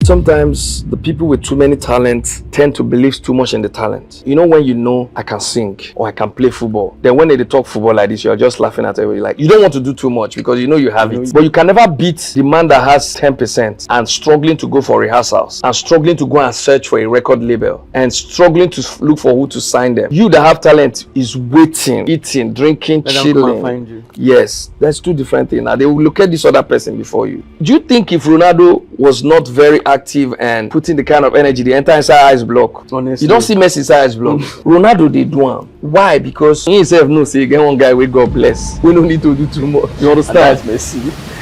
Sometimes the people with too many talents tend to believe too much in the talent. You know, when you know I can sing or I can play football, then when they talk football like this, you're just laughing at everybody. Like, you don't want to do too much because you know you have it. But you can never beat the man that has 10% and struggling to go for rehearsals and struggling to go and search for a record label and struggling to look for who to sign them. You that have talent is waiting, eating, drinking, chilling. Find you. Yes, that's two different things. Now they will look at this other person before you. Do you think if Ronaldo was not very active and putting the kind of energy, the entire inside ice block? Honestly. You don't see Messi inside ice block. Ronaldo, they do one. Why? Because he himself knows, say, get one guy with God bless. We don't need to do too much. You understand? And that's Messi.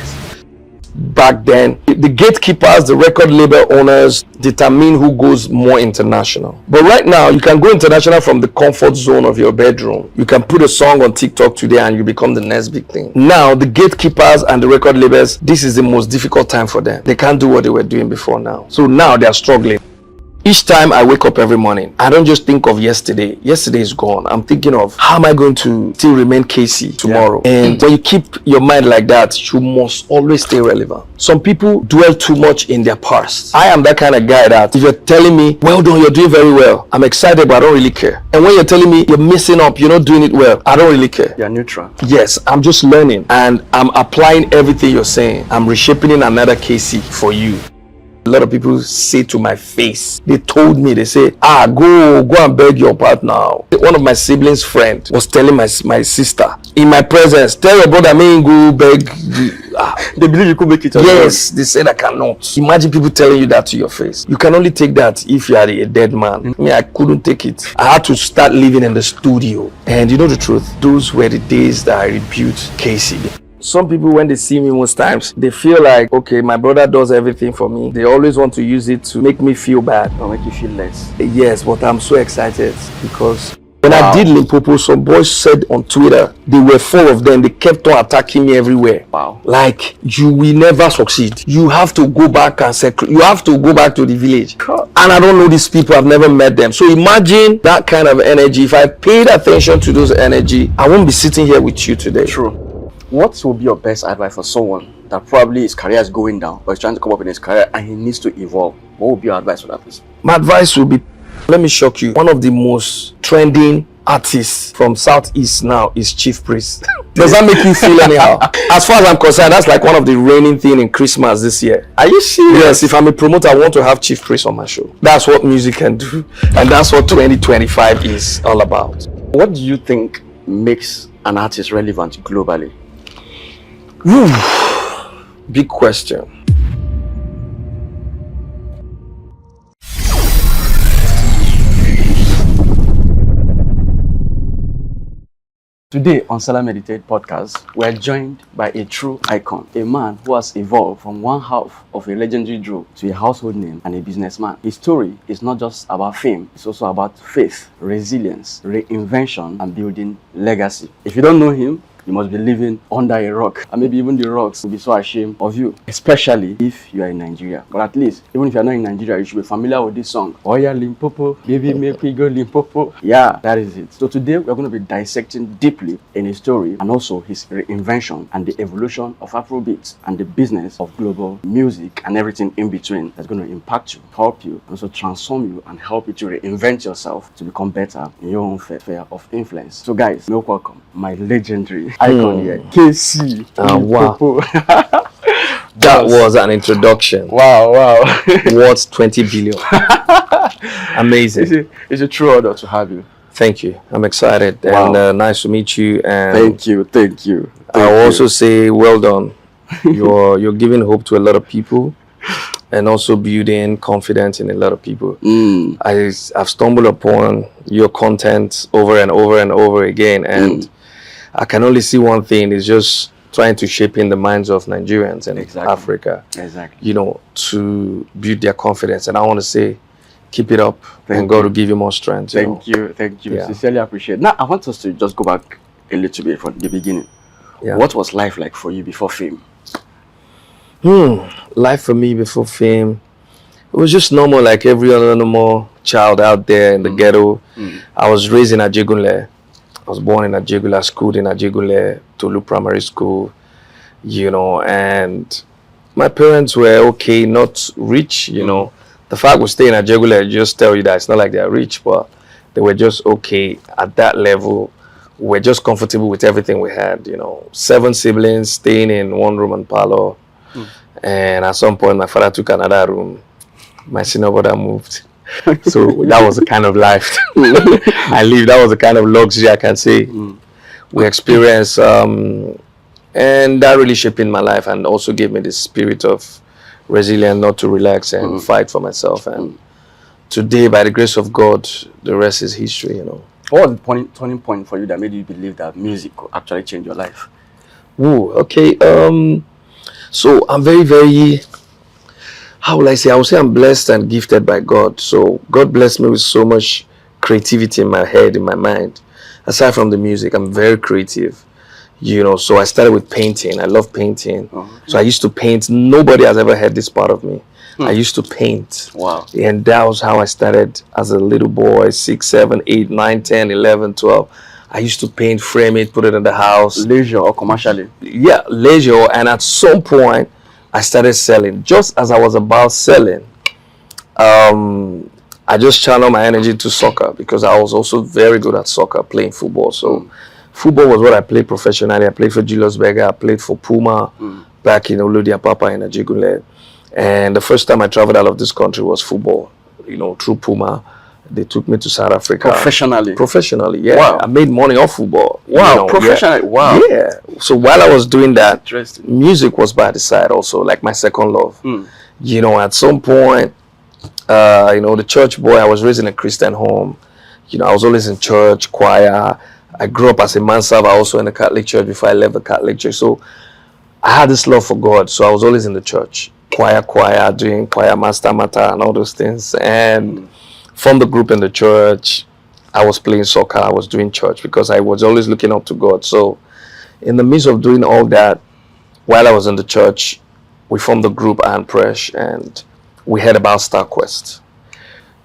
Back then, the gatekeepers, the record label owners determine who goes more international. But right now, you can go international from the comfort zone of your bedroom. You can put a song on TikTok today and you become the next big thing. Now, the gatekeepers and the record labels, this is the most difficult time for them. They can't do what they were doing before now. So now they are struggling. Each time I wake up every morning, I don't just think of yesterday. Yesterday is gone. I'm thinking of how am I going to still remain KCee tomorrow? Yeah. And when you keep your mind like that, you must always stay relevant. Some people dwell too much in their past. I am that kind of guy that if you're telling me, well done, you're doing very well, I'm excited, but I don't really care. And when you're telling me you're messing up, you're not doing it well, I don't really care. You're neutral. Yes, I'm just learning and I'm applying everything you're saying. I'm reshaping another KCee for you. A lot of people say to my face, they told me, they say, go and beg your partner. One of my siblings' friend was telling my sister, in my presence, tell your brother, me go beg. They believe you could make it. Yes, they said I cannot. Imagine people telling you that to your face. You can only take that if you are a dead man. Me, I couldn't take it. I had to start living in the studio. And you know the truth, those were the days that I rebuked KCee. Some people, when they see me most times, they feel like, okay, my brother does everything for me. They always want to use it to make me feel bad. Or make you feel less. Yes, but I'm so excited because when I did Limpopo, some boys said on Twitter, there were 4 of them, they kept on attacking me everywhere. Wow. Like, you will never succeed. You have to go back and you have to go back to the village. God. And I don't know these people, I've never met them. So imagine that kind of energy. If I paid attention to those energy, I won't be sitting here with you today. True. What will be your best advice for someone that probably his career is going down or is trying to come up in his career and he needs to evolve? What would be your advice for that person? My advice will be, let me shock you. One of the most trending artists from Southeast now is Chiefpriest. Does that make you feel anyhow? As far as I'm concerned, that's like one of the reigning thing in Christmas this year. Are you serious? Yes, if I'm a promoter, I want to have Chiefpriest on my show. That's what music can do. And that's what 2025 is all about. What do you think makes an artist relevant globally? Big question. Today on Selahmeditate podcast, we are joined by a true icon, a man who has evolved from one half of a legendary duo to a household name and a businessman. His story is not just about fame, it's also about faith, resilience, reinvention, and building legacy. If you don't know him, you must be living under a rock, and maybe even the rocks will be so ashamed of you, especially if you are in Nigeria. But at least, even if you are not in Nigeria, you should be familiar with this song. Oh yeah, Limpopo, baby, make me go Limpopo. Yeah, that is it. So today, we're going to be dissecting deeply in his story and also his reinvention and the evolution of Afrobeats and the business of global music and everything in between that's going to impact you, help you, and also transform you and help you to reinvent yourself to become better in your own sphere of influence. So guys, make welcome my legendary icon here, KCee. Wow. That was an introduction. Wow. Worth 20 billion. Amazing. It's a true honor to have you. Thank you. I'm excited. Wow. And nice to meet you. And thank you. I'll also say well done. You're giving hope to a lot of people and also building confidence in a lot of people. I've stumbled upon your content over and over and over again, and I can only see one thing, is just trying to shape in the minds of Nigerians and Africa, you know, to build their confidence. And I want to say, keep it up, and God will give you more strength. Thank you. Yeah. Sincerely appreciate it. Now, I want us to just go back a little bit from the beginning. Yeah. What was life like for you before fame? Life for me before fame, it was just normal, like every other normal child out there in the ghetto. I was raised in Ajegunle. I was born in Ajegunle, schooled in Ajegunle, Tolu Primary School, you know, and my parents were okay, not rich, you know. The fact we stay in Ajegule just tell you that it's not like they're rich, but they were just okay at that level. We're just comfortable with everything we had, you know. 7 siblings staying in one room and parlor. And at some point, my father took another room. My senior brother moved. So that was the kind of life I lived. That was the kind of luxury I can say we experienced. And that really shaped in my life and also gave me the spirit of resilience, not to relax and fight for myself. And today, by the grace of God, the rest is history, you know. What was the turning point for you that made you believe that music could actually change your life? Ooh, okay. So I'm very, very, how will I say? I would say I'm blessed and gifted by God. So God blessed me with so much creativity in my head, in my mind. Aside from the music, I'm very creative. You know, so I started with painting. I love painting. So I used to paint. Nobody has ever heard this part of me. I used to paint. Wow. And that was how I started as a little boy, 6, 7, 8, 9, 10, 11, 12. I used to paint, frame it, put it in the house. Leisure or commercially? Yeah, leisure. And at some point, I started selling. Just as I was about selling, I just channeled my energy to soccer because I was also very good at soccer, playing football. So football was what I played professionally. I played for Julius Berger. I played for Puma back in Olodia-Papa in Ajegunle. And the first time I traveled out of this country was football. You know, through Puma, they took me to South Africa. Professionally? Professionally, yeah. Wow. I made money off football. Wow, you know, professionally? Yeah. Wow. Yeah. So while I was doing that, interesting, music was by the side also, like my second love. You know, at some point, you know, the church boy, I was raised in a Christian home. You know, I was always in church, choir. I grew up as a manservant also in the Catholic church before I left the Catholic church. So I had this love for God. So I was always in the church. Choir, doing choir master matter and all those things. And from the group in the church, I was playing soccer. I was doing church because I was always looking up to God. So in the midst of doing all that, while I was in the church, we formed the group KCee Presh and we heard about StarQuest.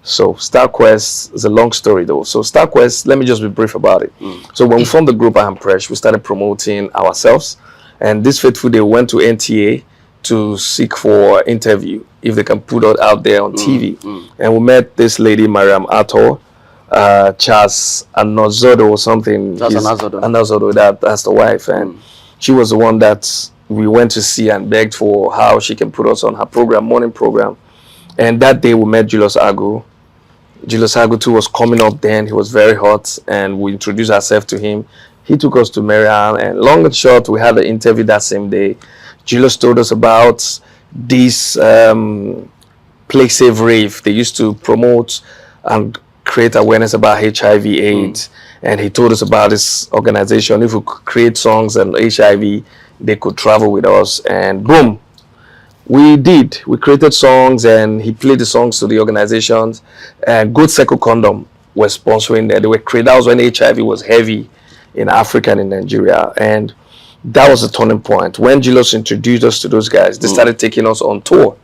So StarQuest is a long story though. So StarQuest, let me just be brief about it. So when we formed the group KCee Presh, we started promoting ourselves. And this fateful day, we went to NTA to seek for interview if they can put it out there on TV. And we met this lady, Mariam Ator, Charles Anozodo or something. That's Anozodo. Anozodo, that's the wife. And she was the one that we went to see and begged for how she can put us on her program, morning program. And that day we met Julius Agu. Julius Agu too was coming up then. He was very hot and we introduced ourselves to him. He took us to Mariam, and long and short, we had an interview that same day. Julius told us about this Plague Save Rave. They used to promote and create awareness about HIV/AIDS. And he told us about this organization. If we could create songs and HIV, they could travel with us. And boom, we did. We created songs and he played the songs to the organizations. And Good Circle Condom were sponsoring that. They were created. That was when HIV was heavy in Africa and in Nigeria. And that was the turning point. When Julius introduced us to those guys, they started taking us on tour.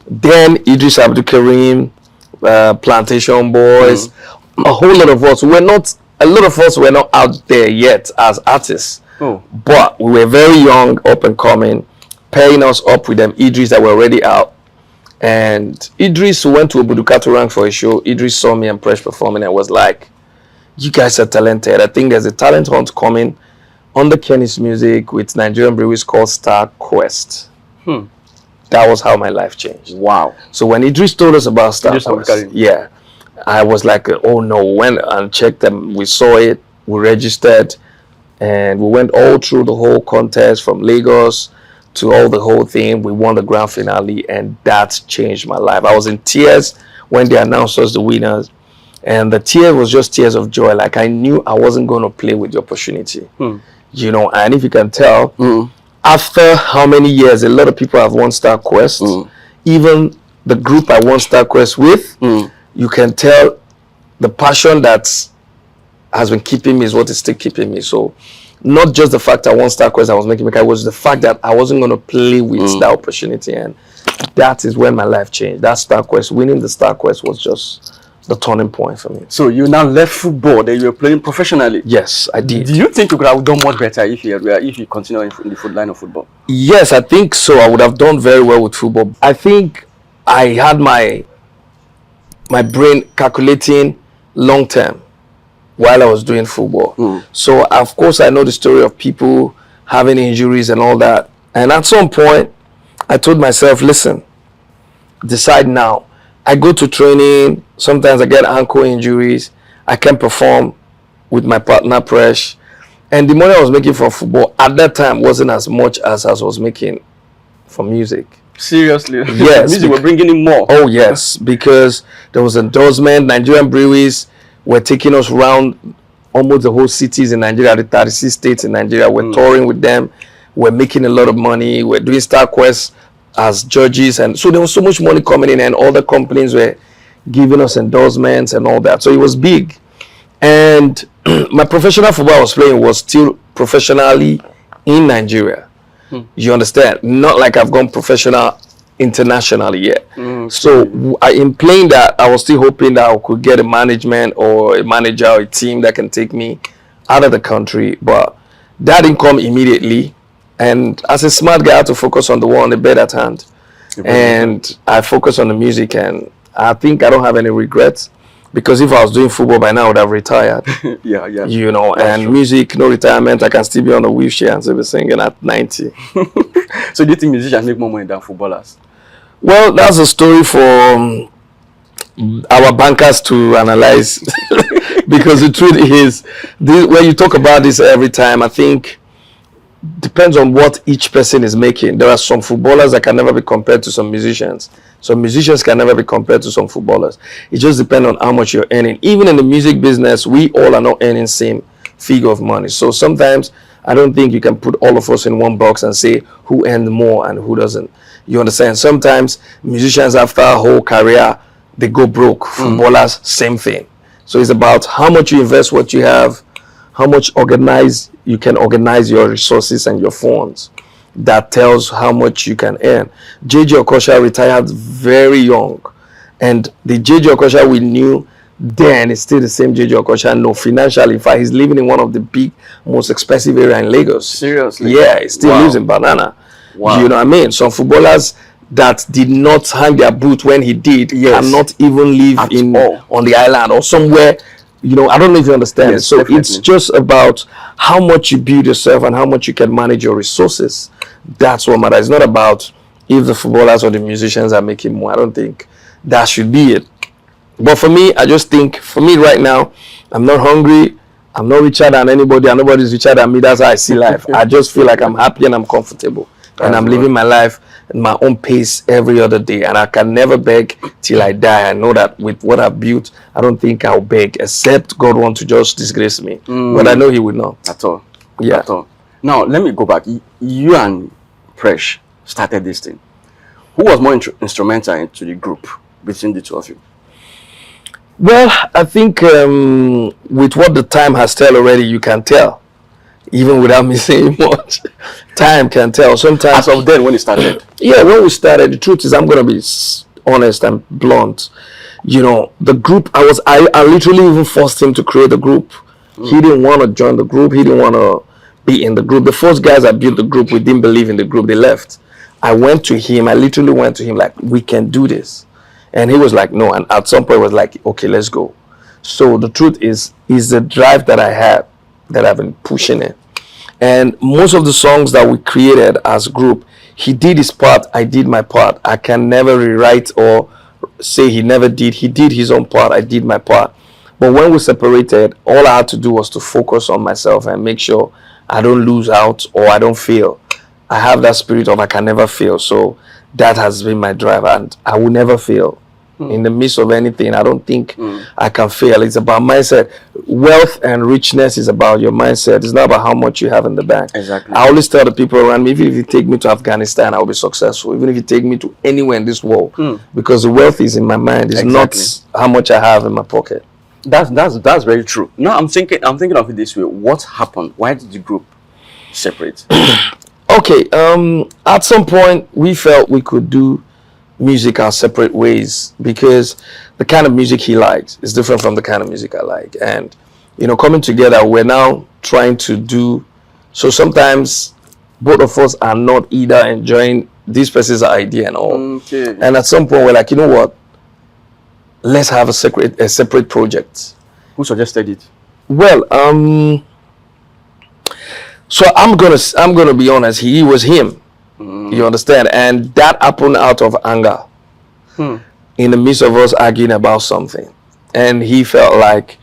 Then Idris Abdul Karim, Plantation Boys, a whole lot of us. A lot of us were not out there yet as artists. But we were very young, up and coming, pairing us up with them Idris that were already out. And Idris went to Obudukatu Rank for a show. Idris saw me and Presh performing and was like, you guys are talented. I think there's a talent hunt coming under Kenny's music with Nigerian breweries called StarQuest. That was how my life changed. Wow. So when Idris told us about StarQuest, yeah, I was like, oh no, went and checked them. We saw it, we registered, and we went all through the whole contest from Lagos to all the whole thing. We won the grand finale, and that changed my life. I was in tears when they announced us the winners. And the tear was just tears of joy. Like I knew I wasn't going to play with the opportunity. You know, and if you can tell, after how many years, a lot of people have won StarQuest. Even the group I won StarQuest with, you can tell the passion that has been keeping me is what is still keeping me. So not just the fact I won StarQuest I was making, it was the fact that I wasn't going to play with that opportunity. And that is when my life changed. That StarQuest, winning the StarQuest was just the turning point for me. So you now left football, then you were playing professionally. Yes, I did. Do you think you could have done much better if you continued in the foot line of football? Yes, I think so. I would have done very well with football. I think I had my brain calculating long term while I was doing football. So of course I know the story of people having injuries and all that. And at some point I told myself, listen, decide now. I go to training, sometimes I get ankle injuries, I can't perform with my partner Presh. And the money I was making from football at that time wasn't as much as I was making from music. Seriously? Yes. Music were bringing in more. Oh yes, because there was endorsement. Nigerian breweries were taking us around almost the whole cities in Nigeria, the 36 states in Nigeria. We're touring with them. We're making a lot of money. We're doing Star Quest as judges, and so there was so much money coming in, and all the companies were giving us endorsements and all that. So it was big. And my professional football I was playing was still professionally in Nigeria. You understand? Not like I've gone professional internationally yet. So in playing that, I was still hoping that I could get a management or a manager or a team that can take me out of the country, but that didn't come immediately. And as a smart guy, I had to focus on the one on the bed at hand. And I focused on the music, and I think I don't have any regrets, because if I was doing football by now, I would have retired. Yeah. You know, That's and true. music, no retirement. I can still be on a wheelchair and still be singing at 90. So do you think musicians make more money than footballers? Well, that's a story for our bankers to analyze. Because the truth is, when you talk about this every time, I think depends on what each person is making. There are some footballers that can never be compared to some musicians. Some musicians can never be compared to some footballers. It just depends on how much you're earning. Even in the music business, we all are not earning same figure of money. So sometimes I don't think you can put all of us in one box and say who earned more and who doesn't. You understand? Sometimes musicians after a whole career, they go broke. Footballers, same thing. So it's about how much you invest what you have, how much you can organize your resources and your funds. That tells how much you can earn. JJ Okocha retired very young, and the JJ Okocha we knew then is still the same JJ Okocha. No, financially, in fact, he's living in one of the big, most expensive area in Lagos. Seriously? Yeah, he still lives in Banana. Wow. You know what I mean? Some footballers that did not hang their boot when he did cannot even live on the island or somewhere. You know, I don't know if you understand. Yes, so definitely. it's just about how much you build yourself and how much you can manage your resources. That's what matters. It's not about if the footballers or the musicians are making more. I don't think that should be it. But for me, I just think, for me right now, I'm not hungry. I'm not richer than anybody, and nobody's richer than me. That's how I see life. I just feel like I'm happy and I'm comfortable. And I'm living my life at my own pace every other day. And I can never beg till I die. I know that with what I've built, I don't think I'll beg, except God wants to just disgrace me. But I know He will not. At all. Yeah. At all. Now, let me go back. You and Presh started this thing. Who was more instrumental into the group between the two of you? Well, I think with what the time has tell already, you can tell. Even without me saying much, time can tell. Sometimes. As of then, when it started? Yeah, when we started, the truth is, I'm going to be honest and blunt. You know, the group, I literally even forced him to create the group. He didn't want to join the group. He didn't want to be in the group. The first guys that built the group, we didn't believe in the group. They left. I went to him. I literally went to him like, we can do this. And he was like, no. And at some point, was like, okay, let's go. So the truth is the drive that I had, that I've been pushing it. And most of the songs that we created as a group, he did his part, I did my part. I can never rewrite or say he never did. He did his own part, I did my part. But when we separated, all I had to do was to focus on myself and make sure I don't lose out or I don't fail. I have that spirit of I can never fail. So that has been my drive, and I will never fail. In the midst of anything, I don't think I can fail. It's about mindset. Wealth and richness is about your mindset. It's not about how much you have in the bank. Exactly. I always tell the people around me, even if you take me to Afghanistan, I'll be successful. Even if you take me to anywhere in this world, because the wealth is in my mind. It's not how much I have in my pocket. That's very true. Now I'm thinking of it this way. What happened? Why did the group separate? Okay. At some point, we felt we could do music our separate ways, because the kind of music he likes is different from the kind of music I like. And, coming together, we're now trying to do, so sometimes both of us are not either enjoying this person's idea and all. Okay. And at some point, we're like, you know what? Let's have a separate project. Who suggested it? Well, so I'm gonna be honest. He was him. You understand? And that happened out of anger, in the midst of us arguing about something. And he felt like,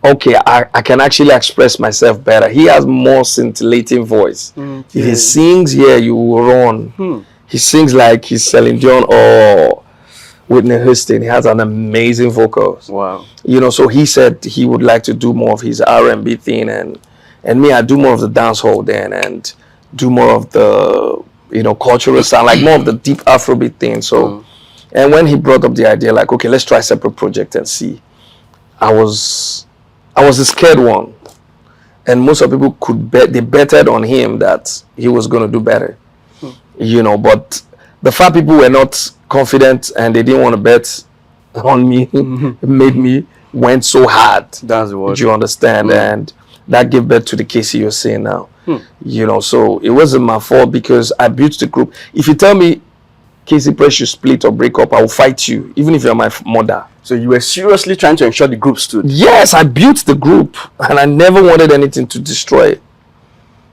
okay, I can actually express myself better. He has more scintillating voice. If he sings here, you will run. He sings like he's Celine Dion or Whitney Houston. He has an amazing vocals. Wow. So he said he would like to do more of his R&B thing, and me, I do more of the dance hall then, and do more of the cultural sound, like more of the deep Afrobeat thing. So, and when he brought up the idea, like, okay, let's try a separate project and see, I was the scared one, and most of people they betted on him that he was going to do better, but the fact people were not confident and they didn't want to bet on me, it made me went so hard. That's what. Do you understand? And that gave birth to the KCee you're saying now. So it wasn't my fault because I built the group. If you tell me KCee Presh should split or break up, I will fight you, even if you're my mother. So you were seriously trying to ensure the group stood? Yes, I built the group and I never wanted anything to destroy it.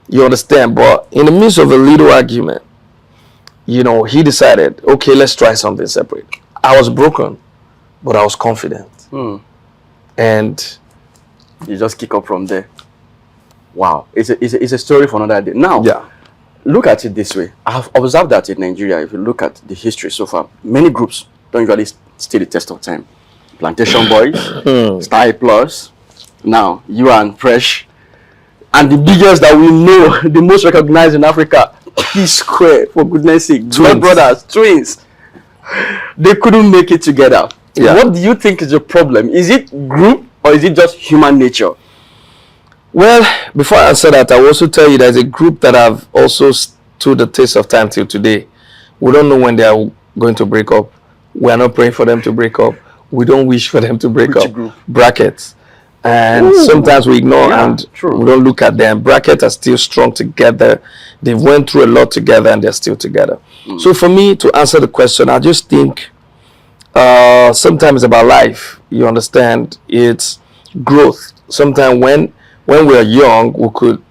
You understand? But in the midst of a little argument, he decided, okay, let's try something separate. I was broken, but I was confident. And you just kick up from there. Wow. It's a story for another day. Now, look at it this way. I have observed that in Nigeria, if you look at the history so far, many groups don't usually stand the test of time. Plantation Boys, Style Plus, now you and Presh, and the biggest that we know, the most recognized in Africa, P Square, for goodness sake, twin brothers, twins. They couldn't make it together. What do you think is the problem? Is it group or is it just human nature? Well, before I answer that, I will also tell you there's a group that have also stood the test of time till today. We don't know when they are going to break up. We are not praying for them to break up. We don't wish for them to break up. Group? Brackets. And sometimes we ignore and we don't look at them. Brackets are still strong together. They've went through a lot together and they're still together. So for me, to answer the question, I just think sometimes about life. You understand? It's growth. Sometimes when we're young, we could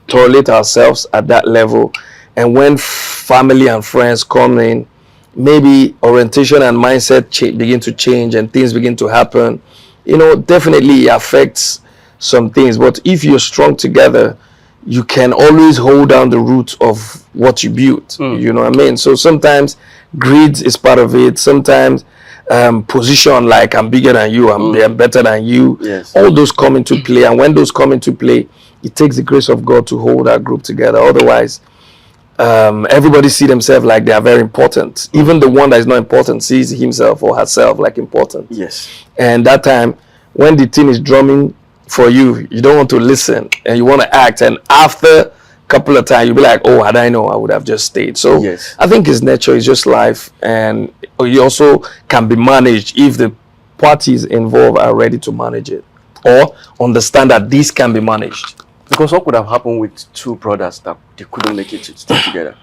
tolerate ourselves at that level. And when family and friends come in, maybe orientation and mindset begin to change and things begin to happen. Definitely it affects some things. But if you're strong together, you can always hold down the roots of what you built. You know what I mean? So sometimes greed is part of it. Sometimes position, like I'm bigger than you, I'm better than you. Yes. All those come into play. And when those come into play, it takes the grace of God to hold our group together. Otherwise, everybody see themselves like they are very important. Even the one that is not important sees himself or herself like important. Yes. And that time, when the team is drumming for you, you don't want to listen and you want to act. And after a couple of times, you'll be like, oh, had I known, I would have just stayed. So I think it's nature, it's just life. And you also can be managed if the parties involved are ready to manage it or understand that this can be managed. Because what could have happened with two brothers that they couldn't make it to stay together?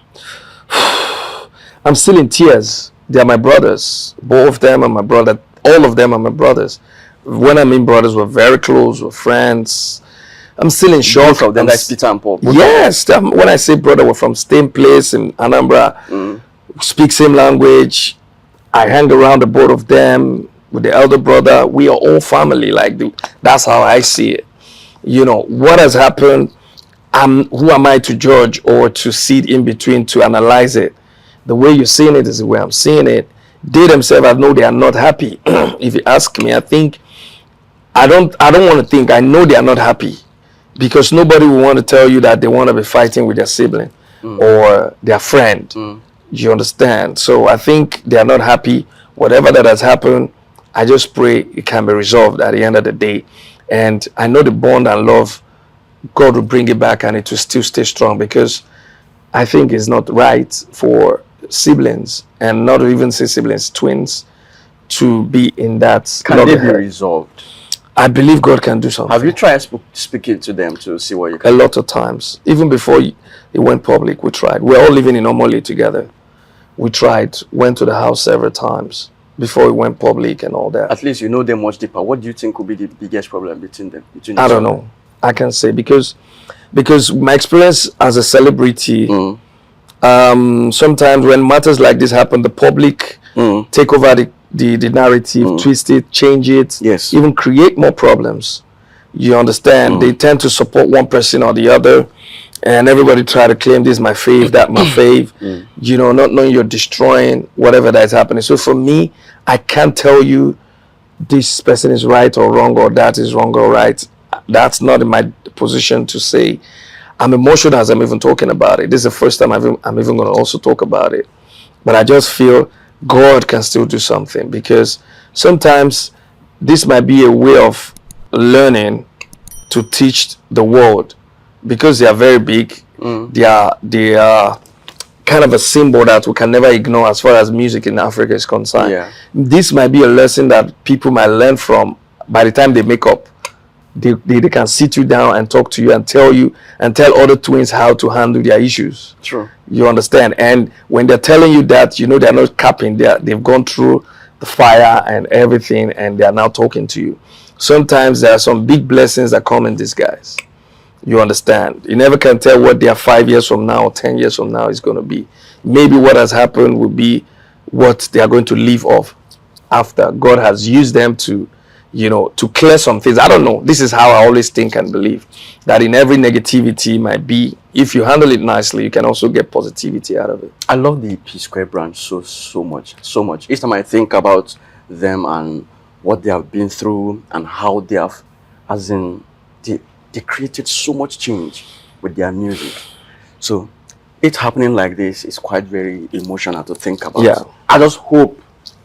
I'm still in tears. They are my brothers. Both of them are my brother. All of them are my brothers. When I mean brothers, we're very close. We're friends. I'm still in shock. Both of them, that's Peter and Paul. Yes. When I say brother, we're from same place in Anambra. Speak same language. I hang around the both of them with the elder brother. We are all family. That's how I see it. What has happened, who am I to judge or to sit in between to analyze it? The way you're seeing it is the way I'm seeing it. They themselves, I know they are not happy. If you ask me, I don't want to think, I know they are not happy. Because nobody will want to tell you that they want to be fighting with their sibling or their friend. You understand? So I think they are not happy. Whatever that has happened, I just pray it can be resolved at the end of the day. And I know the bond and love, God will bring it back and it will still stay strong, because I think it's not right for siblings, and not even say siblings, twins, to be in that. Can they be resolved? I believe God can do something. Have you tried speaking to them to see what you can do? A lot of times. Even before it went public, we tried. We're all living in Omole together. We tried, went to the house several times before it went public and all that. At least you know them much deeper. What do you think could be the biggest problem between them? I don't know. I can say because my experience as a celebrity, sometimes when matters like this happen, the public take over the narrative, twist it, change it, even create more problems. You understand? They tend to support one person or the other, and everybody try to claim this is my fave, that my fave. You know, not knowing you're destroying whatever that is happening. So for me, I can't tell you this person is right or wrong, or that is wrong or right. That's not in my position to say. I'm emotional as I'm even talking about it. This is the first time I'm even going to also talk about it. But I just feel God can still do something, because sometimes this might be a way of learning to teach the world, because they are very big. They are kind of a symbol that we can never ignore as far as music in Africa is concerned. This might be a lesson that people might learn from. By the time they make up, they can sit you down and talk to you and tell you and tell other twins how to handle their issues. True. You understand? And when they're telling you that, you know, they're not capping. They've gone through the fire and everything, and they're now talking to you. Sometimes there are some big blessings that come in disguise. You understand? You never can tell what their 5 years from now or 10 years from now is going to be. Maybe what has happened will be what they are going to live off after. God has used them to, you know, to clear some things. I don't know. This is how I always think and believe, that in every negativity might be, if you handle it nicely, you can also get positivity out of it. I love the P-Square brand so much. Each time I think about them and what they have been through and how they have, as in, they created so much change with their music. So it happening like this is quite very emotional to think about. Yeah. I just hope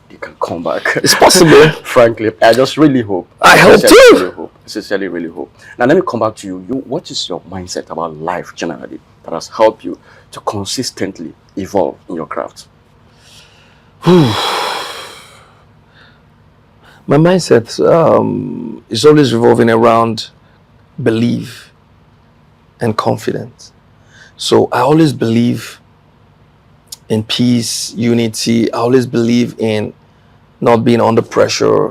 they can come back. It's possible. Frankly, I just really hope. I hope too. Sincerely really hope. Now let me come back to you. What is your mindset about life generally that has helped you to consistently evolve in your craft? My mindset is always revolving around belief and confidence. So I always believe in peace, unity. I always believe in not being under pressure.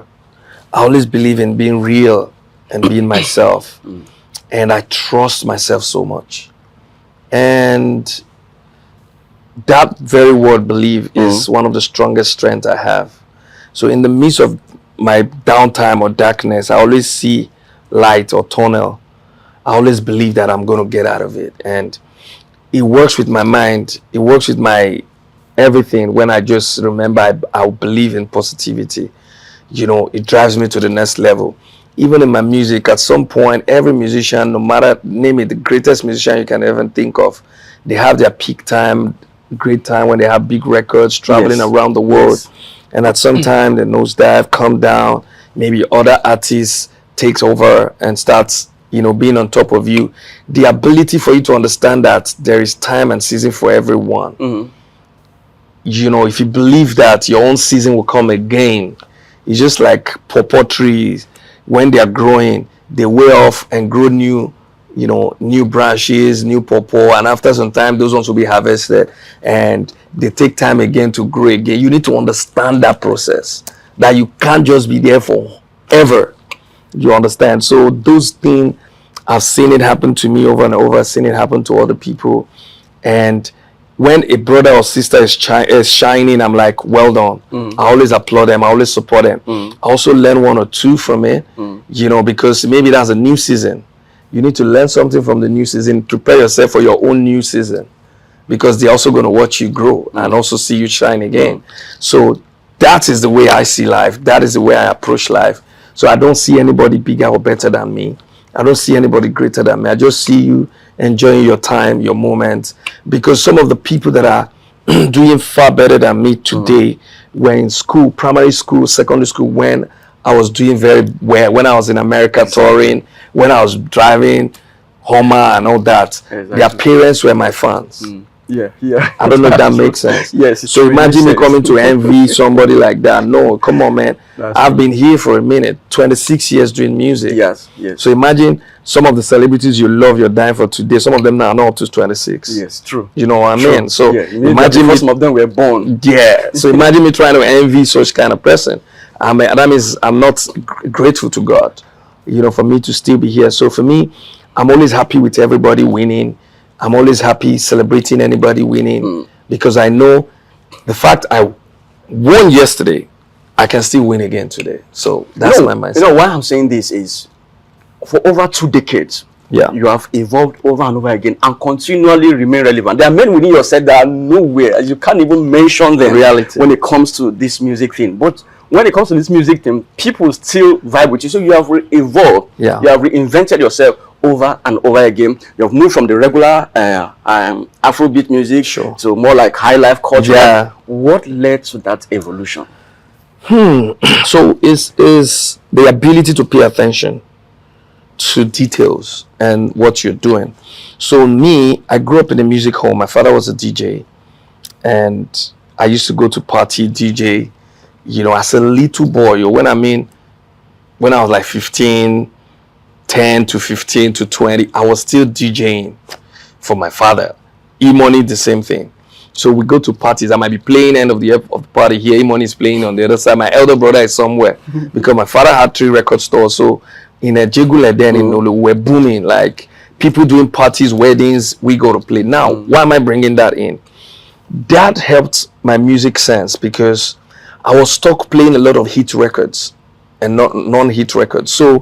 I always believe in being real and being myself. And I trust myself so much. And that very word, believe, is one of the strongest strengths I have. So in the midst of my downtime or darkness, I always see light or tunnel. I always believe that I'm going to get out of it. And it works with my mind. It works with my everything. When I just remember I believe in positivity, you know, it drives me to the next level. Even in my music, at some point, every musician, no matter, name it, the greatest musician you can ever think of, they have their peak time, great time when they have big records, traveling around the world. And at some time, the nosedive, come down, maybe other artists takes over and starts, you know, being on top of you. The ability for you to understand that there is time and season for everyone. You know, if you believe that your own season will come again, it's just like pawpaw trees. When they are growing, they wear off and grow new, you know, new branches, new pawpaw, and after some time, those ones will be harvested, and they take time again to grow again. You need to understand that process, that you can't just be there forever. You understand? So those things, I've seen it happen to me over and over. I've seen it happen to other people. And when a brother or sister is shining, I'm like, well done. I always applaud them. I always support them. I also learn one or two from it, you know, because maybe that's a new season. You need to learn something from the new season. Prepare yourself for your own new season, because they're also going to watch you grow and also see you shine again. So that is the way I see life. That is the way I approach life. So I don't see anybody bigger or better than me. I don't see anybody greater than me. I just see you enjoying your time, your moments, because some of the people that are doing far better than me today were in school, primary school, secondary school, when I was doing very well, when I was in America touring, when I was driving Hummer and all that. Their parents were my fans. Yeah, yeah. I don't know if that makes sense. Yes. So imagine me coming to envy somebody like that. No, come on, man. I've been here for a minute, 26 years doing music. Yes, yes. So imagine some of the celebrities you love, you're dying for today. Some of them now are not up to 26. Yes, true. You know what I mean? So imagine some of them were born. Yeah. So imagine me trying to envy such kind of person. That means I'm not grateful to God, you know, for me to still be here. So for me, I'm always happy with everybody winning. I'm always happy celebrating anybody winning because I know the fact I won yesterday, I can still win again today. So that's my mindset. You know why I'm saying this is for over 2 decades, you have evolved over and over again and continually remain relevant. There are men within yourself that are nowhere. You can't even mention them when it comes to this music thing. But when it comes to this music thing, people still vibe with you. So you have evolved. Yeah. You have reinvented yourself over and over again. You have moved from the regular Afrobeat music to more like high life culture. Yeah. What led to that evolution? So is the ability to pay attention to details and what you're doing. So me, I grew up in a music home. My father was a DJ, and I used to go to party DJ, you know, as a little boy. When I was like 15, 10 to 15 to 20, I was still DJing for my father. E-Money, the same thing. So we go to parties. I might be playing end of the party here. E-Money is playing on the other side. My elder brother is somewhere because my father had 3 record stores. So in a Jegule then in Nolo, we're booming. Like people doing parties, weddings, we go to play. Now, why am I bringing that in? That helped my music sense because I was stuck playing a lot of hit records and not non-hit records. So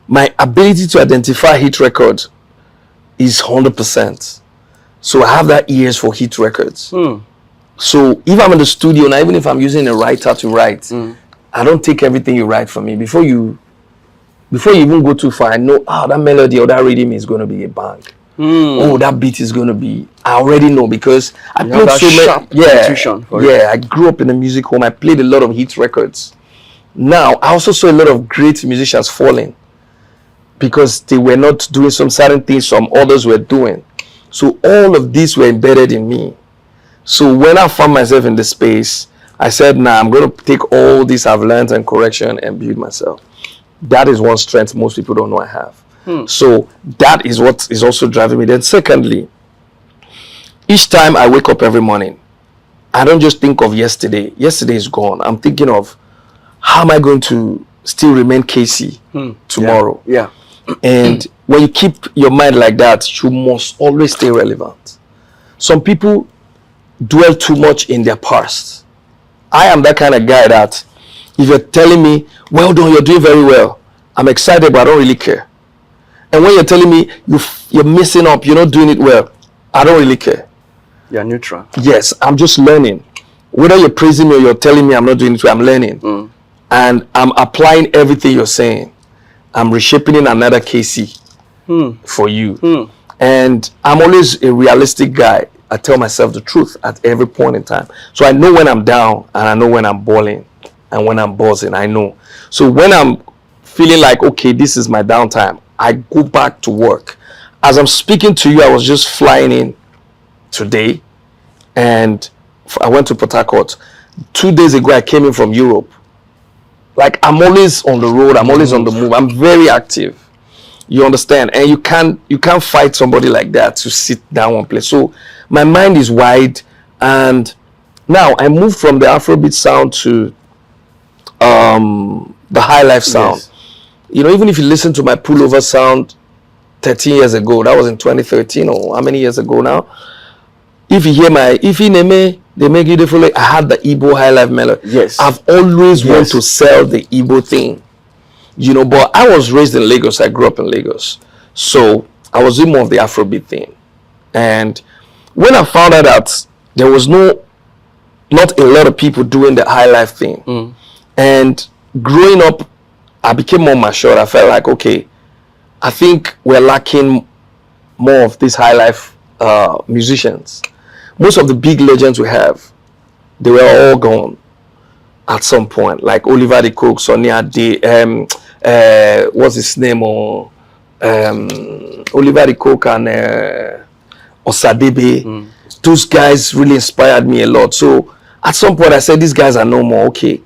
my ability to identify hit records is 100%. So I have that ears for hit records. So if I'm in the studio now, even if I'm using a writer to write, I don't take everything you write for me. Before you even go too far, I know, that melody or that rhythm is going to be a bang. Oh, that beat is going to be, I already know because I played so many. I grew up in a music home. I played a lot of hit records. Now, I also saw a lot of great musicians falling because they were not doing some certain things some others were doing. So all of these were embedded in me. So when I found myself in the space, I said, I'm going to take all this I've learned and correction and build myself. That is one strength most people don't know I have. So that is what is also driving me. Then secondly, each time I wake up every morning, I don't just think of yesterday. Yesterday is gone. I'm thinking of how am I going to still remain KCee tomorrow? Yeah. And when you keep your mind like that, you must always stay relevant. Some people dwell too much in their past. I am that kind of guy that if you're telling me, well done, you're doing very well, I'm excited, but I don't really care. And when you're telling me you're messing up, you're not doing it well, I don't really care. You're neutral. Yes, I'm just learning. Whether you're praising me or you're telling me I'm not doing it well, I'm learning. And I'm applying everything you're saying. I'm reshaping in another KCee for you. And I'm always a realistic guy. I tell myself the truth at every point in time. So I know when I'm down and I know when I'm balling and when I'm buzzing, I know. So when I'm feeling like, okay, this is my downtime, I go back to work. As I'm speaking to you, I was just flying in today and I went to Port Harcourt. 2 days ago, I came in from Europe. Like I'm always on the road, I'm always on the move. I'm very active. You understand? And you can't fight somebody like that to sit down one place. So my mind is wide. And now I moved from the Afrobeat sound to the Highlife sound. Yes. You know, even if you listen to my pullover sound 13 years ago, that was in 2013 or how many years ago now? If you hear they make you differently. I had the Igbo Highlife melody. Yes. I've always wanted to sell the Igbo thing. You know, but I was raised in Lagos. I grew up in Lagos. So I was doing more of the Afrobeat thing. And when I found out that there was not a lot of people doing the Highlife thing. And growing up, I became more mature. I felt like, okay, I think we're lacking more of these Highlife musicians. Most of the big legends we have, they were all gone at some point. Like Oliver the Cook, Sonny Ade, what's his name? Oliver the Cook and Osadebe. those guys really inspired me a lot. So at some point I said, these guys are no more, okay.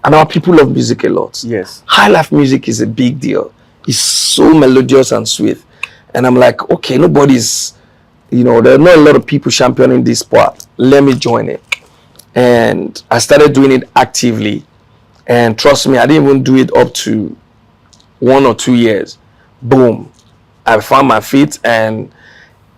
And our people love music a lot. Yes. Highlife music is a big deal. It's so melodious and sweet. And I'm like, okay, nobody's, there are not a lot of people championing this part. Let me join it. And I started doing it actively. And trust me, I didn't even do it up to 1 or 2 years. Boom. I found my feet and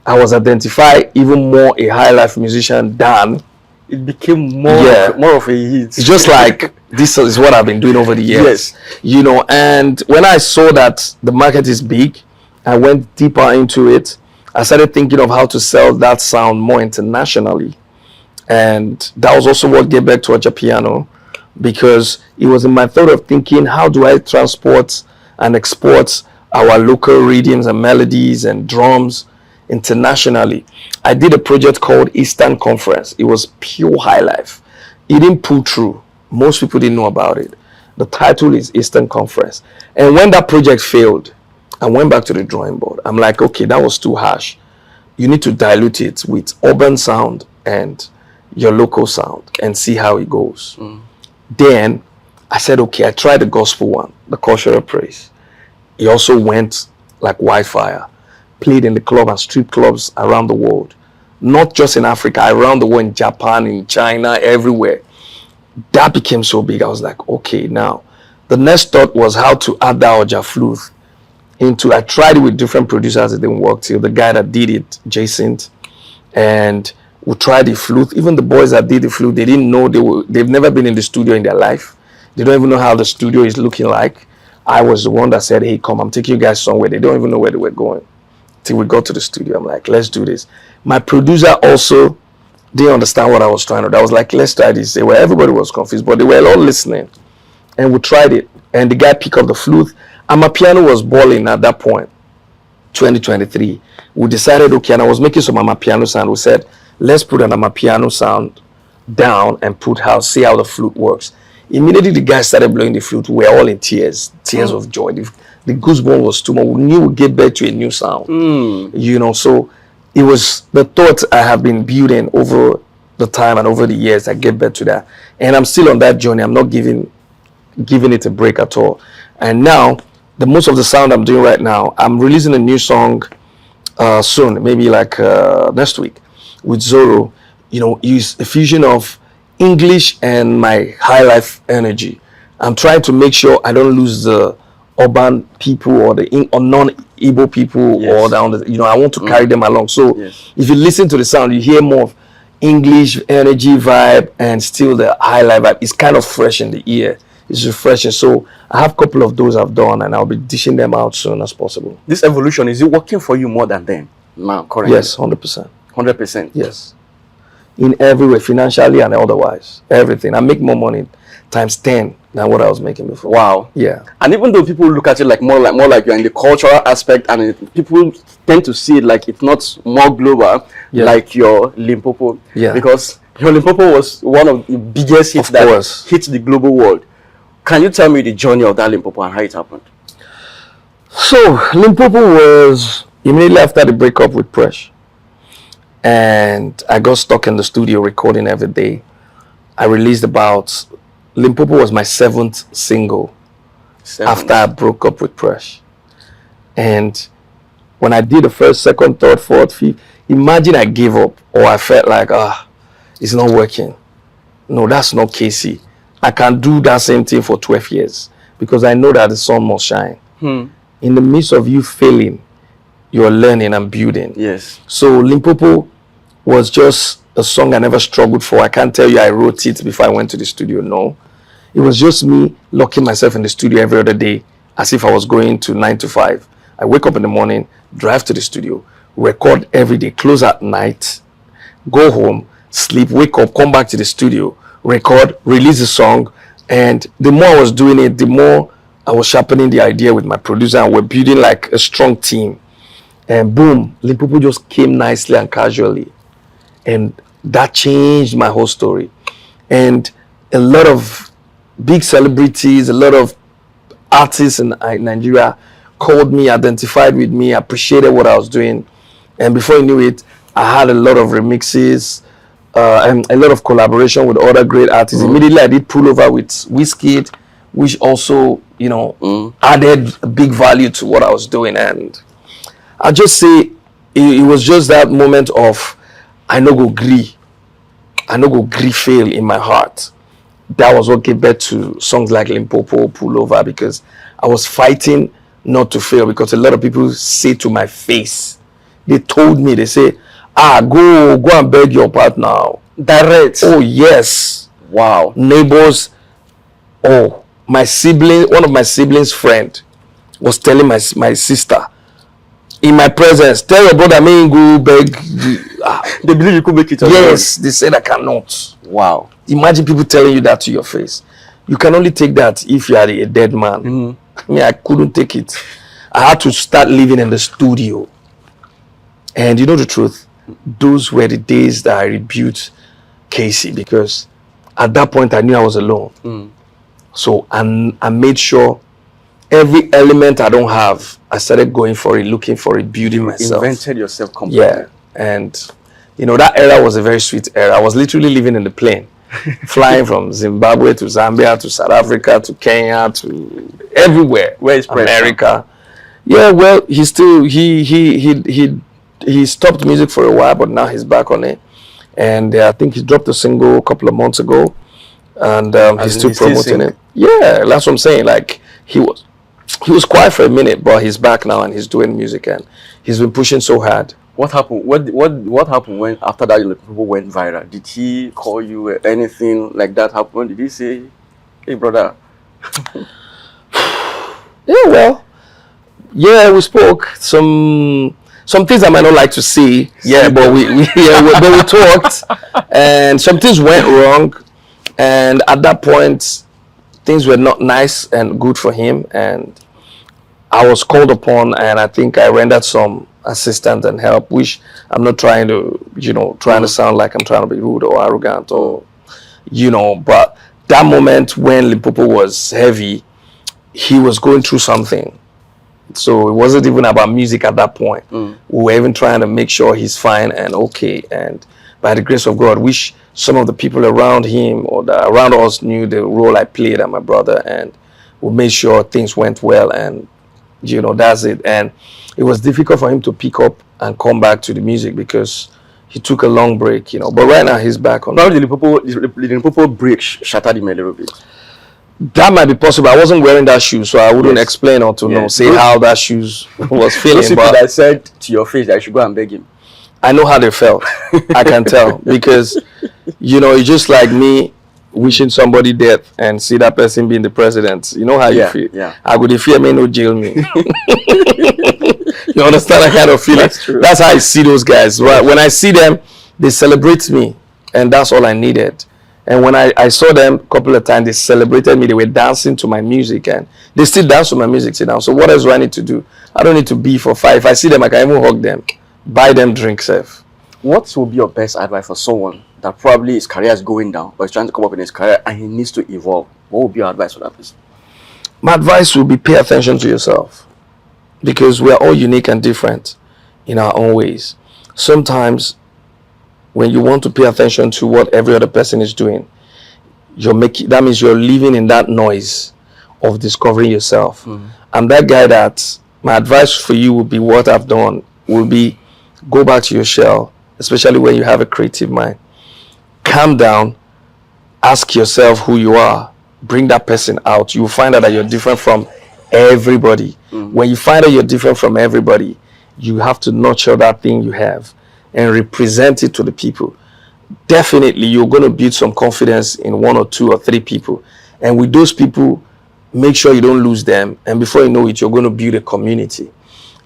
I was identified even more a Highlife musician than it became more of a hit. It's just like this is what I've been doing over the years. Yes. And when I saw that the market is big, I went deeper into it. I started thinking of how to sell that sound more internationally. And that was also what gave back to Ojapiano, because it was in my thought of thinking, how do I transport and export our local rhythms and melodies and drums internationally? I did a project called Eastern Conference. It was pure Highlife. It didn't pull through. Most people didn't know about it. The title is Eastern Conference. And when that project failed, I went back to the drawing board. I'm like, okay, that was too harsh. You need to dilute it with urban sound and your local sound and see how it goes. Then I said, okay, I tried the gospel one, the cultural praise. It also went like wildfire. Played in the club and strip clubs around the world, not just in Africa, around the world, in Japan, in China, everywhere. That became so big. I was like, okay, now the next thought was how to add that Oja flute into. I tried it with different producers. It didn't work till the guy that did it, Jason, and we tried the flute. Even the boys that did the flute, they didn't know they've never been in the studio in their life. They don't even know how the studio is looking like. I was the one that said, hey, come, I'm taking you guys somewhere. They don't even know where they were going. Till we got to the studio, I'm like, let's do this. My producer also didn't understand what I was trying to do. I was like, let's try this. Everybody was confused, but they were all listening. And we tried it. And the guy picked up the flute. And my piano was balling at that point, 2023. We decided, okay, and I was making some piano sound. We said, let's put an piano sound down and see how the flute works. Immediately the guy started blowing the flute. We were all in tears of joy. The goosebumps was too much. We knew we'd get back to a new sound. So it was the thought I have been building over the time and over the years. I get back to that. And I'm still on that journey. I'm not giving it a break at all. And now, the most of the sound I'm doing right now, I'm releasing a new song soon, maybe like next week, with Zoro. Use a fusion of English and my Highlife energy. I'm trying to make sure I don't lose the urban people or the non-Igbo people, or down I want to carry them along. So if you listen to the sound, you hear more of English energy vibe and still the Highlife vibe. It's kind of fresh in the ear. It's refreshing. So I have a couple of those I've done, and I'll be dishing them out soon as possible. This evolution, is it working for you more than then? Now, currently? Yes, 100%. 100%? Yes. In every way, financially and otherwise, everything. I make more money times 10 than what I was making before. Wow. Yeah. And even though people look at it more like you're in the cultural aspect, and people tend to see it like it's not more global, like your Limpopo. Yeah. Because your Limpopo was one of the biggest hits that hit the global world. Can you tell me the journey of that Limpopo and how it happened? So Limpopo was immediately after the breakup with Presh. And I got stuck in the studio recording every day. I released Limpopo was my 7th single after I broke up with Presh. And when I did the first, second, third, fourth, fifth, imagine I gave up, or I felt like, it's not working. No, that's not KCee. I can do that same thing for 12 years because I know that the sun must shine. In the midst of you failing, you're learning and building. Yes. So Limpopo was just a song I never struggled for. I can't tell you I wrote it before I went to the studio. No. It was just me locking myself in the studio every other day as if I was going to 9 to 5. I wake up in the morning, drive to the studio, record every day, close at night, go home, sleep, wake up, come back to the studio, record, release a song. And the more I was doing it, the more I was sharpening the idea with my producer, and we're building like a strong team. And boom, Limpopo just came nicely and casually. And that changed my whole story. And a lot of big celebrities, a lot of artists in Nigeria called me, identified with me, appreciated what I was doing. And before you knew it, I had a lot of remixes, and a lot of collaboration with other great artists. Immediately, I did pull over with Wizkid, which also, added a big value to what I was doing. And I just say it was just that moment of I no go gree fail in my heart. That was what gave birth to songs like Limpopo, Pull Over, because I was fighting not to fail, because a lot of people say to my face, they told me, they say, go and beg your partner. Direct. Oh, yes. Wow. Neighbors. Oh, my sibling, one of my siblings' friend was telling my sister in my presence, tell your brother, me go beg. They believe you could make it. Yes, they said I cannot. Wow. Imagine people telling you that to your face. You can only take that if you are a dead man. I mean, I couldn't take it. I had to start living in the studio. And you know the truth, those were the days that I rebuked KCee, because at that point I knew I was alone. So I made sure every element I don't have, I started going for it, looking for it, building myself. Invented yourself completely. Yeah. And that era was a very sweet era. I was literally living in the plane, flying from Zimbabwe to Zambia to South Africa to Kenya to everywhere. Where is Presh? America. Yeah, well, he stopped music for a while, but now he's back on it. And I think he dropped a single a couple of months ago, and he's still promoting it. Yeah, that's what I'm saying. Like he was quiet for a minute, but he's back now and he's doing music, and he's been pushing so hard. What happened? What happened when after that people went viral? Did he call you? Anything like that happened? Did he say, "Hey, brother"? Yeah, well, yeah, we spoke some things I might not like to see. Yeah, but we talked, and some things went wrong, and at that point, things were not nice and good for him, and I was called upon, and I think I rendered some assistance and help, which I'm not trying to sound like I'm trying to be rude or arrogant or, but that moment when Limpopo was heavy, he was going through something. So it wasn't even about music at that point. We were even trying to make sure he's fine and okay. And by the grace of God, which some of the people around him or around us knew the role I played and my brother, and we made sure things went well, and that's it. And it was difficult for him to pick up and come back to the music because he took a long break, But right now he's back on. Probably the Limpopo break shattered him a little bit. That might be possible. I wasn't wearing that shoe, so I wouldn't explain or say how that shoes was feeling. Those people that said to your face that I should go and beg him. I know how they felt. I can tell, because it's just like me wishing somebody death and see that person being the president. You know how you feel. Yeah. I would fear me no jail me. You understand that kind of feeling? That's true. That's how I see those guys. Right? When I see them, they celebrate me, and that's all I needed. And when I saw them a couple of times, they celebrated me. They were dancing to my music, and they still dance to my music now. So what else do I need to do? I don't need to be for five. If I see them, I can even hug them, buy them drinks. What will be your best advice for someone that probably his career is going down, or is trying to come up in his career and he needs to evolve? What would be your advice for that person? My advice would be pay attention to yourself, because we're all unique and different in our own ways. Sometimes when you want to pay attention to what every other person is doing, that means you're living in that noise of discovering yourself. I'm that guy that my advice for you would be, what I've done will be, go back to your shell, especially when you have a creative mind. Calm down, ask yourself who you are, bring that person out. You will find out that you're different from everybody. When you find out you're different from everybody, you have to nurture that thing you have and represent it to the people. Definitely, you're going to build some confidence in one or two or three people. And with those people, make sure you don't lose them. And before you know it, you're going to build a community.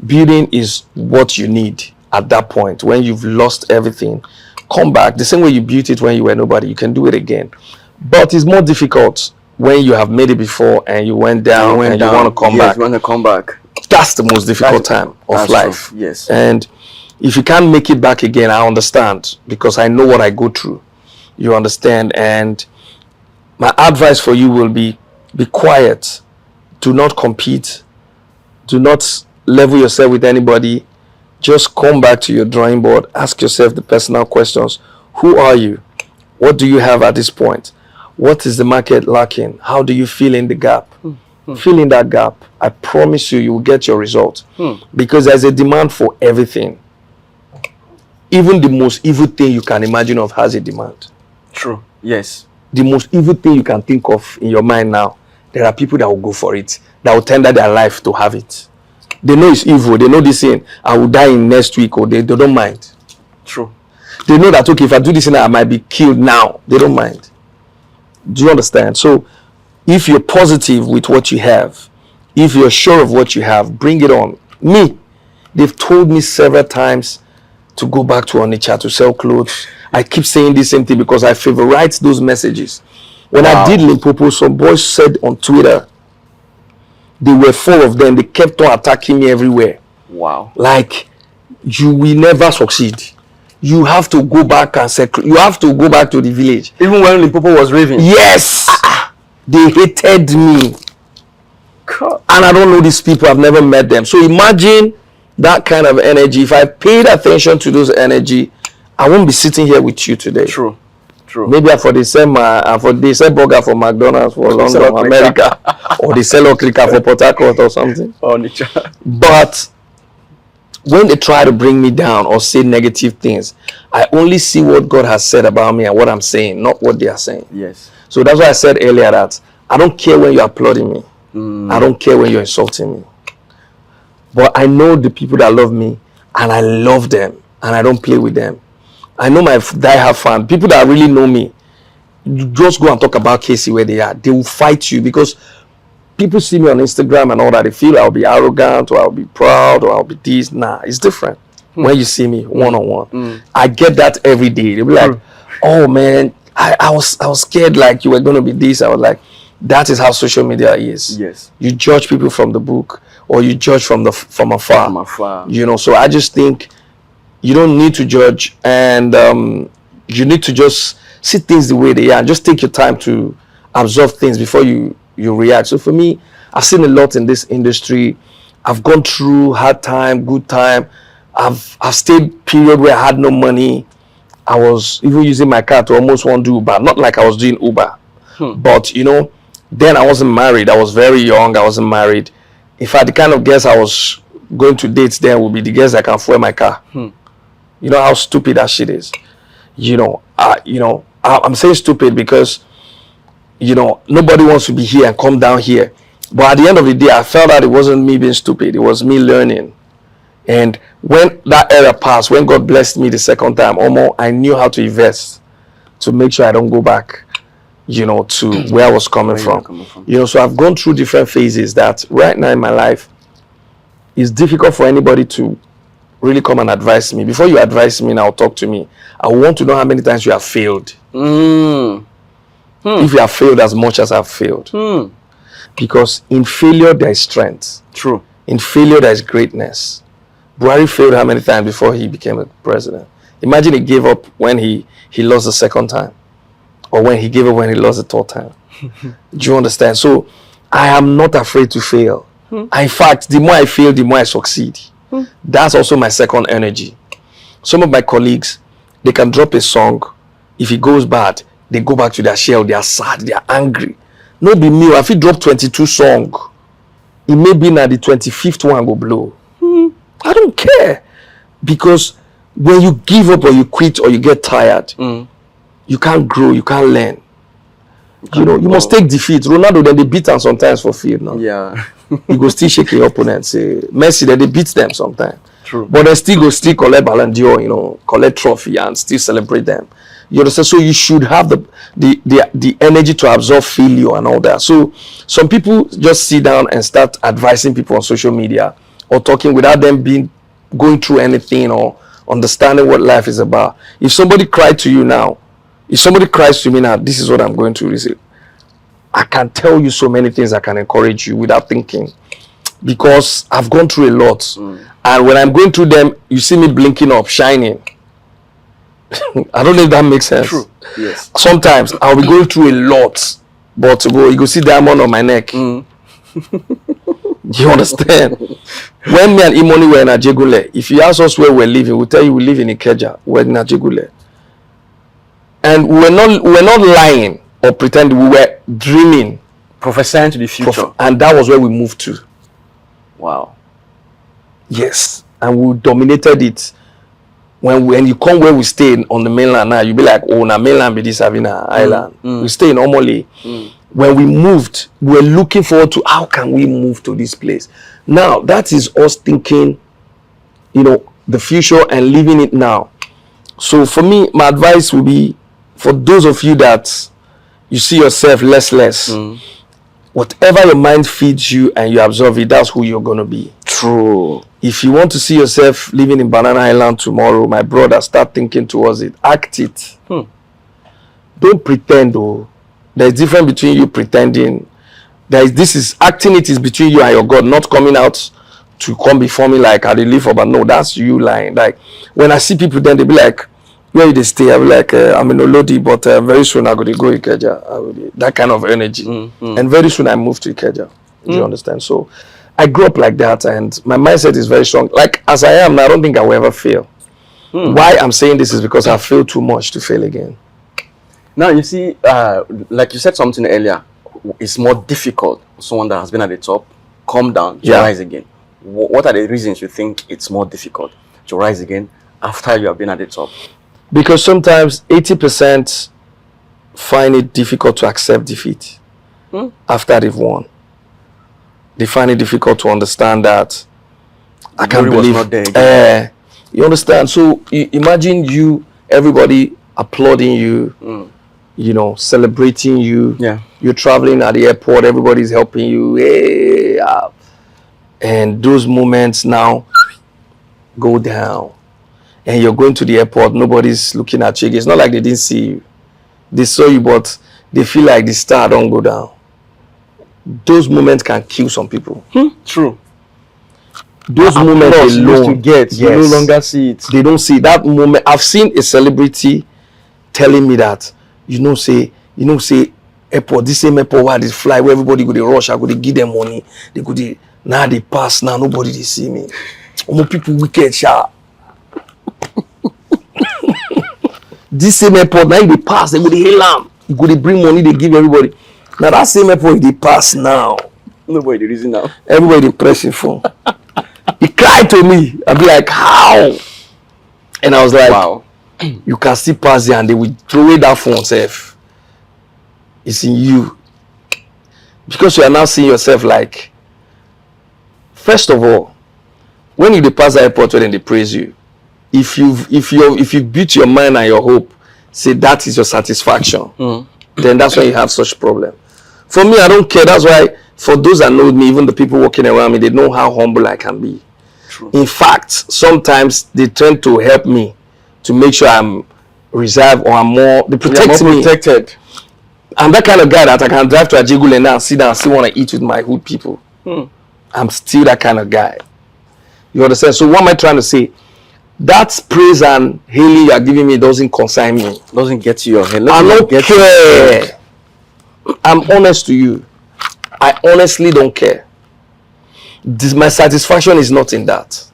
Building is what you need at that point. When you've lost everything, come back. The same way you built it when you were nobody, you can do it again. But it's more difficult when you have made it before and you went down and you want to come back. You want to come back. That's the most difficult time of life. True. Yes. And if you can't make it back again, I understand, because I know what I go through. You understand? And my advice for you will be quiet. Do not compete. Do not level yourself with anybody. just come back to your drawing board, ask yourself the personal questions. Who are you? What do you have at this point? What is the market lacking? How do you fill in the gap? Fill in that gap. I promise you, you will get your result. Because there's a demand for everything. Even the most evil thing you can imagine of has a demand. True. Yes. The most evil thing you can think of in your mind now, there are people that will go for it, that will tender their life to have it. They know it's evil. They know this thing, I will die in next week, or they don't mind. True. They know that, okay, if I do this thing, I might be killed now. They don't mind. Do you understand? So if you're positive with what you have, if you're sure of what you have, bring it on. Me, they've told me several times to go back to Onitsha to sell clothes. I keep saying the same thing because I favorite those messages. When I did Limpopo, some boys said on Twitter, they were 4 of them. They kept on attacking me everywhere. Wow. Like, you will never succeed. You have to go back and say, you have to go back to the village. Even when Limpopo was raving? Yes! They hated me. God. And I don't know these people. I've never met them. So imagine that kind of energy. If I paid attention to those energy, I won't be sitting here with you today. True. True. Maybe I for the same burger for McDonald's for London, America, or the sell okrika for Port Harcourt or something. But when they try to bring me down or say negative things, I only see what God has said about me and what I'm saying, not what they are saying. Yes. So that's why I said earlier that I don't care when you're applauding me. I don't care when you're insulting me. But I know the people that love me, and I love them, and I don't play with them. I know my die-hard fan, people that really know me, you just go and talk about KCee where they are. They will fight you because people see me on Instagram and all that. They feel I'll be arrogant or I'll be proud or I'll be this. Nah, it's different when you see me one-on-one. I get that every day. They'll be like, oh man, I was scared like you were going to be this. I was like, that is how social media is. Yes. You judge people from the book or you judge from afar. From afar. You know, so I just think you don't need to judge, and you need to just see things the way they are and just take your time to absorb things before you react. So for me, I've seen a lot in this industry. I've gone through hard time, good time. I've stayed period where I had no money. I was even using my car to almost want to do Uber. Not like I was doing Uber. But, you know, then I wasn't married. I was very young. I wasn't married. In fact, the kind of girls I was going to date then would be the girls that can fuel my car. You know how stupid that shit is. I'm saying stupid because, you know, nobody wants to be here and come down here. But at the end of the day, I felt that it wasn't me being stupid. It was me learning. And when that era passed, when God blessed me the second time, I knew how to invest to make sure I don't go back, you know, to where I was coming from. You know, so I've gone through different phases that right now in my life, it's difficult for anybody to really come and advise me. Before you advise me now, talk to me, I want to know how many times you have failed. If you have failed as much as I've failed. Because in failure, there is strength. True. In failure, there is greatness. Buhari failed how many times before he became a president? Imagine he gave up when he lost the second time. Or when he gave up when he lost the third time. Do you understand? So, I am not afraid to fail. In fact, the more I fail, the more I succeed. That's also my second energy. Some of my colleagues, they can drop a song. If it goes bad, they go back to their shell. They are sad. They are angry. No be me. If you drop 22 songs, it may be now the 25th one will blow. I don't care. Because when you give up or you quit or you get tired, you can't grow, you can't learn. You know, you must take defeat. Ronaldo, then they beat them sometimes for field now. Yeah. You go still shake your opponent. Say Messi, then they beat them sometimes. True. But they still collect Ballon d'Or, you know, collect trophy and still celebrate them. You understand? So you should have the energy to absorb failure and all that. So some people just sit down and start advising people on social media or talking without them going through anything or understanding what life is about. If somebody cried to you now, if somebody cries to me now, this is what I'm going to receive. I can tell you so many things that can encourage you without thinking. Because I've gone through a lot. And when I'm going through them, you see me blinking up, shining. I don't know if that makes sense. True. Yes. Sometimes I'll be going through a lot. But you go see diamond on my neck. You understand? When me and Imoni were in Ajegule, if you ask us where we're living, we'll tell you we live in Ikeja. We're in Ajegule. And we're not lying or pretending. We were dreaming. Prophesying to the future. And that was where we moved to. Wow. Yes. And we dominated it. When you come where we stay on the mainland now, you'll be like, oh, na mainland be this Havana Island. We stay in Omole. When we moved, we're looking forward to how can we move to this place. Now, that is us thinking, the future and living it now. So for me, my advice would be, for those of you that you see yourself less, whatever your mind feeds you and you absorb it, that's who you're going to be. True. If you want to see yourself living in Banana Island tomorrow, my brother, start thinking towards it. Act it. Don't pretend, though. There's a difference between you pretending. Acting it is between you and your God, not coming out to come before me like I live for, but no, that's you lying. Like, when I see people, then they be like, where they stay? I'll be like, I'm in Olodi, but very soon I'm going to go Ikeja. That kind of energy. And very soon I move to Ikeja. Do you understand? So I grew up like that, and my mindset is very strong. Like, as I am, I don't think I will ever fail. Why I'm saying this is because I failed too much to fail again. Now, you see, like you said something earlier, it's more difficult for someone that has been at the top, come down, to rise again. What are the reasons you think it's more difficult to rise again after you have been at the top? Because sometimes 80% find it difficult to accept defeat after they've won. They find it difficult to understand that I can't believe not there again. You understand? So imagine everybody applauding you, celebrating you. Yeah. You're traveling at the airport, everybody's helping you. Hey, and those moments now go down. And you're going to the airport, nobody's looking at you. It's not like they didn't see you. They saw you, but they feel like the star don't go down. Those moments can kill some people. True. Those moments alone, you no longer see it. They don't see that moment. I've seen a celebrity telling me that, say airport, this same airport where they fly, where everybody go to rush, I go to give them money. They go to, now they pass, now nobody they see me. People wicked, sha. This same airport, now they pass, they go to hail them. You go to bring money, they give everybody. Now that same airport, they pass now. Nobody the reason now. Everybody pressing phone. He cried to me. I'd be like, how? And I was like, wow. You can still pass there and they will throw away that phone self. It's in you. Because you are now seeing yourself like, first of all, when you pass the airport where they praise you, if you built your mind and your hope, say that is your satisfaction, then that's why you have such problem. For me, I don't care. That's why for those that know me, even the people walking around me, they know how humble I can be. True. In fact, sometimes they tend to help me to make sure I'm reserved or I'm more, they protect me. Protected. I'm that kind of guy that I can drive to Ajigule now, sit down and still want to eat with my hood people. I'm still that kind of guy. You understand? So what am I trying to say? That praise and hailing you are giving me doesn't concern me. Doesn't get to your head. I don't care. I'm honest to you. I honestly don't care. My satisfaction is not in that.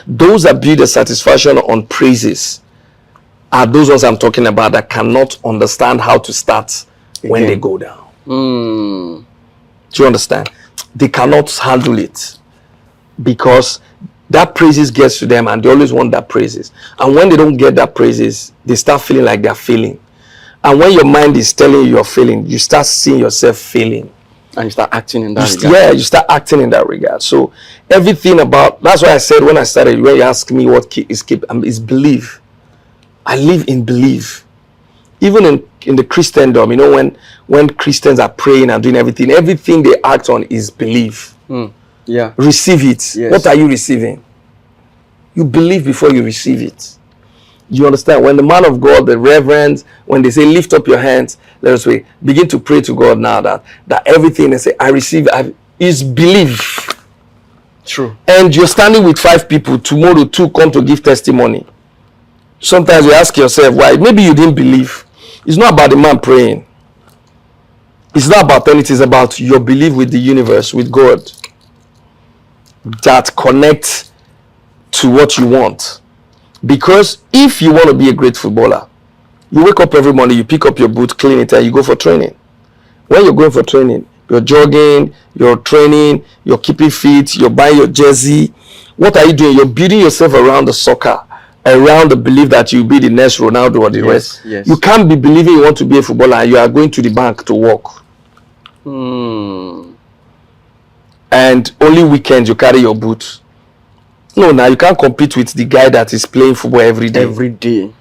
Those that build a satisfaction on praises are those ones I'm talking about that cannot understand how to start when they go down. Do you understand? They cannot handle it because that praises gets to them and they always want that praises. And when they don't get that praises, they start feeling like they're failing. And when your mind is telling you you're failing, you start seeing yourself failing. And you start acting in that regard. Yeah, you start acting in that regard. So everything about, that's why I said when I started, when you ask me what is belief. I live in belief. Even in the Christendom, when Christians are praying and doing everything they act on is belief. Yeah. Receive it. Yes. What are you receiving? You believe before you receive it. You understand? When the man of God, the reverend, when they say lift up your hands, let us pray. Begin to pray to God now that everything they say I receive is belief. True. And you're standing with 5 people, tomorrow 2 come to give testimony. Sometimes you ask yourself why. Maybe you didn't believe. It's not about the man praying. It's not about anything. It's about your belief with the universe, with God. that connect to what you want. Because if you want to be a great footballer, you wake up every morning, you pick up your boot, clean it, and you go for training. When you're going for training, you're jogging, you're training, you're keeping fit, you're buying your jersey. What are you doing? You're building yourself around the soccer, around the belief that you'll be the next Ronaldo or the rest. Yes. You can't be believing you want to be a footballer and you are going to the bank to work. And only weekends you carry your boot. No, now you can't compete with the guy that is playing football every day. Every day.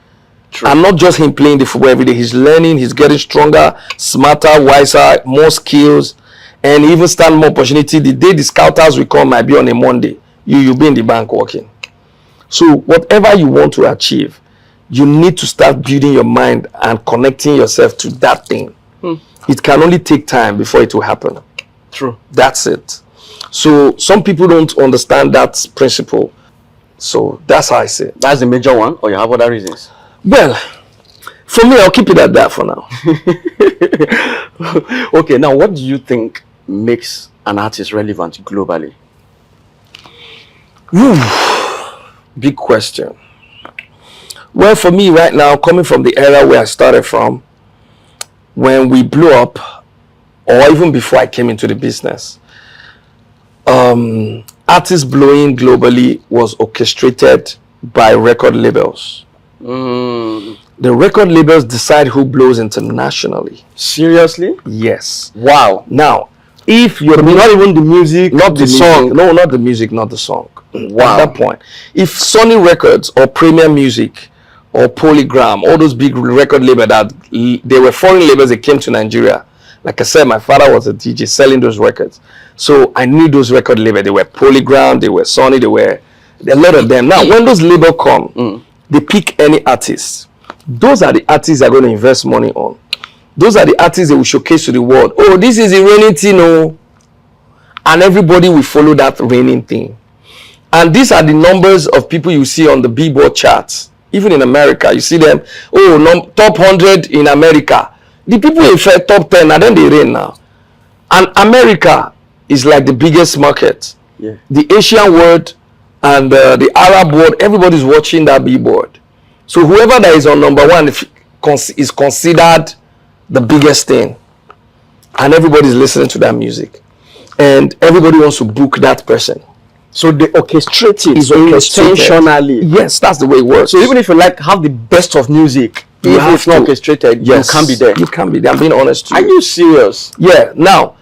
True. And not just him playing the football every day. He's learning, he's getting stronger, smarter, wiser, more skills, and even stand more opportunity. The day the scouters will come might be on a Monday. You'll be in the bank working. So whatever you want to achieve, you need to start building your mind and connecting yourself to that thing. It can only take time before it will happen. True. That's it. So some people don't understand that principle. So that's how I say it. That's the major one, or you have other reasons? Well, for me, I'll keep it at that for now. Okay, now what do you think makes an artist relevant globally? Big question. Well, for me right now, coming from the era where I started from, when we blew up, or even before I came into the business, artists blowing globally was orchestrated by record labels. The record labels decide who blows internationally. Seriously? Yes. Wow. Now, if you're Not even the music, not the song, music. no, not the music, not the song. Wow. At that point, if Sony Records or Premier Music or Polygram, all those big record labels that they were foreign labels that came to Nigeria. Like I said, my father was a DJ selling those records, so I knew those record labels. They were Polygram, they were Sony, they were a lot of them. Now, when those labels come, they pick any artist. Those are the artists they're going to invest money on. Those are the artists they will showcase to the world. Oh, this is a raining thing, oh. And everybody will follow that raining thing. And these are the numbers of people you see on the Billboard charts. Even in America, you see them, top 100 in America. The people in fact top 10, and then they reign now. And America is like the biggest market. Yeah. The Asian world and the Arab world, everybody's watching that Billboard. So whoever that is on number one is considered the biggest thing. And everybody's listening to that music. And everybody wants to book that person. So they orchestrate it It's orchestrated. intentionally. Yes, that's the way it works. So even if you have the best of music, You if have it's not to. orchestrated, Yes, you can't be there. You can't be there. I'm being honest to Are you. you serious? Yeah. Now,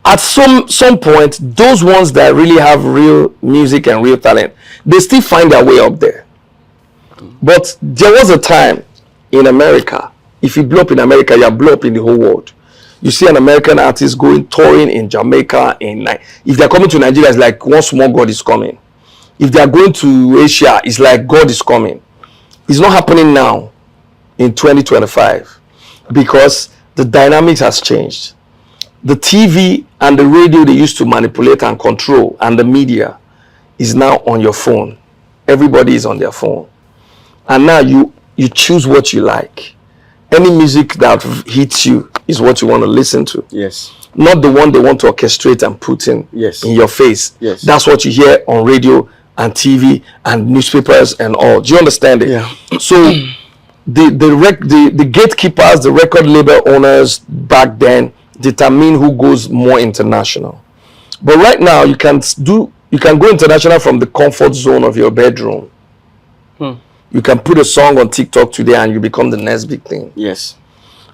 at some point, those ones that really have real music and real talent, they still find their way up there. But there was a time in America, if you blow up in America, you blow up in the whole world. You see an American artist going touring in Jamaica, if they're coming to Nigeria, it's like one small God is coming. If they're going to Asia, it's like God is coming. It's not happening now in 2025 because the dynamics has changed. The TV and the radio they used to manipulate and control, and the media is now on your phone. Everybody is on their phone. And now you choose what you like. Any music that hits you is what you want to listen to. Yes. Not the one they want to orchestrate and put in your face. Yes. That's what you hear on radio and TV and newspapers and all. Do you understand it? Yeah. So the gatekeepers, the record label owners back then determine who goes more international. But right now you can go international from the comfort zone of your bedroom. You can put a song on TikTok today and you become the next big thing. Yes.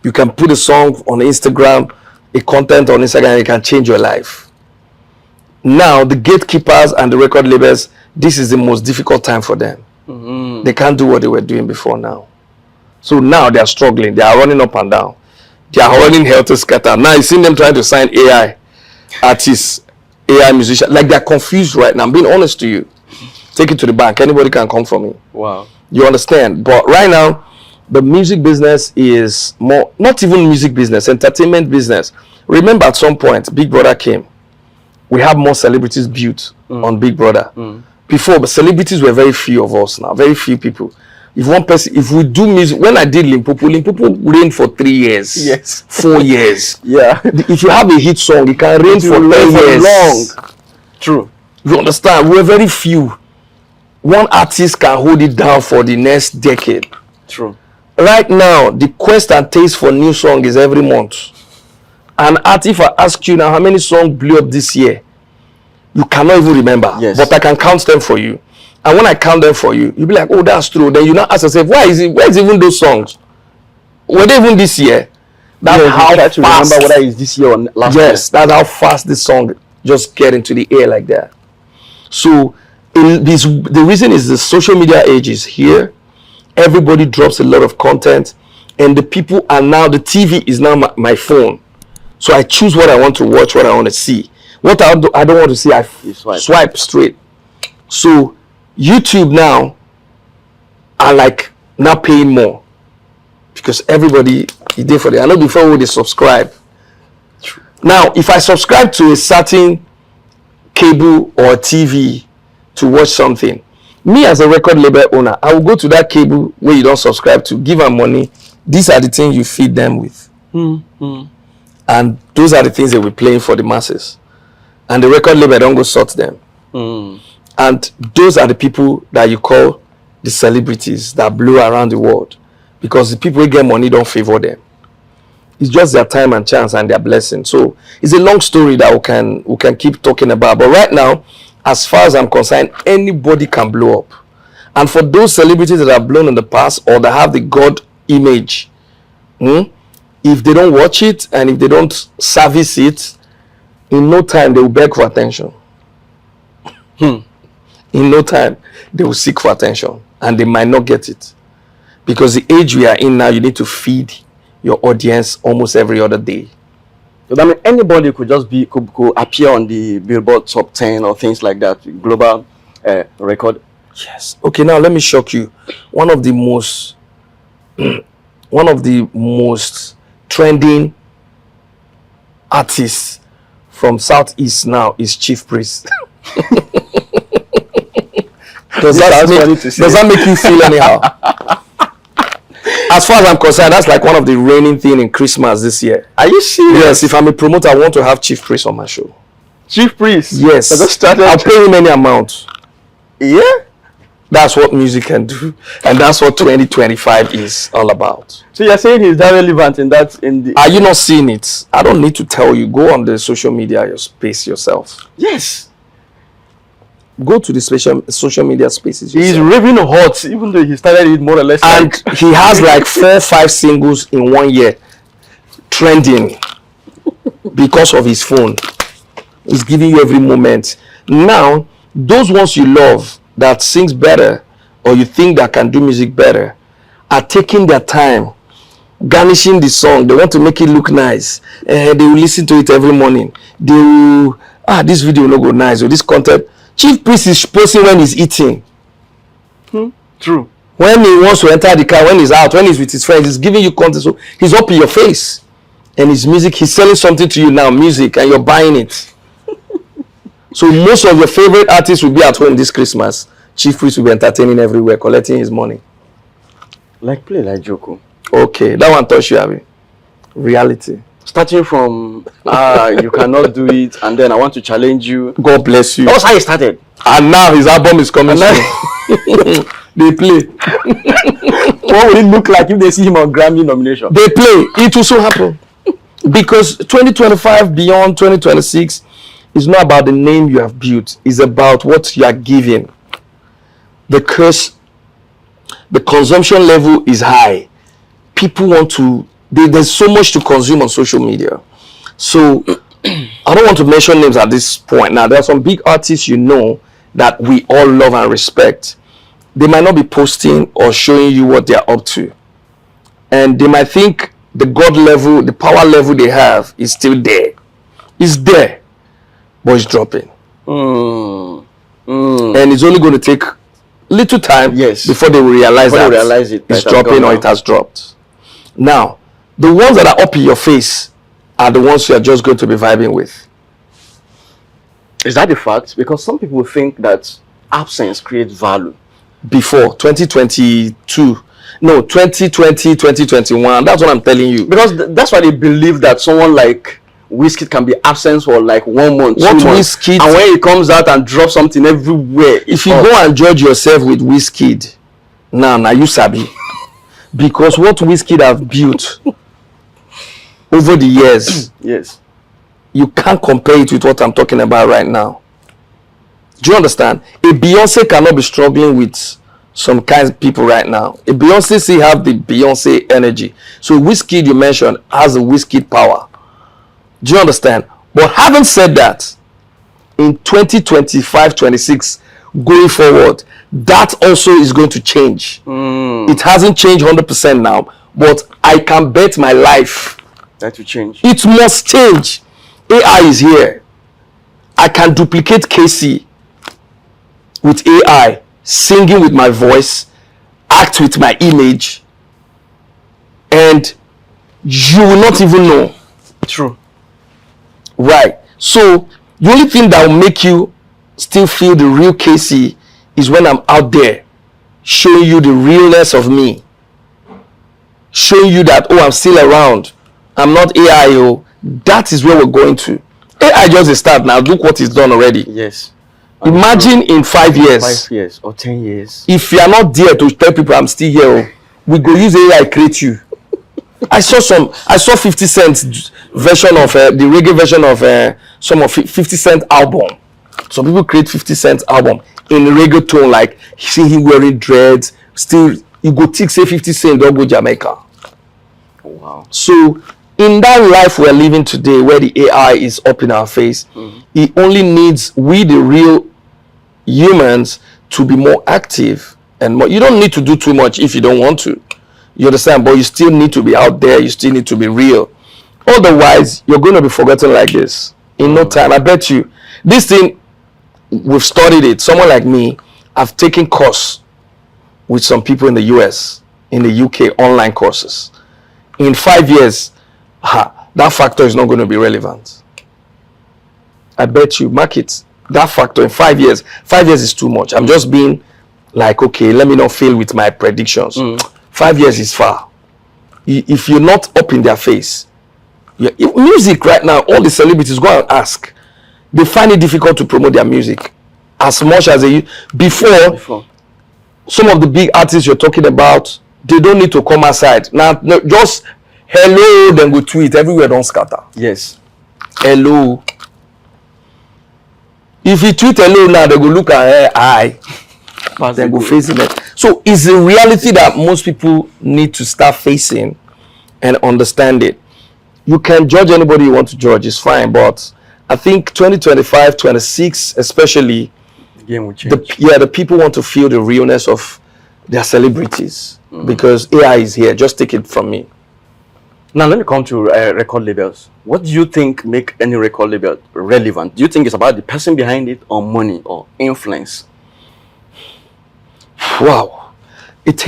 You can put a song on Instagram, a content on Instagram, and it can change your life. Now, the gatekeepers and the record labels, this is the most difficult time for them. They can't do what they were doing before now. So now they are struggling. They are running up and down. They are running helter-skelter. Now you see them trying to sign AI artists, AI musicians. Like they're confused right now. I'm being honest to you. Take it to the bank. Anybody can come for me. Wow. You understand? But right now, the music business is more, not even music business, entertainment business. Remember at some point, Big Brother came. We have more celebrities built on Big Brother. Before, but celebrities were very few of us now, very few people. If we do music, when I did Limpopo reigned for 3 years. Yes. 4 years. Yeah. If you have a hit song, it can reign for 10 years. Long. True. You understand? We're very few. One artist can hold it down for the next decade. True. Right now, the quest and taste for new song is every month. And if I ask you now how many songs blew up this year, you cannot even remember. Yes. But I can count them for you. And when I count them for you, you'll be like, oh, that's true. Then you now ask yourself, where's even those songs? Were they even this year? That's how try to fast. remember whether it's this year or last year. Yes, that's how fast this song just get into the air like that. So the reason is the social media age is here. Everybody drops a lot of content, and the people are now, the TV is now my phone. So I choose what I want to watch, what I want to see. What I don't want to see, I swipe straight. So YouTube now are like now paying more because everybody is there for it. I know before they subscribe. Now, if I subscribe to a certain cable or TV to watch something, me as a record label owner, I will go to that cable where you don't subscribe to, give them money. These are the things you feed them with. And those are the things that we're playing for the masses. And the record label don't go sort them. And those are the people that you call the celebrities that blow around the world. Because the people who get money don't favor them. It's just their time and chance and their blessing. So it's a long story that we can keep talking about. But right now, as far as I'm concerned, anybody can blow up. And for those celebrities that have blown in the past or that have the God image, if they don't watch it and if they don't service it, in no time they will beg for attention. In no time they will seek for attention and they might not get it. Because the age we are in now, you need to feed your audience almost every other day. So that means anybody could just could appear on the Billboard top 10 or things like that, global record. Yes. Okay, now let me shock you. One of the most trending artists from Southeast now is Chiefpriest. Does that make you feel anyhow? As far as I'm concerned, that's like one of the reigning thing in Christmas this year. Are you serious? Yes, if I'm a promoter, I want to have Chiefpriest on my show. Chiefpriest? Yes. I'll pay him any amount. Yeah? That's what music can do. And that's what 2025 is all about. So you're saying he's that relevant in that? Are you not seeing it? I don't need to tell you. Go on the social media your space yourself. Yes. Go to the social media spaces yourself. He's raving hot, even though he started it more or less. And he has like 4 or 5 singles in 1 year trending because of his phone. He's giving you every moment. Now, those ones you love that sings better or you think that can do music better are taking their time garnishing the song. They want to make it look nice. They will listen to it every morning. They will, this video will not go nice, or this content. Chiefpriest is posting when he's eating. True. When he wants to enter the car, when he's out, when he's with his friends, he's giving you content. So he's up in your face. And his music, he's selling something to you now, music, and you're buying it. So most of your favorite artists will be at home this Christmas. Chiefpriest will be entertaining everywhere, collecting his money. Like play like Joko. Okay, that one touch you, Abby. Reality. Starting from you cannot do it, and then I want to challenge you. God bless you. That's how he started. And now his album is coming soon. They play. What would it look like if they see him on Grammy nomination? They play. It will so happen. Because 2025 beyond 2026 is not about the name you have built. It's about what you are giving. The consumption level is high. People want to, there's so much to consume on social media. So I don't want to mention names at this point. Now, there are some big artists you know that we all love and respect. They might not be posting or showing you what they're up to. And they might think the God level, the power level they have is still there. It's there, but it's dropping. And it's only going to take little time before they will realize it's dropping or it has dropped. Now, the ones that are up in your face are the ones you are just going to be vibing with. Is that the fact? Because some people think that absence creates value. Before 2022, no, 2020, 2021, that's what I'm telling you. Because that's why they believe that someone like Wizkid can be absent for like 1 month, What 2 months, Wizkid? and when he comes out and drops something everywhere, If you go and judge yourself with Wizkid, now you sabi. Because what Wizkid have built over the years, yes, you can't compare it with what I'm talking about right now. Do you understand? A Beyonce cannot be struggling with some kinds of people right now. A Beyonce still have the Beyonce energy. So Wizkid you mentioned has a Wizkid power. Do you understand? But having said that, in 2025, 26, going forward, that also is going to change. It hasn't changed 100% now, but I can bet my life that will change. it must change. AI is here. I can duplicate KCee with AI, singing with my voice, act with my image, and you will not even know. True. Right. So the only thing that will make you still feel the real KCee is when I'm out there showing you the realness of me, showing you that, oh, I'm still around, I'm not AI. Oh, that is where we're going to. AI just a start now. Look what it's done already. Yes. Imagine in 5 years, 5 years or 10 years, if you are not there to tell people I'm still here, oh, we go use AI create you. I saw 50 Cent's version of the reggae version of some of 50 Cent album. Some people create 50 Cent album in reggae tone, like see him wearing dreads. Still, you go take say 50 Cent don't go Jamaica. wow. So in that life we're living today, where the AI is up in our face, it only needs we the real humans to be more active and more. You don't need to do too much if you don't want to. You understand? But you still need to be out there. You still need to be real. Otherwise, you're going to be forgotten like this in no time. I bet you. This thing, we've studied it. Someone like me, I've taken course with some people in the US, in the UK, online courses. In 5 years, that factor is not going to be relevant. I bet you, mark it. That factor in 5 years. 5 years is too much. I'm just being like, okay, let me not fail with my predictions. 5 years is far. If you're not up in their face, music right now, all the celebrities go and ask. They find it difficult to promote their music as much as they before. Some of the big artists you're talking about, they don't need to come outside now. No, just hello, then go tweet everywhere. Don't scatter. Yes. Hello. If you tweet hello now, they go look at her eye. Then go facing it. So it's a reality that most people need to start facing and understand it. You can judge anybody you want to judge, it's fine, but I think 2025, 26 especially, the game will change. The people want to feel the realness of their celebrities because AI is here. Just take it from me. Now let me come to record labels. What do you think make any record label relevant? Do you think it's about the person behind it, or money, or influence? Wow. It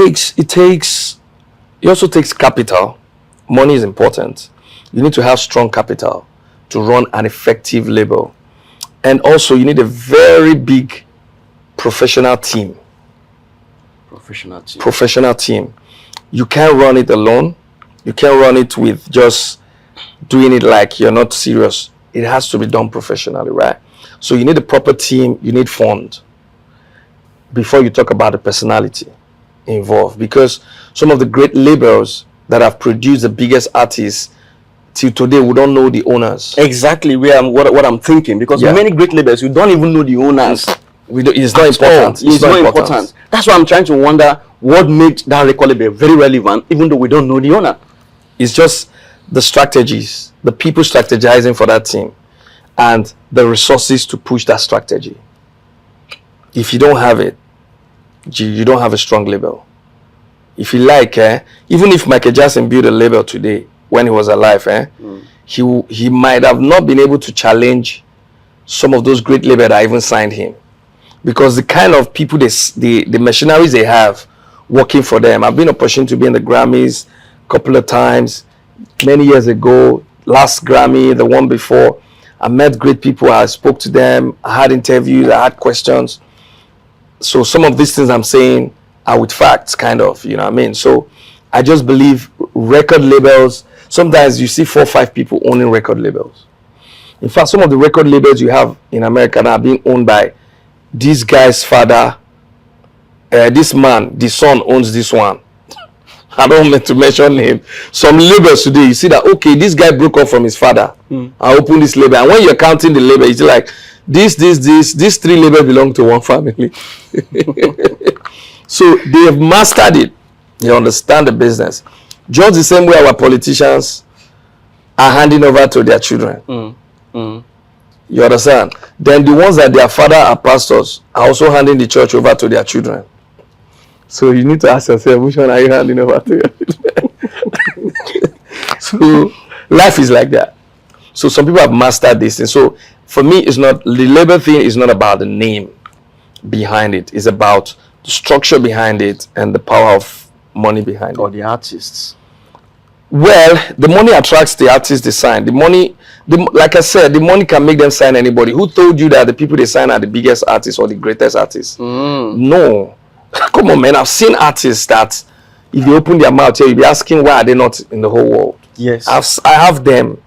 also takes capital. Money is important. You need to have strong capital to run an effective label. And also you need a very big professional team. Professional team. You can't run it alone. You can't run it with just doing it like you're not serious. It has to be done professionally, right? So you need a proper team, you need fund before you talk about the personality involved, because some of the great labels that have produced the biggest artists till today, we don't know the owners. Exactly what I'm thinking, because many great labels, you don't even know the owners. It's not important. It's not important. That's why I'm trying to wonder what made that record label very relevant, even though we don't know the owner. It's just the strategies, the people strategizing for that team, and the resources to push that strategy. If you don't have it, you don't have a strong label. If you like, even if Michael Jackson built a label today when he was alive, he might have not been able to challenge some of those great labels that even signed him, because the kind of people the machineries they have working for them. I've been opportunity to be in the Grammys a couple of times, many years ago, last Grammy, the one before. I met great people, I spoke to them, I had interviews, I had questions. So some of these things I'm saying are with facts, kind of, you know what I mean? So I just believe record labels, sometimes you see 4 or 5 people owning record labels. In fact, some of the record labels you have in America now are being owned by this guy's father. This man, the son owns this one. I don't meant to mention him. Some labels today, you see that, okay, this guy broke off from his father. I opened this label. And when you're counting the label, it's like, these 3 labels belong to one family. So they have mastered it. They understand the business. Just the same way our politicians are handing over to their children. You understand? Then the ones that their father are pastors are also handing the church over to their children. So you need to ask yourself, which one are you handing over to your children? So life is like that. So some people have mastered this thing. So for me, it's not, the label thing is not about the name behind it. It's about the structure behind it and the power of money behind it. Or the artists. Well, the money attracts the artists they sign. The money, like I said, the money can make them sign anybody. Who told you that the people they sign are the biggest artists or the greatest artists? No. Come on, man. I've seen artists that if they open their mouth, you'll be asking why are they not in the whole world? Yes. I have them.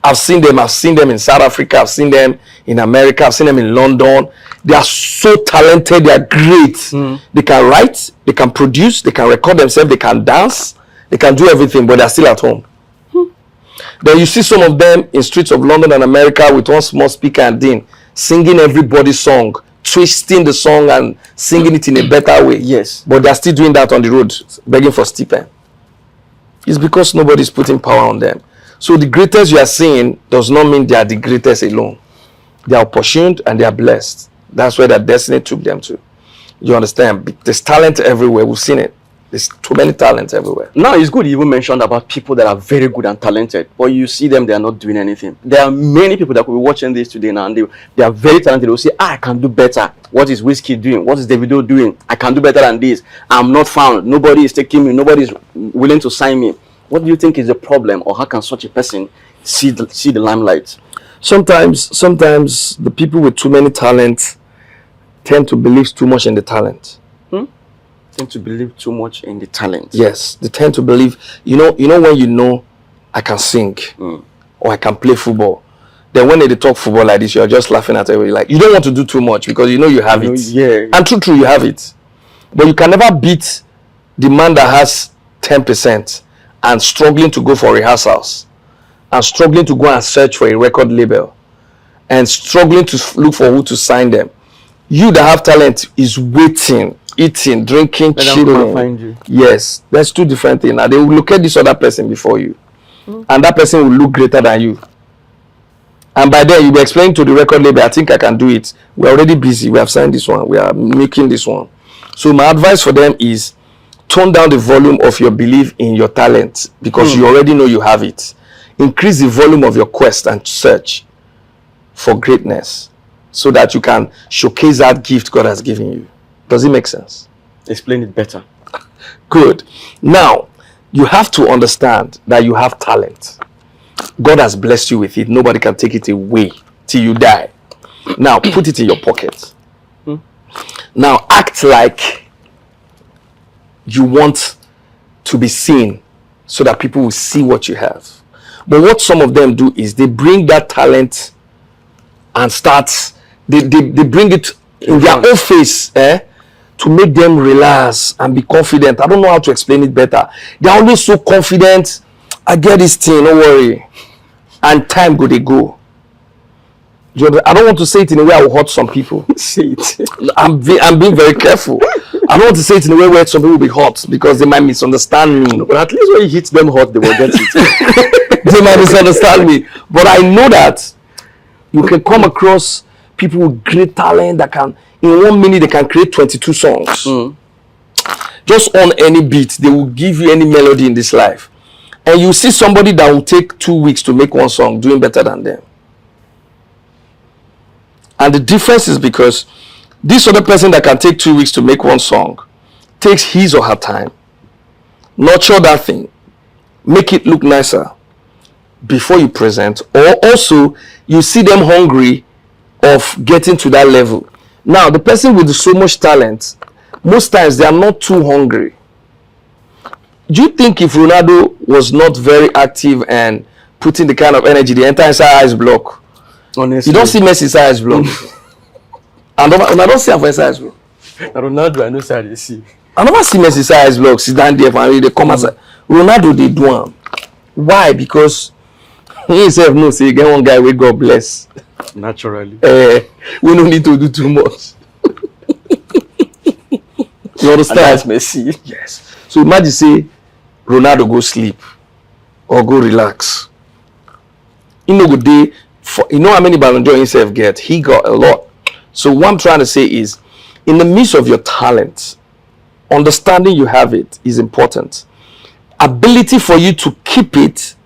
I've seen them. I've seen them in South Africa. I've seen them in America. I've seen them in London. They are so talented. They are great. They can write. They can produce. They can record themselves. They can dance. They can do everything, but they're still at home. Then you see some of them in streets of London and America with one small speaker and din, singing everybody's song, twisting the song and singing it in a better way. Yes. But they're still doing that on the road, begging for stipend. It's because nobody's putting power on them. So the greatest you are seeing does not mean they are the greatest alone. They are opportuned and they are blessed. That's where their destiny took them to. You understand? There's talent everywhere. We've seen it. There's too many talents everywhere. Now, it's good you even mentioned about people that are very good and talented, but you see them, they are not doing anything. There are many people that could be watching this today now, and they are very talented. They will say, I can do better. What is Whiskey doing? What is Davido doing? I can do better than this. I'm not found. Nobody is taking me. Nobody is willing to sign me. What do you think is the problem, or how can such a person see the limelight? Sometimes the people with too many talents tend to believe too much in the talent. Tend to believe too much in the talent. Yes, they tend to believe, you know when you know I can sing or I can play football, then when they talk football like this, you're just laughing at everybody. Like, you don't want to do too much because you know you have it. Yeah. And true, you have it. But you can never beat the man that has 10% and struggling to go for rehearsals and struggling to go and search for a record label and struggling to look for who to sign them. You that have talent is waiting, eating, drinking, chilling. Find you. Yes, that's 2 different things. Now they will look at this other person before you, and that person will look greater than you. And by then you'll be explaining to the record label, I think I can do it. We're already busy. We have signed this one. We are making this one. So my advice for them is tone down the volume of your belief in your talent because you already know you have it. Increase the volume of your quest and search for greatness so that you can showcase that gift God has given you. Does it make sense? Explain it better. Good. Now, you have to understand that you have talent. God has blessed you with it. Nobody can take it away till you die. Now, put it in your pocket. Now, act like you want to be seen so that people will see what you have. But what some of them do is they bring that talent and they bring it in their own face, to make them relax and be confident. I don't know how to explain it better. They're always so confident. I get this thing, don't worry. And time they go. I don't want to say it in a way I will hurt some people. Say it. I'm being very careful. I don't want to say it in a way where some people will be hurt because they might misunderstand me. But at least when you hit them hot, they will get it. They might misunderstand me. But I know that you can come across people with great talent that can, in 1 minute, they can create 22 songs. Just on any beat, they will give you any melody in this life. And you see somebody that will take 2 weeks to make one song doing better than them. And the difference is because this other person that can take 2 weeks to make one song takes his or her time, nurture that thing, make it look nicer before you present, or also you see them hungry of getting to that level. Now, the person with so much talent, most times they are not too hungry. Do you think if Ronaldo was not very active and putting the kind of energy, they enter inside ice block. Honestly. You don't see Messi inside ice block. And I don't see him for inside ice block. Ronaldo, I know how they see. I never see Messi inside ice block, sit down there and they come outside. Ronaldo, they do him. Why? Because he himself knows, say, get one guy, we God bless. Naturally. We don't need to do too much. You understand? And that's Messi. Yes. So imagine, say, Ronaldo go sleep or go relax. You know, good day. You know how many Ballon d'Or himself get? He got a lot. So what I'm trying to say is, in the midst of your talent, understanding you have it is important. Ability for you to keep it,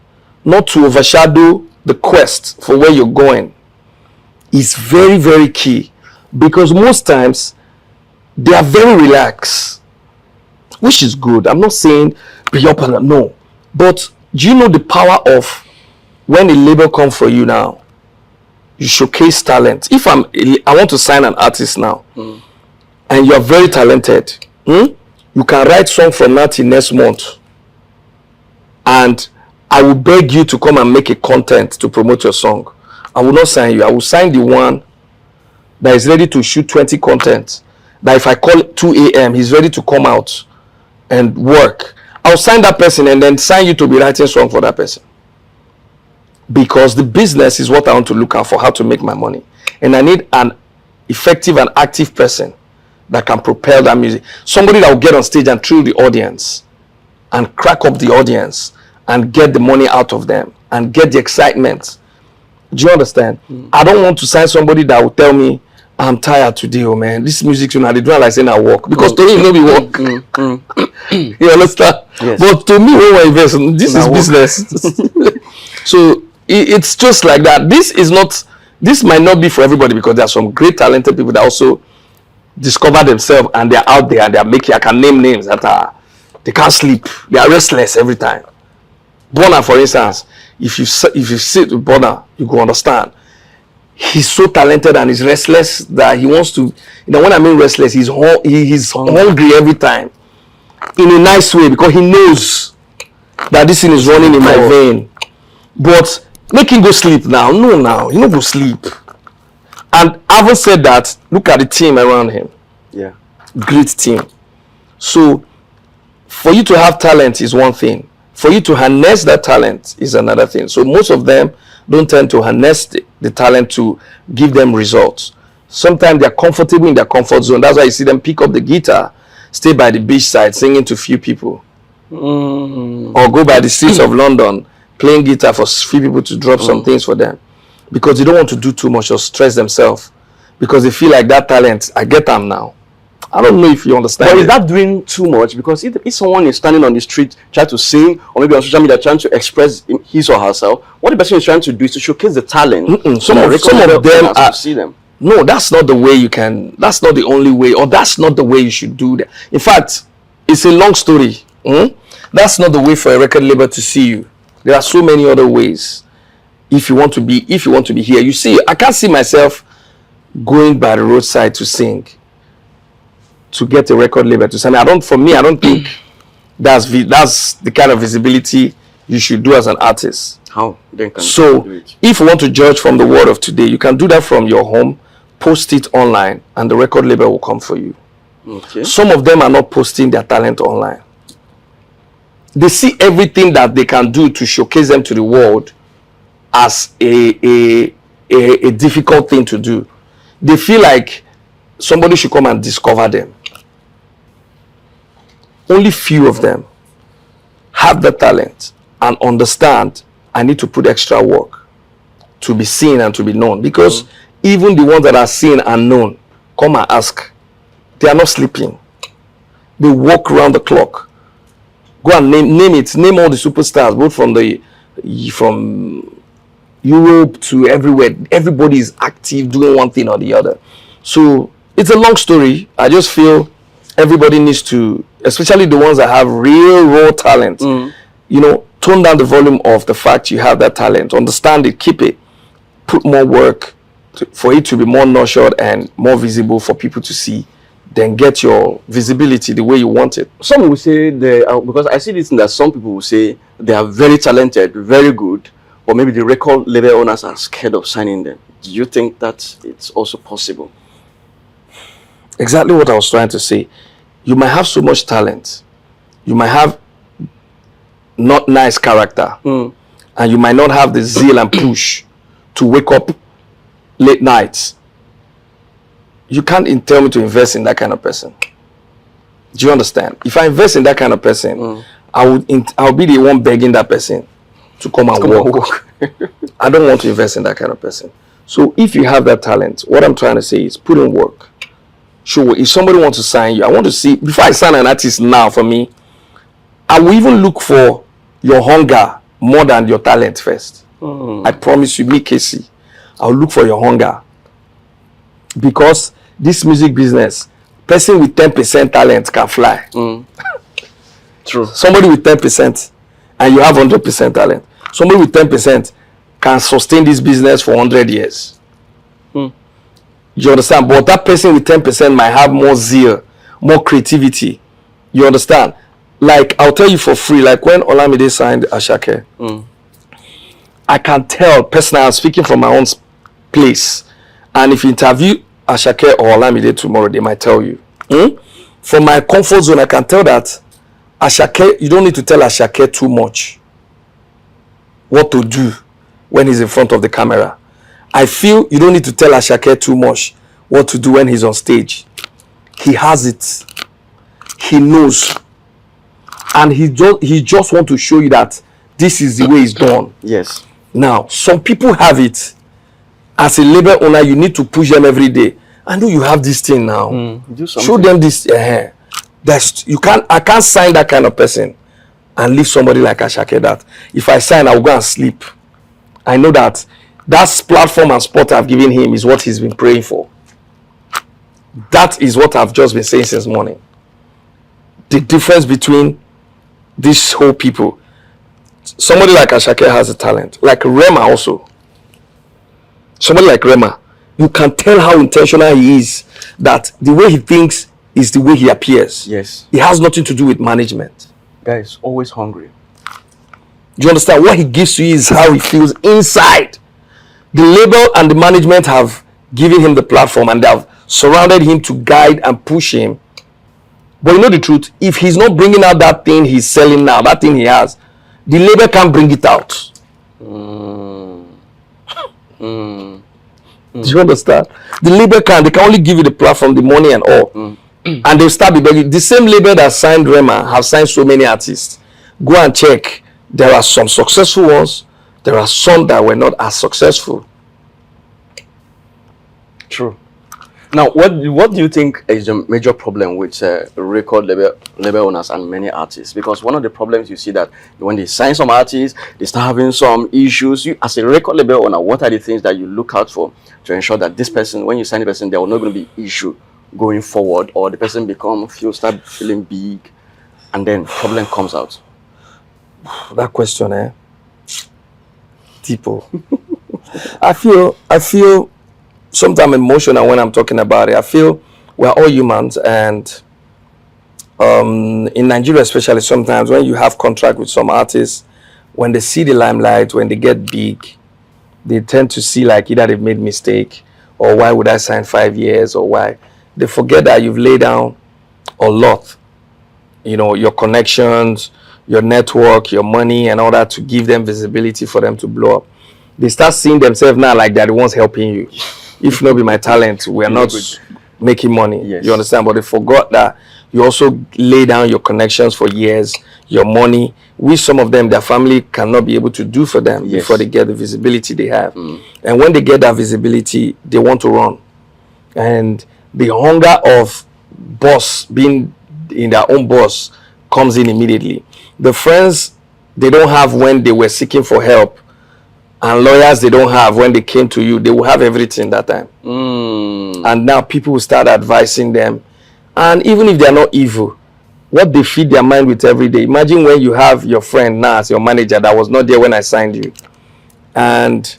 not to overshadow the quest for where you're going, is very, very key. Because most times, they are very relaxed, which is good. I'm not saying be up and no. But do you know the power of when a label comes for you now? You showcase talent. If I want to sign an artist now, and you are very talented, you can write song from now till next month, and I will beg you to come and make a content to promote your song. I will not sign you. I will sign the one that is ready to shoot 20 content. That if I call 2 a.m., he's ready to come out and work. I'll sign that person and then sign you to be writing song for that person. Because the business is what I want to look out for, how to make my money. And I need an effective and active person that can propel that music. Somebody that will get on stage and thrill the audience and crack up the audience and get the money out of them and get the excitement. Do you understand? I don't want to sign somebody that will tell me, I'm tired today, oh man. This music, you know, they do like saying I work. Because to me, it no be work. You understand? Yes. But to me, when we invest, this is business. So it's just like that. This might not be for everybody, because there are some great talented people that also discover themselves and they're out there and they're making, I can name names that are, they can't sleep. They are restless every time. Bonner, for instance, if you sit with Bonner, you go understand. He's so talented and he's restless that he wants to, you know, when I mean restless, he's hungry every time. In a nice way, because he knows that this thing is running in my vein. But make him go sleep now. No, now. He not go sleep. And having said that, look at the team around him. Yeah. Great team. So, for you to have talent is one thing. For you to harness that talent is another thing. So, most of them don't tend to harness the talent to give them results. Sometimes they're comfortable in their comfort zone. That's why you see them pick up the guitar, stay by the beach side, singing to few people. Or go by the streets of London, playing guitar for few people to drop some things for them. Because they don't want to do too much or stress themselves. Because they feel like that talent, I get them now. I don't know if you understand. But is that doing too much? Because if someone is standing on the street trying to sing, or maybe on social media trying to express his or herself, what the person is trying to do is to showcase the talent. Some of them are, see them. No, that's not the way you can, that's not the only way, or that's not the way you should do that. In fact, it's a long story. That's not the way for a record label to see you. There are so many other ways. If you want to be here, you see, I can't see myself going by the roadside to sing, to get a record label to sign. I don't think that's the kind of visibility you should do as an artist. How? Then can So, do it? if you want to judge from the world of today, you can do that from your home, post it online, and the record label will come for you. Okay. Some of them are not posting their talent online. They see everything that they can do to showcase them to the world as a difficult thing to do. They feel like somebody should come and discover them. Only few of them have the talent and understand I need to put extra work to be seen and to be known. Because even the ones that are seen and known, come and ask. They are not sleeping. They walk around the clock. Go and name it. Name all the superstars, both from Europe to everywhere. Everybody is active, doing one thing or the other. So it's a long story. I just feel everybody needs to, especially the ones that have real raw talent, you know, tone down the volume of the fact you have that talent. Understand it, keep it, put more work for it to be more nurtured and more visible for people to see. Then get your visibility the way you want it. Some will say because I see this thing that some people will say they are very talented, very good, but or maybe the record label owners are scared of signing them. Do you think that it's also possible? Exactly what I was trying to say. You might have so much talent. You might have not nice character. And you might not have the zeal and push to wake up late nights. You can't tell me to invest in that kind of person. Do you understand? If I invest in that kind of person, I'll be the one begging that person to come and work. I don't want to invest in that kind of person. So if you have that talent, what I'm trying to say is put in work. Sure, if somebody wants to sign you, I want to see, before I sign an artist now for me, I will even look for your hunger more than your talent first. I promise you, me, KCee, I'll look for your hunger. Because this music business, person with 10% talent can fly. True. Somebody with 10% and you have 100% talent. Somebody with 10% can sustain this business for 100 years. You understand? But that person with 10% might have more zeal, more creativity. You understand? Like, I'll tell you for free, like when Olamide signed Ashake, I can tell, personally, I'm speaking from my own place. And if you interview Ashake or Olamide tomorrow, they might tell you. From my comfort zone, I can tell that Ashake, you don't need to tell Ashake too much what to do when he's in front of the camera. I feel you don't need to tell Ashake too much what to do when he's on stage. He has it. He knows. And he just want to show you that this is the way it's done. Yes. Now, some people have it. As a label owner, you need to push them every day. I know you have this thing now. Do something. Show them this. I can't sign that kind of person and leave somebody like Ashake that. If I sign, I'll go and sleep. I know that platform and spot I've given him is what he's been praying for. That is what I've just been saying since morning. The difference between these whole people. Somebody like Ashake has a talent. Like Rema also. Somebody like Rema, you can tell how intentional he is, that the way he thinks is the way he appears. Yes. It has nothing to do with management. Guys, always hungry. Do you understand? What he gives to you is how he feels inside. The label and the management have given him the platform and they have surrounded him to guide and push him. But you know the truth, if he's not bringing out that thing he's selling now, that thing he has, the label can't bring it out. Do you understand? The label they can only give you the platform, the money and all. And they'll start begging. The same label that signed Rema have signed so many artists. Go and check. There are some successful ones. There are some that were not as successful. True. Now, what do you think is the major problem with record label owners and many artists? Because one of the problems you see that when they sign some artists, they start having some issues. You, as a record label owner, what are the things that you look out for to ensure that this person, when you sign the person, there will not going to be issue going forward, or the person start feeling big, and then problem comes out? That question, Tipo. I feel sometimes emotional when I'm talking about it. I feel we're all humans, and in Nigeria especially, sometimes when you have contract with some artists, when they see the limelight, when they get big, they tend to see like either they've made mistake, or why would I sign 5 years, or why. They forget that you've laid down a lot, your connections, your network, your money and all that to give them visibility for them to blow up. They start seeing themselves now like they're the ones helping you. If not be my talent, we are not making money. Yes. You understand? But they forgot that you also lay down your connections for years, your money, which some of them, their family cannot be able to do for them before they get the visibility they have. And when they get that visibility, they want to run. And the hunger of boss, being in their own boss, comes in immediately. The friends they don't have when they were seeking for help, and lawyers they don't have when they came to you, they will have everything that time. And now people will start advising them. And even if they're not evil, what they feed their mind with every day. Imagine when you have your friend now as your manager that was not there when I signed you, and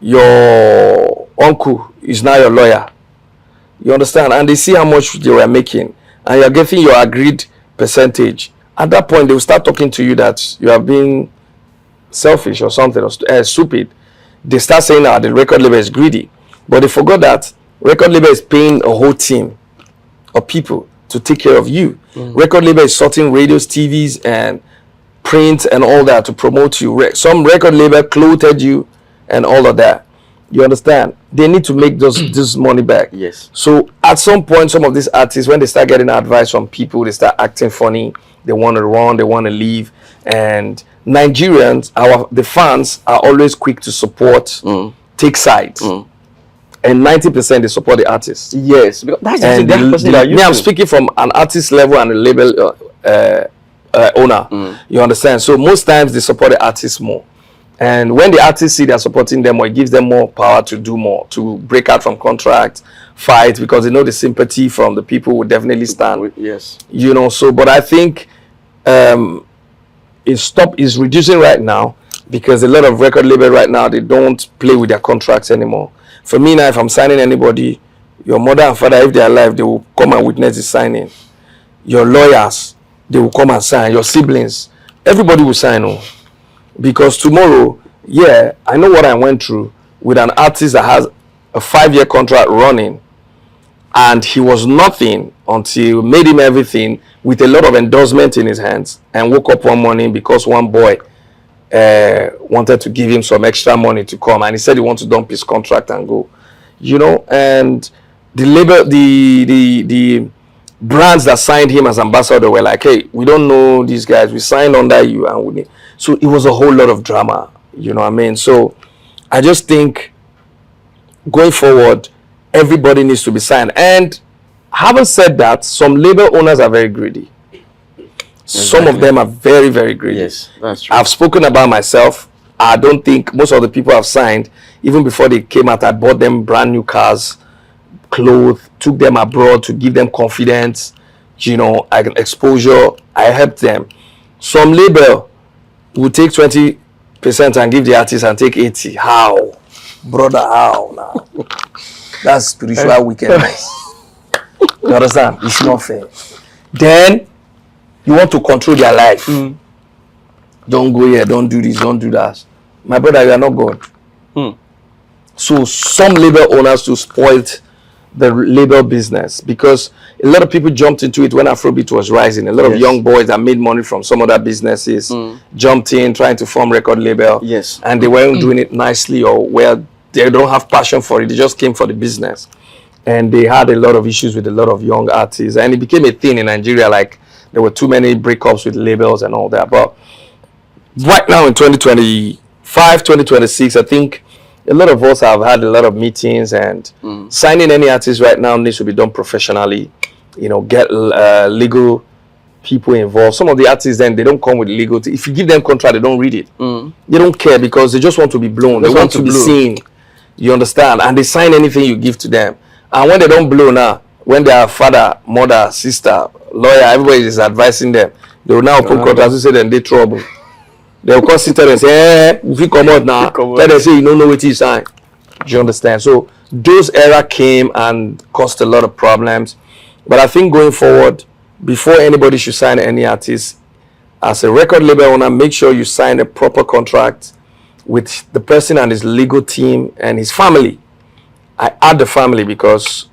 your uncle is now your lawyer. You understand? And they see how much they were making, and you're getting your agreed percentage. At that point, they will start talking to you that you are being selfish or something or stupid, they start saying that the record label is greedy. But they forgot that record label is paying a whole team of people to take care of you. Record label is sorting radios, TVs, and print and all that to promote you. Some record label clothed you and all of that. You understand? They need to make this money back. Yes. So at some point, some of these artists, when they start getting advice from people, they start acting funny. They want to run. They want to leave. And Nigerians, the fans, are always quick to support, take sides. And 90% they support the artist. Yes, because that's the person that I'm speaking from an artist level and a label owner. You understand? So most times they support the artist more. And when the artists see they're supporting them, or it gives them more power to do more, to break out from contract, fight, because they know the sympathy from the people will definitely stand. Yes. You know, so, but I think it's reducing right now, because a lot of record label right now, they don't play with their contracts anymore. For me now, if I'm signing anybody, your mother and father, if they're alive, they will come and witness the signing. Your lawyers, they will come and sign. Your siblings, everybody will sign on. Because tomorrow, yeah, I know what I went through with an artist that has a 5-year contract running, and he was nothing until made him everything with a lot of endorsement in his hands, and woke up one morning because one boy wanted to give him some extra money to come, and he said he wants to dump his contract and go, you know. And the label, the brands that signed him as ambassador were like, hey, we don't know these guys, we signed under you, and we need. So it was a whole lot of drama, you know what I mean? So I just think going forward, everybody needs to be signed. And having said that, some label owners are very greedy. Some of them are very, very greedy. Yes, that's true. I've spoken about myself. I don't think most of the people I've signed, even before they came out, I bought them brand new cars, clothes, took them abroad to give them confidence, you know, exposure. I helped them. Some label will take 20% and give the artist and take 80. How? Brother, how now? That's spiritual wickedness. You understand? It's not fair. Then you want to control their life. Don't go here, don't do this, don't do that. My brother, you are not God. So some label owners to spoiled the label business, because a lot of people jumped into it when Afrobeat was rising. A lot of young boys that made money from some other businesses jumped in trying to form record label. Yes. And they weren't doing it nicely, or well, they don't have passion for it. They just came for the business. And they had a lot of issues with a lot of young artists. And it became a thing in Nigeria, like there were too many breakups with labels and all that. But right now in 2025, 2026, I think a lot of us have had a lot of meetings, and signing any artist right now needs to be done professionally. You know, get legal people involved. Some of the artists, then they don't come with legal. If you give them contract, they don't read it. They don't care, because they just want to be blown. They want to be seen. You understand? And they sign anything you give to them. And when they don't blow now, when their father, mother, sister, lawyer, everybody is advising them, they will now put contracts to say them they trouble. They will come sit there and say, if you come out now, tell them say you don't know what you sign. Do you understand? So those era came and caused a lot of problems. But I think going forward, before anybody should sign any artist, as a record label owner, make sure you sign a proper contract with the person and his legal team and his family. I add the family because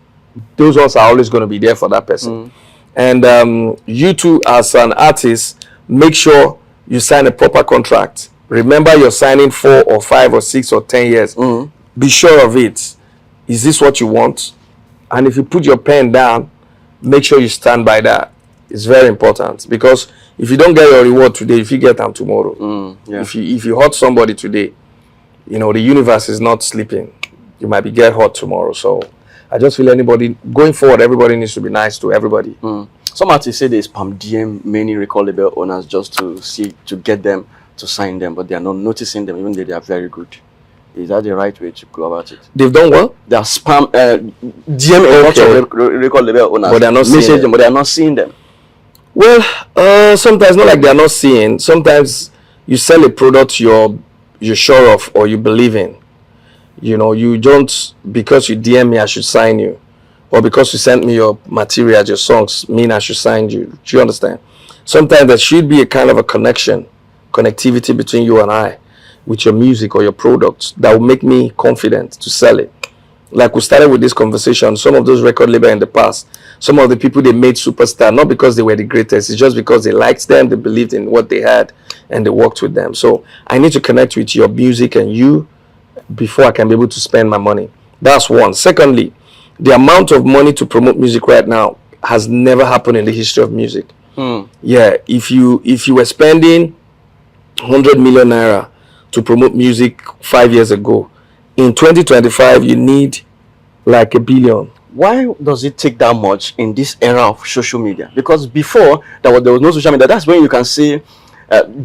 those ones are always going to be there for that person. And you too, as an artist, make sure you sign a proper contract. Remember, you're signing 4 or 5 or 6 or 10 years. Be sure of it. Is this what you want? And if you put your pen down, make sure you stand by that. It's very important, because if you don't get your reward today, if you get them tomorrow, if you hurt somebody today, you know, the universe is not sleeping. You might be get hurt tomorrow. So I just feel anybody going forward, everybody needs to be nice to everybody. Some artists say they spam DM many record label owners just to get them to sign them, but they are not noticing them, even though they are very good. Is that the right way to go about it? They've done well. They are spam DM a lot of record label owners, but they are not seeing them. But they are not seeing them. Well, sometimes not like they are not seeing. Sometimes you sell a product you're sure of or you believe in. You know, you don't, because you DM me, I should sign you. Or because you sent me your material, your songs, mean I should sign you. Do you understand? Sometimes there should be a kind of a connectivity between you and I. with your music or your products that will make me confident to sell it. Like we started with this conversation, some of those record labels in the past, some of the people they made superstar, not because they were the greatest, it's just because they liked them, they believed in what they had, and they worked with them. So I need to connect with your music and you before I can be able to spend my money. That's one. Secondly, the amount of money to promote music right now has never happened in the history of music. Yeah, if you were spending 100 million naira to promote music 5 years ago, in 2025 you need like $1 billion. Why does it take that much in this era of social media? Because before there was no social media. That's when you can see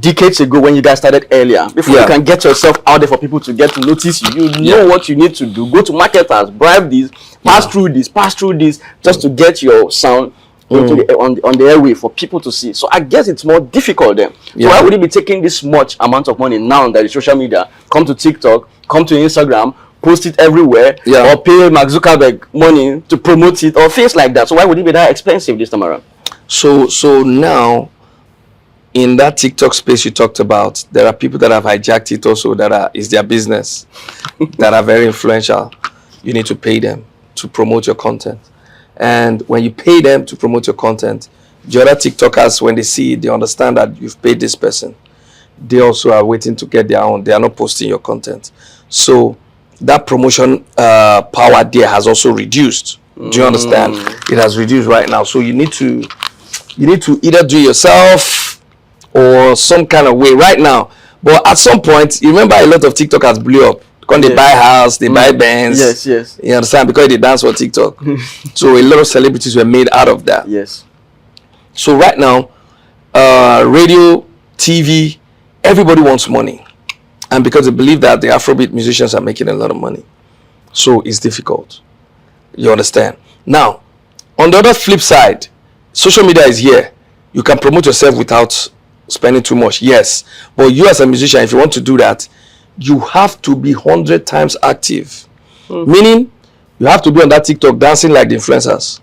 decades ago, when you guys started earlier, before you can get yourself out there for people to get to notice you, you know what you need to do. Go to marketers, bribe these, pass through this, just to get your sound into on the airway for people to see. So I guess it's more difficult then. So why would it be taking this much amount of money now that is social media? Come to TikTok, come to Instagram, post it everywhere, or pay Mark Zuckerberg money to promote it, or things like that. So why would it be that expensive this time around? So now, in that TikTok space you talked about, there are people that have hijacked it also, that is their business, that are very influential. You need to pay them to promote your content. And when you pay them to promote your content, the other TikTokers, when they see it, they understand that you've paid this person. They also are waiting to get their own. They are not posting your content. So that promotion power there has also reduced. Do you understand? It has reduced right now. So you need to either do it yourself or some kind of way right now. But at some point, you remember a lot of TikTokers blew up. When they buy house, they buy bands. Yes. You understand? Because they dance for TikTok. So a lot of celebrities were made out of that. Yes. So right now, radio, TV, everybody wants money. And because they believe that the Afrobeat musicians are making a lot of money. So it's difficult. You understand? Now, on the other flip side, social media is here. You can promote yourself without spending too much. Yes. But you as a musician, if you want to do that, you have to be 100 times active. Meaning, you have to be on that TikTok dancing like the influencers.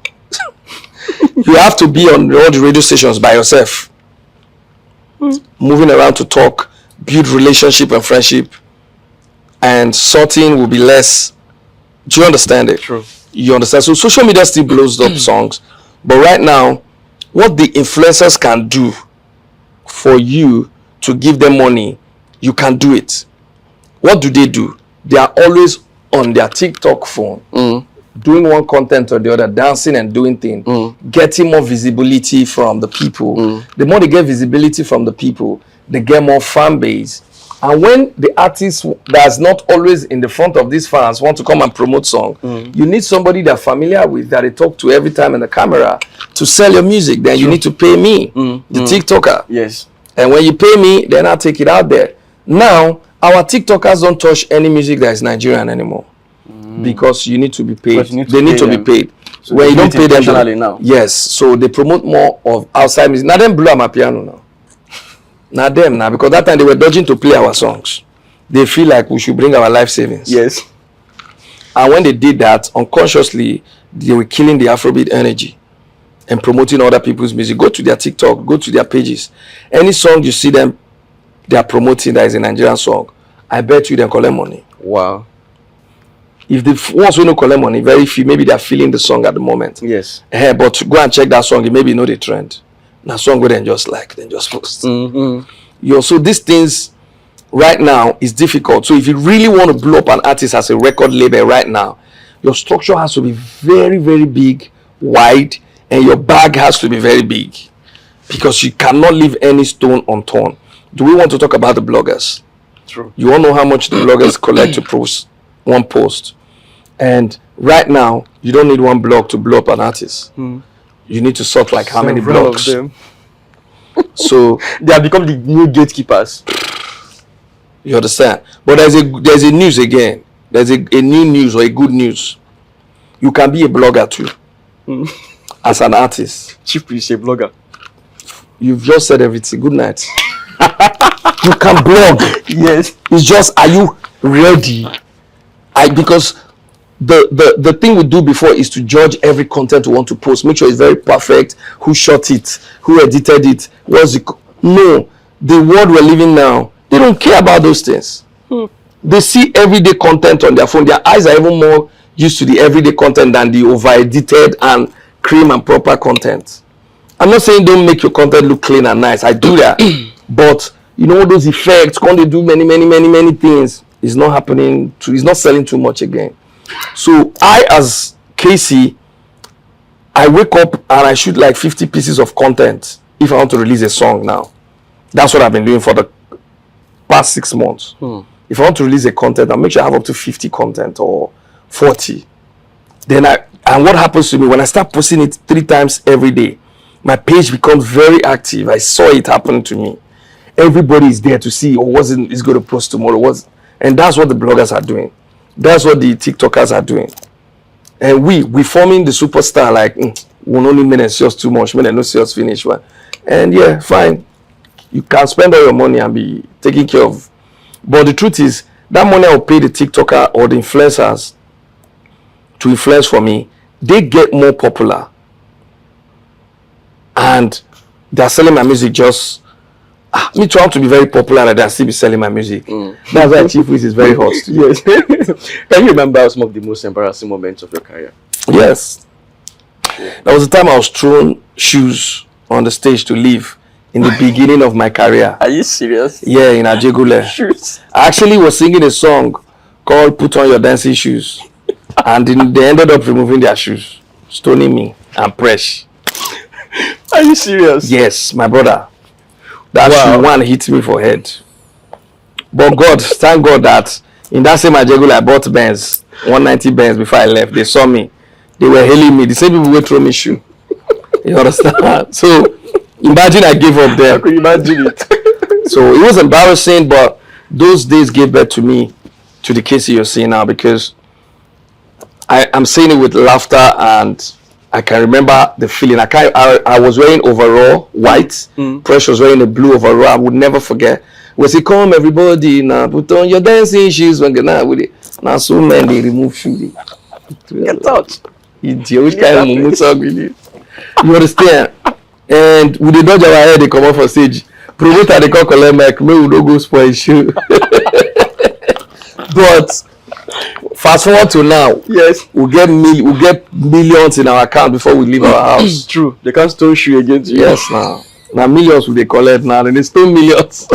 You have to be on all the radio stations by yourself. Moving around to talk, build relationship and friendship. And sorting will be less. Do you understand it? True. You understand? So social media still blows up songs. But right now, what the influencers can do for you to give them money, you can do it. What do? They are always on their TikTok phone, doing one content or the other, dancing and doing things, getting more visibility from the people. The more they get visibility from the people, they get more fan base. And when the artist that's not always in the front of these fans want to come and promote song, you need somebody they're familiar with, that they talk to every time in the camera to sell your music. Then you need to pay me, the TikToker. Yes. And when you pay me, then I'll take it out there. Now, our TikTokers don't touch any music that is Nigerian anymore, because you need to be paid. They need to be paid. So when you don't pay them, now. Yes. So they promote more of outside music. Now them blow Ojapiano now. Now them now, because that time they were dodging to play our songs. They feel like we should bring our life savings. Yes. And when they did that, unconsciously, they were killing the Afrobeat energy and promoting other people's music. Go to their TikTok, go to their pages. Any song you see them, they are promoting that is a Nigerian song, I bet you they collect money. Wow. If the ones who don't collect money, very few, maybe they are feeling the song at the moment. Yes. But go and check that song, you maybe know the trend. Now song where then just post. So these things right now is difficult. So if you really want to blow up an artist as a record label right now, your structure has to be very, very big, wide, and your bag has to be very big, because you cannot leave any stone unturned. Do we want to talk about the bloggers? True. You all know how much the bloggers collect to post one post. And right now, you don't need one blog to blow up an artist. You need to sort like how many blogs. Of them. So they have become the new gatekeepers. You understand? But there's a news again. There's a new news or a good news. You can be a blogger too. As an artist. Chiefpriest, a blogger. You've just said everything. Good night. You can blog. Yes. It's just, are you ready? Because the thing we do before is to judge every content we want to post. Make sure it's very perfect. Who shot it? Who edited it? No. The world we're living now, they don't care about those things. They see everyday content on their phone. Their eyes are even more used to the everyday content than the over-edited and cream and proper content. I'm not saying don't make your content look clean and nice. I do that. But you know those effects, when they do many things, it's not happening to, it's not selling too much again. So I, as KCee, I wake up and I shoot like 50 pieces of content if I want to release a song now. That's what I've been doing for the past 6 months. If I want to release a content, I'll make sure I have up to 50 content or 40. Then and what happens to me when I start posting it 3 times every day, my page becomes very active. I saw it happen to me. Everybody is there to see, what's going to post tomorrow. And that's what the bloggers are doing. That's what the TikTokers are doing. And we forming the superstar, like, we'll only make sales too much, make no sales finish. One. And yeah, fine. You can spend all your money and be taken care of. But the truth is, that money I'll pay the TikToker or the influencers to influence for me, they get more popular. And they're selling my music just... me trying to be very popular and I still be selling my music. That's why Chiefpriest is very hot. Yes. Can you remember some of the most embarrassing moments of your career? Yes. There was a time I was throwing shoes on the stage to leave in the beginning of my career. Are you serious? Yeah, in Ajegule. Shoes. I actually was singing a song called Put On Your Dancing Shoes. And they ended up removing their shoes, stoning me and Presh. Are you serious? Yes, my brother. That shoe one hit me for head. But God, thank God that in that same Ajegule I bought Benz, 190 Benz before I left. They saw me. They were hailing me. The same people who throw me shoe. You understand? So imagine I gave up there. I could imagine it. So it was embarrassing, but those days gave birth to me, to the KCee you're seeing now, because I'm saying it with laughter, and I can remember the feeling. I was wearing overall white. Presh was wearing a blue overall. I would never forget. We say, come everybody now, put on your dancing shoes. Now so many they remove shoes. Get out. Idiot, which kind of moment song we need? You understand? And with the dodge our head, they come off on stage. Promoter they call collect mic, me we don't go spoil show. But fast forward to now, yes, we'll get millions in our account before we leave our house. True. They can't stone shoe against you. Yes, now millions will they collect now, and they stone millions.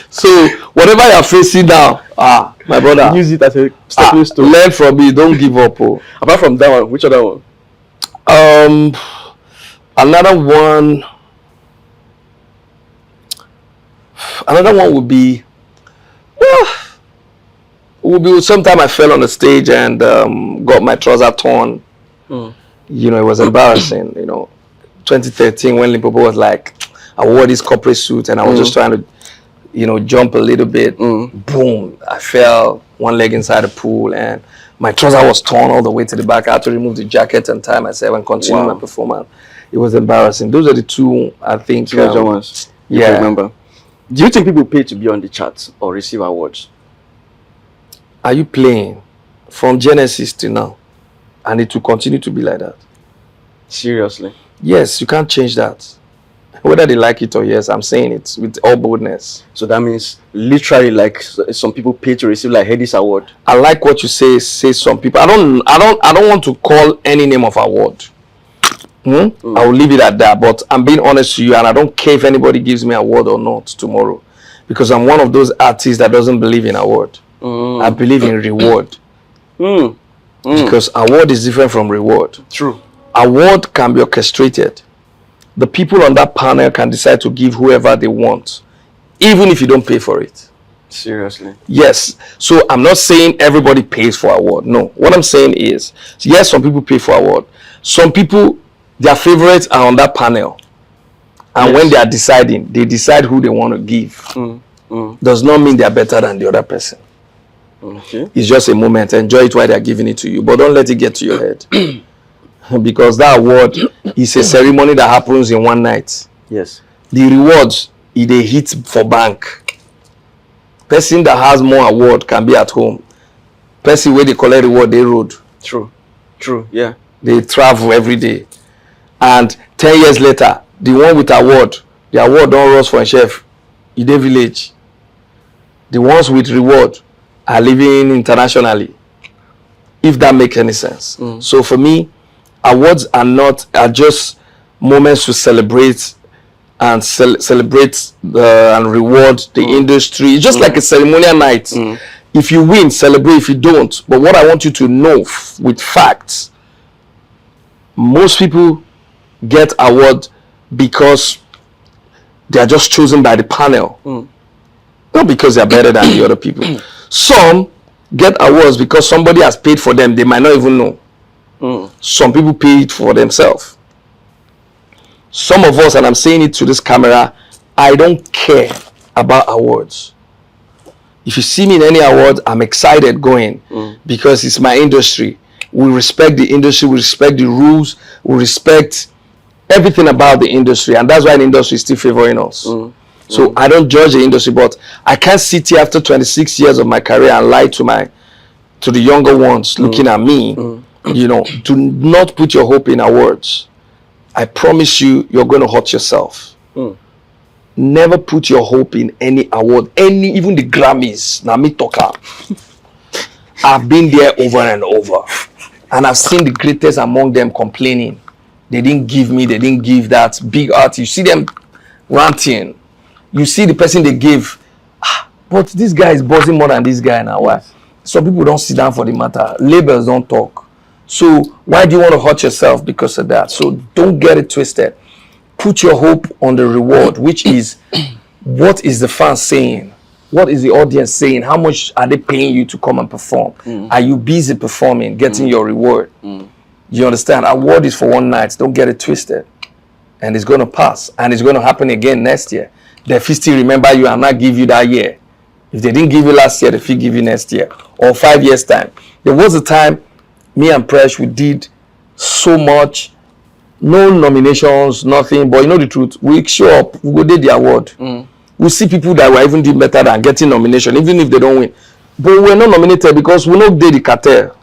So whatever you're facing now, my brother, use it as a stepping stone. Learn from me. Don't give up. Apart from that one, which other one? Another one would be sometime I fell on the stage and got my trouser torn. You know, it was embarrassing. 2013 when Limpopo was like, I wore this corporate suit and I was just trying to, jump a little bit. Boom, I fell, one leg inside the pool, and my trouser was torn all the way to the back. I had to remove the jacket and tie myself and continue my performance. It was embarrassing. Those are the two, I think. Two major ones. Yeah. Remember. Do you think people pay to be on the charts or receive awards? Are you playing from Genesis to now? And it will continue to be like that. Seriously? Yes, you can't change that. Whether they like it or yes, I'm saying it with all boldness. So that means literally, like, some people pay to receive like this award. I like what you say some people. I don't want to call any name of award. I will leave it at that. But I'm being honest to you, and I don't care if anybody gives me an award or not tomorrow, because I'm one of those artists that doesn't believe in award. I believe in reward. Because award is different from reward. True. Award can be orchestrated. The people on that panel can decide to give whoever they want, even if you don't pay for it. Seriously? Yes. So I'm not saying everybody pays for award. No. What I'm saying is, yes, some people pay for award. Some people, their favorites are on that panel. And when they are deciding, they decide who they want to give. Does not mean they are better than the other person. Okay. It's just a moment. Enjoy it while they are giving it to you. But don't let it get to your head. Because that award is a ceremony that happens in one night. Yes. The rewards, they hit for bank. Person that has more award can be at home. Person where they collect reward, they road. True. True. Yeah. They travel every day. And 10 years later, the one with award, the award don't rust for a chef in the village. The ones with reward are living internationally. If that makes any sense. So for me, awards are just moments to celebrate and celebrate and reward the industry. It's just like a ceremonial night. If you win, celebrate. If you don't, but what I want you to know with facts, most people get award because they are just chosen by the panel, not because they are better than the other people. Some get awards because somebody has paid for them. They might not even know. Some people pay it for themselves. Some of us, and I'm saying it to this camera, I don't care about awards. If you see me in any award, I'm excited going because it's my industry. We respect the industry, we respect the rules, we respect everything about the industry, and that's why the industry is still favoring us. So I don't judge the industry, but I can't sit here after 26 years of my career and lie to the younger ones looking at me. You know, do not put your hope in awards. I promise you, you're going to hurt yourself. Never put your hope in any award, even the Grammys. Now me talker. I've been there over and over, and I've seen the greatest among them complaining. They didn't give me, they didn't give that big artist. You see them ranting. You see the person they give, but this guy is buzzing more than this guy now. Why? Some people don't sit down for the matter. Labels don't talk. So why do you want to hurt yourself because of that? So don't get it twisted. Put your hope on the reward, which is what is the fan saying? What is the audience saying? How much are they paying you to come and perform? Are you busy performing, getting your reward? You understand? Award is for one night. Don't get it twisted. And it's going to pass. And it's going to happen again next year. They still remember you and not give you that year. If they didn't give you last year, they will give you next year. Or 5 years' time. There was a time, me and Presh, we did so much. No nominations, nothing. But you know the truth. We show up, we go do the award. We see people that were even doing better than getting nomination, even if they don't win. But we're not nominated because we know they the cartel.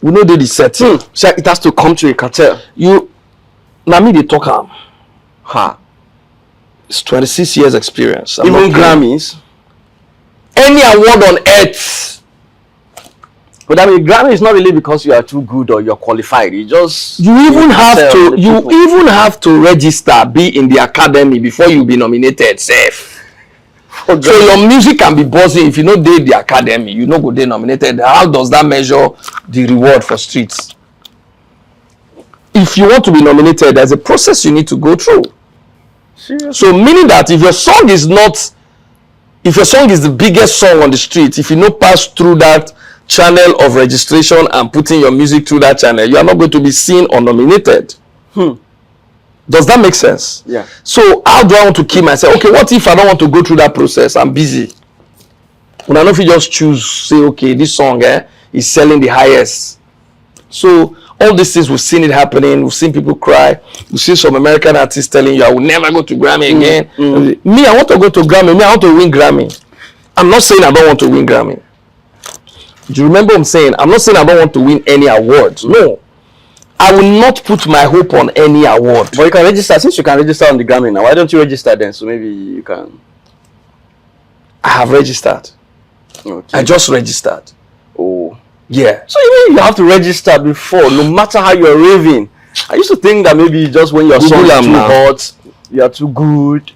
We know they the setting. So it has to come to a cartel. Now me they talk It's 26 years experience. Even Grammys. Any award on earth. But I mean, Grammy is not really because you are too good or you're qualified. You just you even have to register, be in the academy before you be nominated. Safe. So your music can be buzzing if you know they the academy. You know go they nominated. How does that measure the reward for streets? If you want to be nominated, there's a process you need to go through. Seriously? So meaning that if your song is the biggest song on the street, if you not pass through that channel of registration and putting your music through that channel, you are not going to be seen or nominated. Does that make sense? Yeah. So how do I want to keep myself? Okay, what if I don't want to go through that process? I'm busy. When I know if you just choose, say, okay, this song is selling the highest. So all these things, we've seen it happening. We've seen people cry. We've seen some American artists telling you, I will never go to Grammy again. Me, I want to go to Grammy. Me, I want to win Grammy. I'm not saying I don't want to win Grammy. Do you remember what I'm saying? I'm not saying I don't want to win any awards. No. I will not put my hope on any award. But you can register. Since you can register on the Grammy now, why don't you register then? So maybe you can. I have registered. Okay. I just registered. Oh. Yeah. So you mean you have to register before, no matter how you're raving? I used to think that maybe just when your song is too hot, you are too good.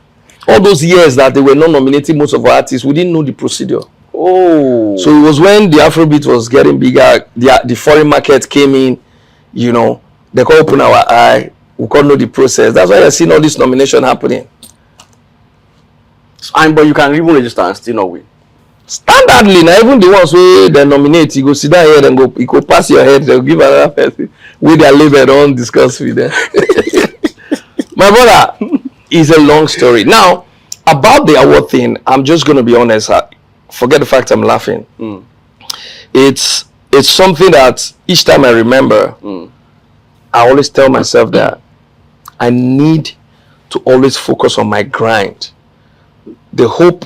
All those years that they were not nominating most of our artists, we didn't know the procedure. Oh. So it was when the Afrobeat was getting bigger, the foreign market came in, you know, they could open our eye, we could know the process. That's why you're seeing all this nomination happening. But you can even register and still not win. Standardly, now even the ones where they nominate, you go sit down here and go, you go pass your head, they'll give another person with their label, don't discuss with them. My brother, is a long story. Now, about the award thing, I'm just going to be honest. Forget the fact I'm laughing. It's something that each time I remember, I always tell myself that I need to always focus on my grind. The hope,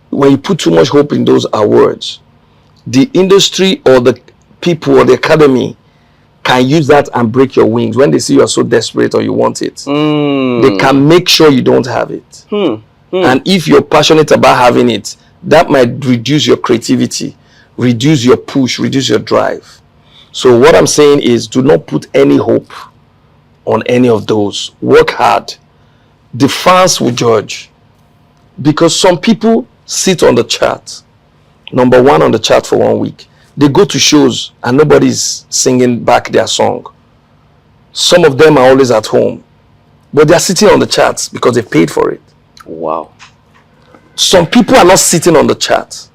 when you put too much hope in those awards, the industry or the people or the academy can use that and break your wings when they see you are so desperate or you want it. They can make sure you don't have it. And if you're passionate about having it, that might reduce your creativity, reduce your push, reduce your drive. So what I'm saying is, do not put any hope on any of those. Work hard. The fans will judge, because some people sit on the chart, number 1 on the chart for 1 week. They go to shows and nobody's singing back their song. Some of them are always at home, but they're sitting on the charts because they paid for it. Wow. Some people are not sitting on the chart,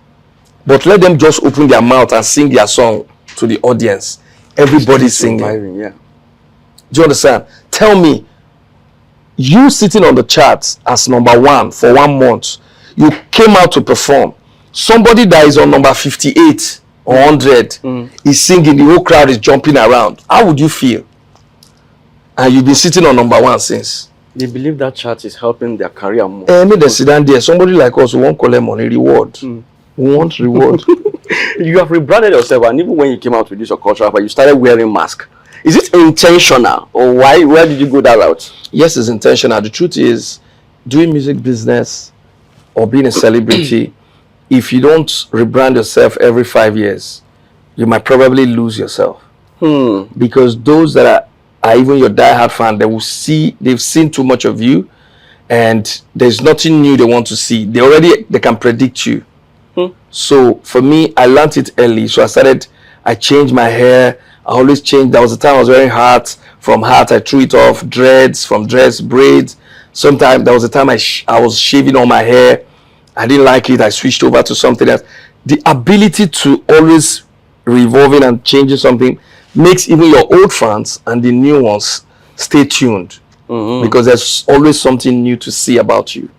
but let them just open their mouth and sing their song to the audience. Everybody's singing. Yeah. Do you understand? Tell me, you sitting on the charts as number 1 for 1 month, you came out to perform. Somebody that is on number 58 or 100 is singing, the whole crowd is jumping around. How would you feel? And you've been sitting on number 1 since. They believe that chart is helping their career more. Maybe they sit down there. Somebody like us who won't collect money, reward. We want reward. You have rebranded yourself, and even when you came out with this cultural, but you started wearing mask. Is it intentional, or why? Where did you go that route? Yes, it's intentional. The truth is, doing music business or being a celebrity, if you don't rebrand yourself every 5 years, you might probably lose yourself. Because those that are even your diehard fan, they've seen too much of you, and there's nothing new they want to see. They can predict you. So for me, I learned it early. So I changed my hair. I always changed. There was a time I was wearing hats. From hat, I threw it off. Dreads, from dreads, braids. Sometimes there was a time I was shaving all my hair. I didn't like it. I switched over to something else. The ability to always revolving and changing something makes even your old fans and the new ones stay tuned, because there's always something new to see about you.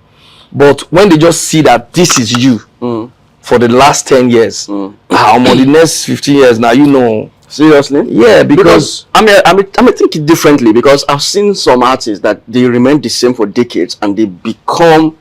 But when they just see that this is you for the last 10 years, I'm on the next 15 years now, you know. Seriously? Yeah, because I think it differently, because I've seen some artists that they remain the same for decades and they become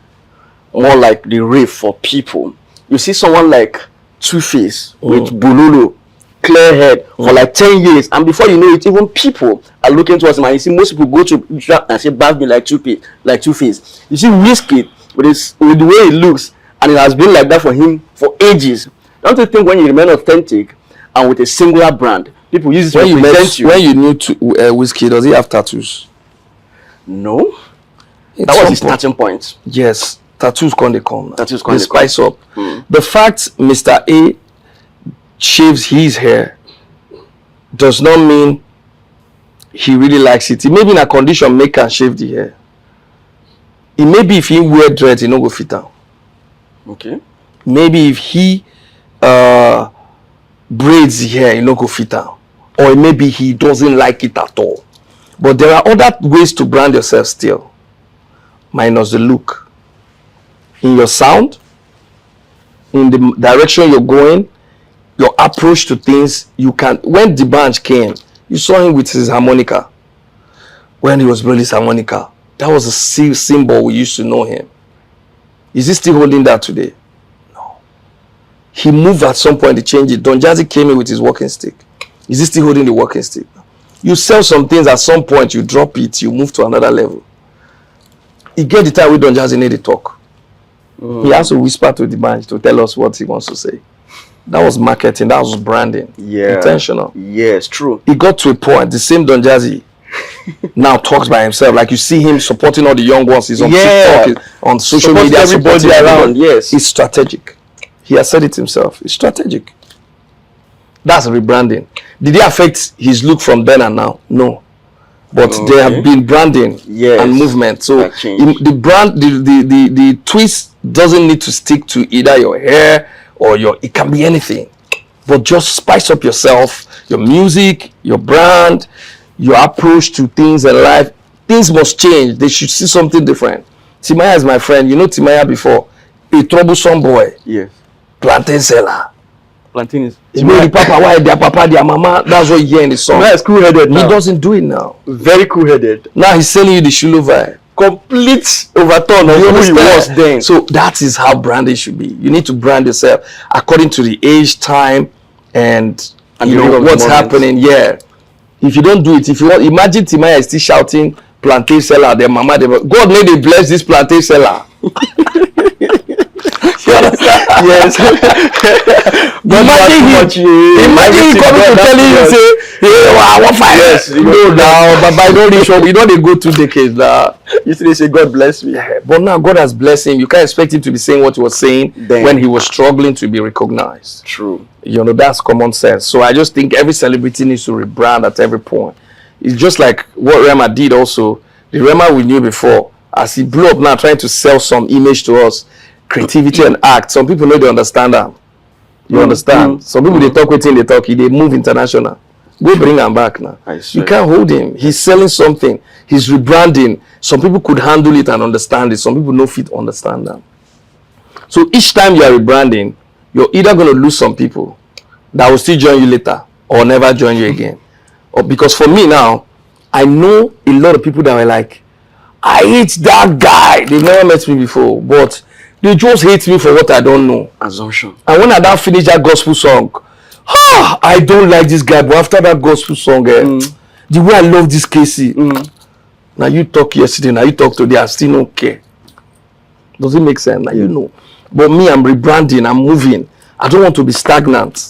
more like the rave for people. You see someone like Chiefpriest with Bululu, clear head for like 10 years, and before you know it, even people are looking towards him. And you see most people go to trap and say, "Back me like Chiefpriest." You see Wizkid with the way it looks, and it has been like that for him for ages. Don't you think when you remain authentic and with a singular brand, people use it to represent you? When you knew Wizkid, does he have tattoos? No. That was his starting point. Yes, tattoos can't they come. Tattoos they spice up. The fact Mr. A shaves his hair does not mean he really likes it. It may be in a condition make can shave the hair. It may be if he wear dreads, he no go fit down. Okay. Maybe if he braids the hair, he no go fit down. Or maybe he doesn't like it at all. But there are other ways to brand yourself still, minus the look. In your sound, in the direction you're going, your approach to things. You can. When the band came, you saw him with his harmonica. When he was blowing his harmonica, that was a symbol we used to know him. Is he still holding that today? No. He moved at some point to change it. Don Jazzy came in with his walking stick. Is he still holding the walking stick? You sell some things at some point, you drop it, you move to another level. He get the time with Don Jazzy need to talk. He has to whisper to the band to tell us what he wants to say. That was marketing, that was branding. Yeah. Intentional. Yes, true. He got to a point, the same Don Jazzy now talks by himself. Like you see him supporting all the young ones. He's on TikTok, he's on social media, everybody around. Yes. It's strategic. He has said it himself. It's strategic. That's rebranding. Did it affect his look from then and now? No. But there have been branding and movement. So the brand, the twist doesn't need to stick to either your hair or it can be anything. But just spice up yourself, your music, your brand, your approach to things in life. Things must change. They should see something different. Timaya is my friend. You know Timaya before. A troublesome boy. Yes. Plantain seller. Plantain is. You know the papa, why their papa, their mama. That's what you hear in the song. Timaya is cool-headed now. He doesn't do it now. Very cool-headed. Now he's selling you the Shulu vibe. Complete overturn of who he was then. So that is how branding should be. You need to brand yourself according to the age, time, and you know what's happening. Yeah. If you don't do it, if you want, imagine Timaya is still shouting plantain seller, their mama, God may they bless this plantain seller. You understand? Yes. Imagine he coming to tell you, say, hey, I want fire. Yes, No, now, but by no reach, you know they go 2 decades now. You see, they say, God bless me. Yeah, but now God has blessed him. You can't expect him to be saying what he was saying Then. when he was struggling to be recognized. True. You know, that's common sense. So I just think every celebrity needs to rebrand at every point. It's just like what Rema did also. The Rema we knew before, as he blew up now trying to sell some image to us, creativity and act. Some people know they understand that. You understand? Some people they talk with him, they move international. Go bring him back now. You can't hold him. He's selling something. He's rebranding. Some people could handle it and understand it. Some people no fit understand that. So each time you are rebranding, you're either going to lose some people that will still join you later or never join you again. Or because for me now, I know a lot of people that were like, I hate that guy. They've never met me before, but they just hate me for what I don't know. Assumption. And when I don't finish that gospel song, I don't like this guy, but after that gospel song, the way I love this KCee. Now you talk yesterday, now you talk today, I still don't care. Does it make sense? Now you know. But me, I'm rebranding, I'm moving. I don't want to be stagnant.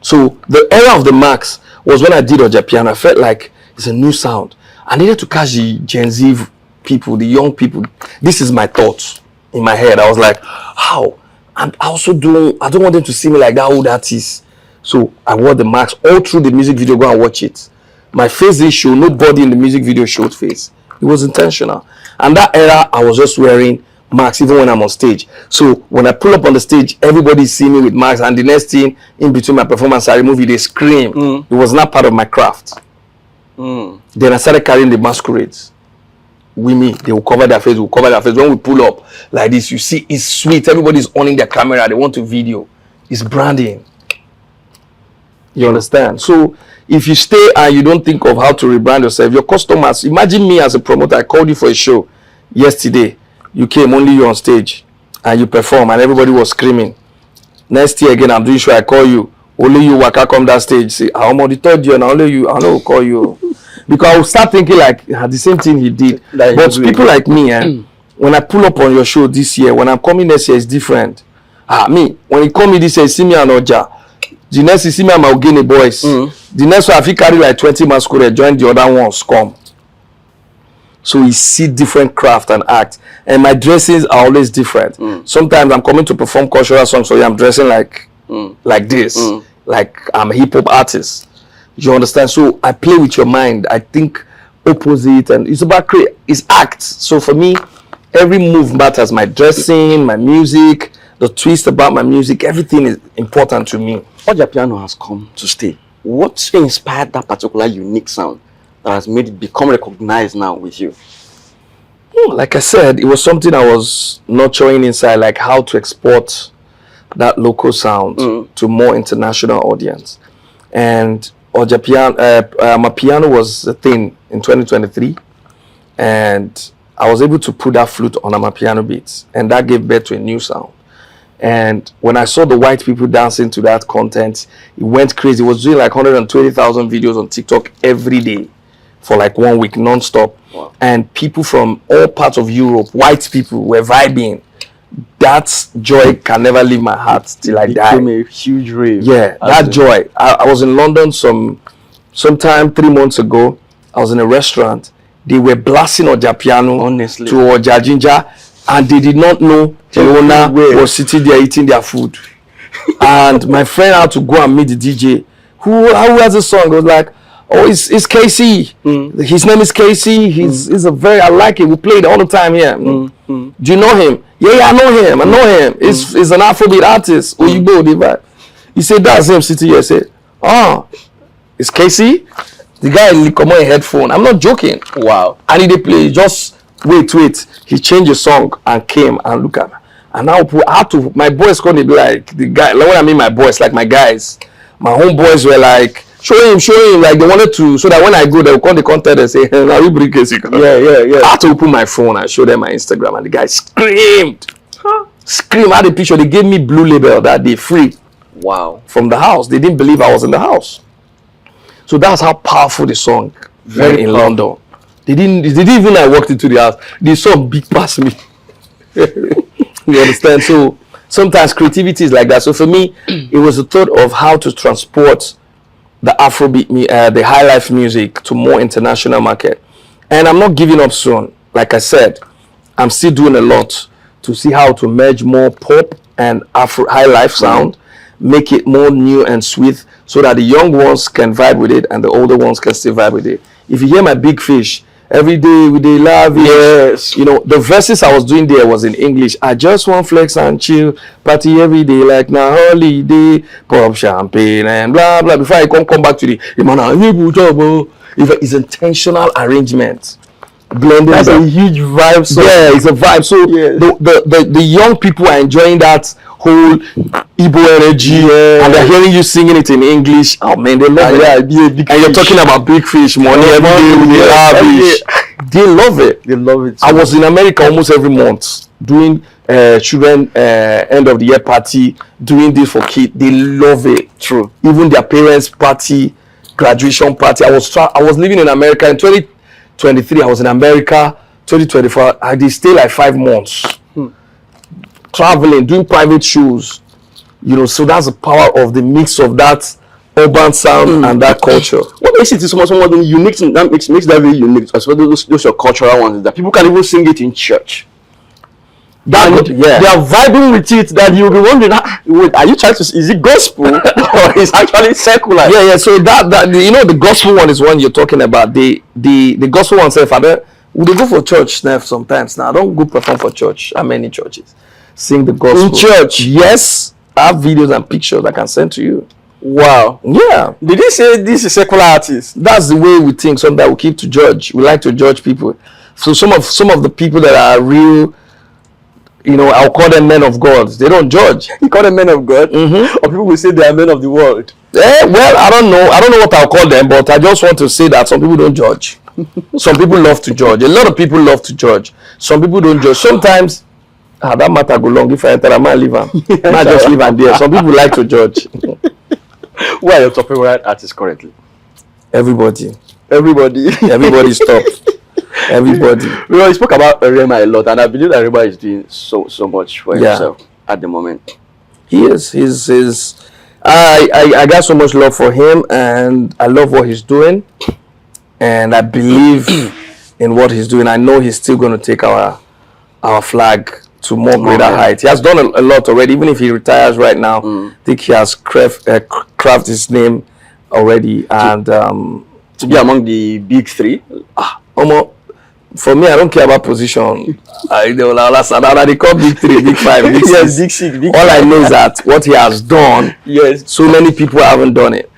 So the era of the Max was when I did Ojapiano. I felt like it's a new sound. I needed to catch the Gen Z people, the young people. This is my thoughts in my head. I was like, how? And I also I don't want them to see me like that old artist. So I wore the Max all through the music video. Go and watch it. My face didn't show. Nobody in the music video showed face. It was intentional. And that era, I was just wearing Max even when I'm on stage. So when I pull up on the stage, everybody see me with Max, and the next thing in between my performance, I remove it, they scream. It was not part of my craft. Then I started carrying the masquerades with me. They will cover their face, When we pull up like this, you see it's sweet. Everybody's owning their camera, they want to video. It's branding. You understand? So if you stay and you don't think of how to rebrand yourself, your customers, imagine me as a promoter, I called you for a show yesterday. You came, only you on stage, and you perform, and everybody was screaming. Next year again, I'm doing show, I call you, only you waka come that stage, say, I'm on the 3rd year, and only you, I know call you. Because I will start thinking like, the same thing he did. Like, but people like me, when I pull up on your show this year, when I'm coming next year, it's different. Me, when you call me this year, see me and Oja. The next you see me and my Ogene boys. The next one, if you carry like 20 masquerade, join the other ones, come. So you see different craft and act. And my dressings are always different. Sometimes I'm coming to perform cultural songs, so I'm dressing like this. Like I'm a hip-hop artist. You understand? So I play with your mind. I think opposite, and it's about it's acts. So for me, every move matters. My dressing, my music, the twist about my music, everything is important to me. Ojapiano has come to stay. What inspired that particular unique sound that has made it become recognized now with you? Like I said, it was something I was nurturing inside, like how to export that local sound to more international audience. And Ojapiano, my piano was a thing in 2023, and I was able to put that flute on my piano beats, and that gave birth to a new sound. And when I saw the white people dancing to that content, it went crazy. It was doing like 120,000 videos on TikTok every day for like 1 week non-stop. Wow. And people from all parts of Europe, white people, were vibing. That joy can never leave my heart till I die. It became a huge rave. Yeah, that joy. I was in London sometime 3 months ago. I was in a restaurant. They were blasting Ojapiano honestly to Ojajinja, and they did not know the owner was sitting there eating their food. And my friend had to go and meet the DJ. Who has a song? I was like, oh, it's KCee. His name is KCee. He's a very, I like it. We play it all the time here. Do you know him? Yeah, I know him. He's an Afrobeat artist. Oyibo, the vibe. He said, that's him sitting here. I said, oh, it's KCee? The guy come on a headphone. I'm not joking. Wow. And he play. Just wait. He changed the song and came and look at me. And now I had to, my boys gonna be like, the guy, like when I mean my boys, like my guys, my homeboys were like, show him, like they wanted to, so that when I go, they'll call the content and say, now we bring KCee. Yeah. I had to open my phone and show them my Instagram, and the guy screamed. Screamed at the picture. They gave me blue label that day free. Wow. From the house. They didn't believe I was in the house. So that's how powerful the song went in London. They didn't even when I walked into the house, they saw big past me. You understand? So sometimes creativity is like that. So for me, it was a thought of how to transport the Afrobeat, the Highlife music to more international market. And I'm not giving up soon. Like I said, I'm still doing a lot to see how to merge more pop and Afro Highlife sound, make it more new and sweet, so that the young ones can vibe with it and the older ones can still vibe with it. If you hear my Big Fish, every day we dey love it. Yes. You know, the verses I was doing there was in English. I just want flex and chill, party every day like na holiday, pop champagne and blah blah. Before I come back to the man, if it's intentional arrangement. Blending. That's a huge vibe. So yeah, it's a vibe. So the young people are enjoying that whole Igbo energy, and they're hearing you singing it in English. Oh man, they love it. And you're talking about Big Fish, money every day. They love it. They love it. I was in America almost every month doing children end of the year party, doing this for kids. They love it. True. Even their parents' party, graduation party. I was living in America in 2023. I was in America. 2024, I did stay like 5 months. Traveling, doing private shows, you know. So that's the power of the mix of that urban sound and that culture. What makes it somewhat unique? That makes that very unique. As well, those your cultural ones, that people can even sing it in church. They are vibing with it. That you'll be wondering, wait, are you trying to? Is it gospel or is actually secular? Yeah. So that you know, the gospel one is one you're talking about. The gospel one self. We go for church sometimes. Now I don't go perform for church. How many churches sing the gospel in church? Yes, I have videos and pictures I can send to you. Wow. Yeah. Did they say this is secular artist? That's the way we think. Sometimes we keep to judge. We like to judge people. So some of the people that are real, you know, I'll call them men of God. They don't judge. You call them men of God? Or people will say they are men of the world? Well, I don't know. I don't know what I'll call them, but I just want to say that some people don't judge. Some people love to judge. A lot of people love to judge. Some people don't judge. Sometimes that matter go long. If I enter, I might leave them. I just leave them there. Some people like to judge. Who are your top favorite artists currently? Everybody. Everybody stop. Everybody. You know, you spoke about Rema a lot, and I believe that Rema is doing so much for himself at the moment. He is. I got so much love for him, and I love what he's doing, and I believe in what he's doing. I know he's still going to take our flag to more greater heights. He has done a lot already. Even if he retires right now, I think he has crafted his name already, and to be among the big three. For me, I don't care about position. They call big 3, big 5, big 6. Yes, big 6, big 5. All I know is that what he has done, so many people haven't done it,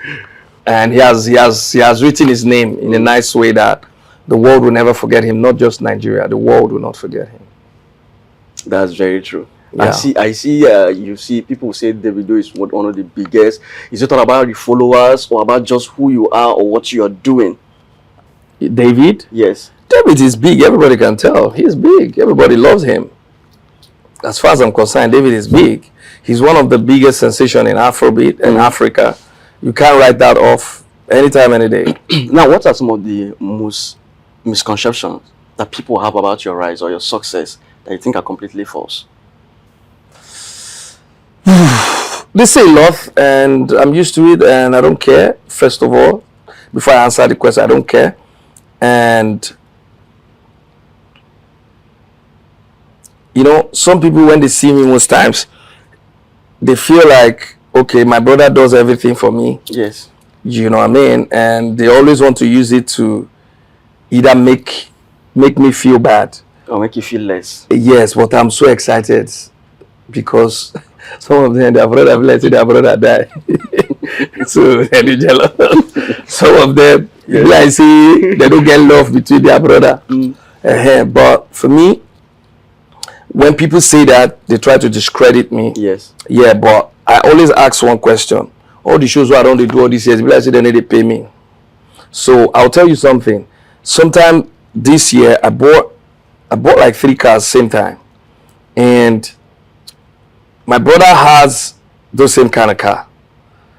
and he has written his name in a nice way that the world will never forget him. Not just Nigeria, the world will not forget him. That's very true. Yeah. I see. You see, people say Davido is one of the biggest. Is it all about the followers or about just who you are or what you are doing? David? Yes. David is big. Everybody can tell. He's big. Everybody loves him. As far as I'm concerned, David is big. He's one of the biggest sensations in Afrobeat and Africa. You can't write that off anytime, any day. Now, what are some of the most misconceptions that people have about your rise or your success that you think are completely false? They say a lot, and I'm used to it, and I don't care. First of all, before I answer the question, I don't care. And you know, some people, when they see me most times, they feel like, okay, my brother does everything for me. Yes. You know what I mean? And they always want to use it to either make me feel bad or make you feel less. Yes, but I'm so excited because some of them, their brother died. So they're jealous. Some of them, I see, they don't get love between their brother. But for me, when people say that, they try to discredit me. Yes. Yeah, but I always ask one question. All the shows where I don't do all these years, people say they need to pay me. So I'll tell you something. Sometime this year, I bought like 3 cars same time. And my brother has the same kind of car.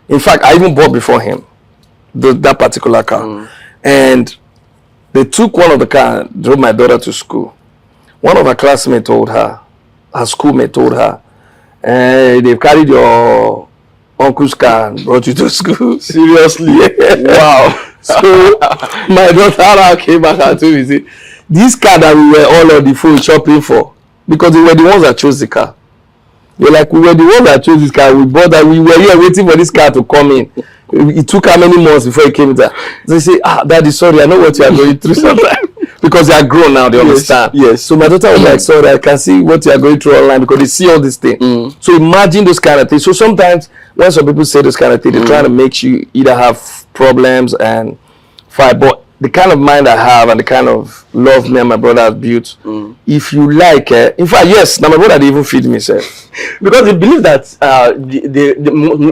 In fact, I even bought before him that particular car. And they took one of the car and drove my daughter to school. One of her classmates told her, her schoolmate told her, they've carried your uncle's car and brought you to school. Seriously? Wow. So my daughter came back and told me, say, this car that we were all on the phone shopping for, because they were the ones that chose the car. They're like, we were the ones that chose this car. We bought that. We were here waiting for this car to come in. It took how many months before it came in? They say, Daddy, sorry, I know what you are going through sometimes. Because they are grown now, they understand. Yes. So my daughter was like, sorry, I can see what you are going through online because they see all these things. So imagine those kind of things. So sometimes when some people say those kind of things, they're trying to make you either have problems and fight. But the kind of mind I have and the kind of love me and my brother have built, if you like, in fact, yes, now my brother didn't even feed me, sir. Because they believe that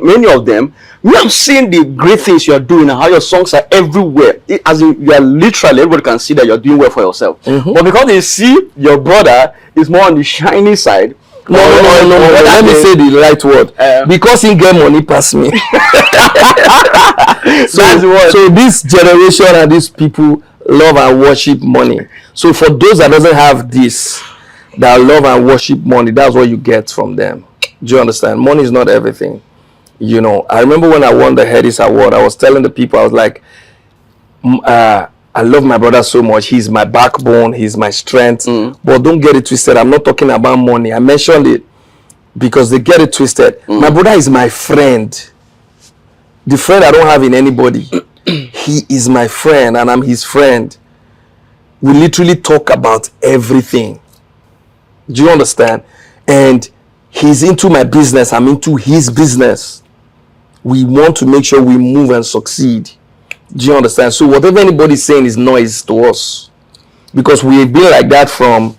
many of them, we have seen the great things you are doing and how your songs are everywhere. As in, you are literally, everybody can see that you're doing well for yourself. But because they see your brother is more on the shiny side. No. Let me say the right word. Because he get money past me. So this generation and these people love and worship money. So for those that doesn't have this, that love and worship money, that's what you get from them. Do you understand? Money is not everything. You know, I remember when I won the Headies Award, I was telling the people, I was like, I love my brother so much. He's my backbone. He's my strength. But don't get it twisted. I'm not talking about money. I mentioned it because they get it twisted. My brother is my friend. The friend I don't have in anybody. He is my friend and I'm his friend. We literally talk about everything. Do you understand? And he's into my business. I'm into his business. We want to make sure we move and succeed. Do you understand? So whatever anybody's saying is noise to us. Because we've been like that from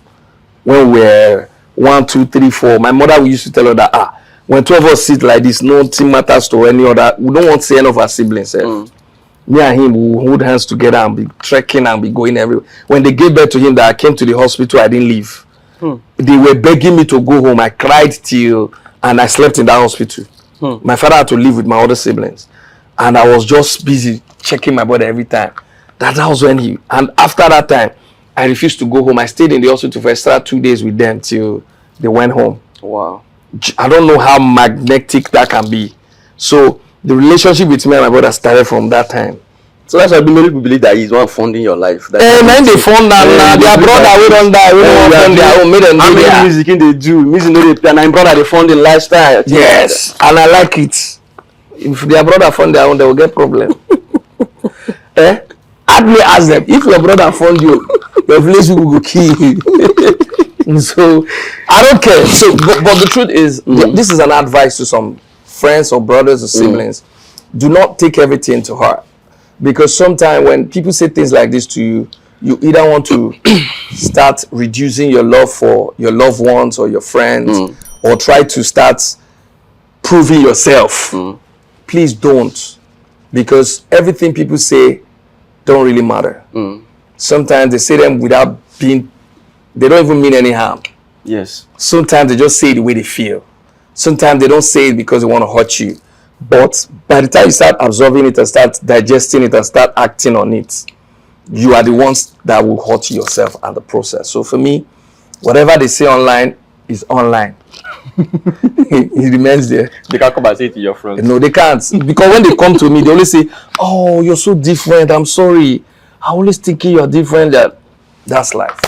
when we're 1, 2, 3, 4. My mother used to tell her that, when 2 of us sit like this, nothing matters to any other. We don't want to see any of our siblings. Me and him, we will hold hands together and be trekking and be going everywhere. When they gave birth to him, that I came to the hospital, I didn't leave. They were begging me to go home. I cried till, and I slept in that hospital. My father had to live with my other siblings. And I was just busy checking my body every time. That was when and after that time, I refused to go home. I stayed in the hospital for extra 2 days with them till they went home. Wow. I don't know how magnetic that can be. So the relationship with me and my brother started from that time. So that's why many people believe that he's one funding your life. Man, they fund that now. Their brother, we don't die. We don't fund their own. How many music they do? Music no they play. And brother, they fund the lifestyle. Yes, and I like it. If their brother fund their own, they will get problem. I'd me ask them, if your brother fund you, your village people will kill you. So I don't care. So, but the truth is, this is an advice to some friends or brothers or siblings. Do not take everything to heart. Because sometimes when people say things like this to you, you either want to start reducing your love for your loved ones or your friends, or try to start proving yourself. Please don't. Because everything people say don't really matter. Sometimes they say them without being, they don't even mean any harm. Yes. Sometimes they just say it the way they feel. Sometimes they don't say it because they want to hurt you. But by the time you start absorbing it and start digesting it and start acting on it, you are the ones that will hurt yourself at the process. So for me, whatever they say online is online. It remains there. They can't come and say it to your friends. No, they can't. Because when they come to me, they always say, oh, you're so different. I'm sorry. I always think you're different. That's life.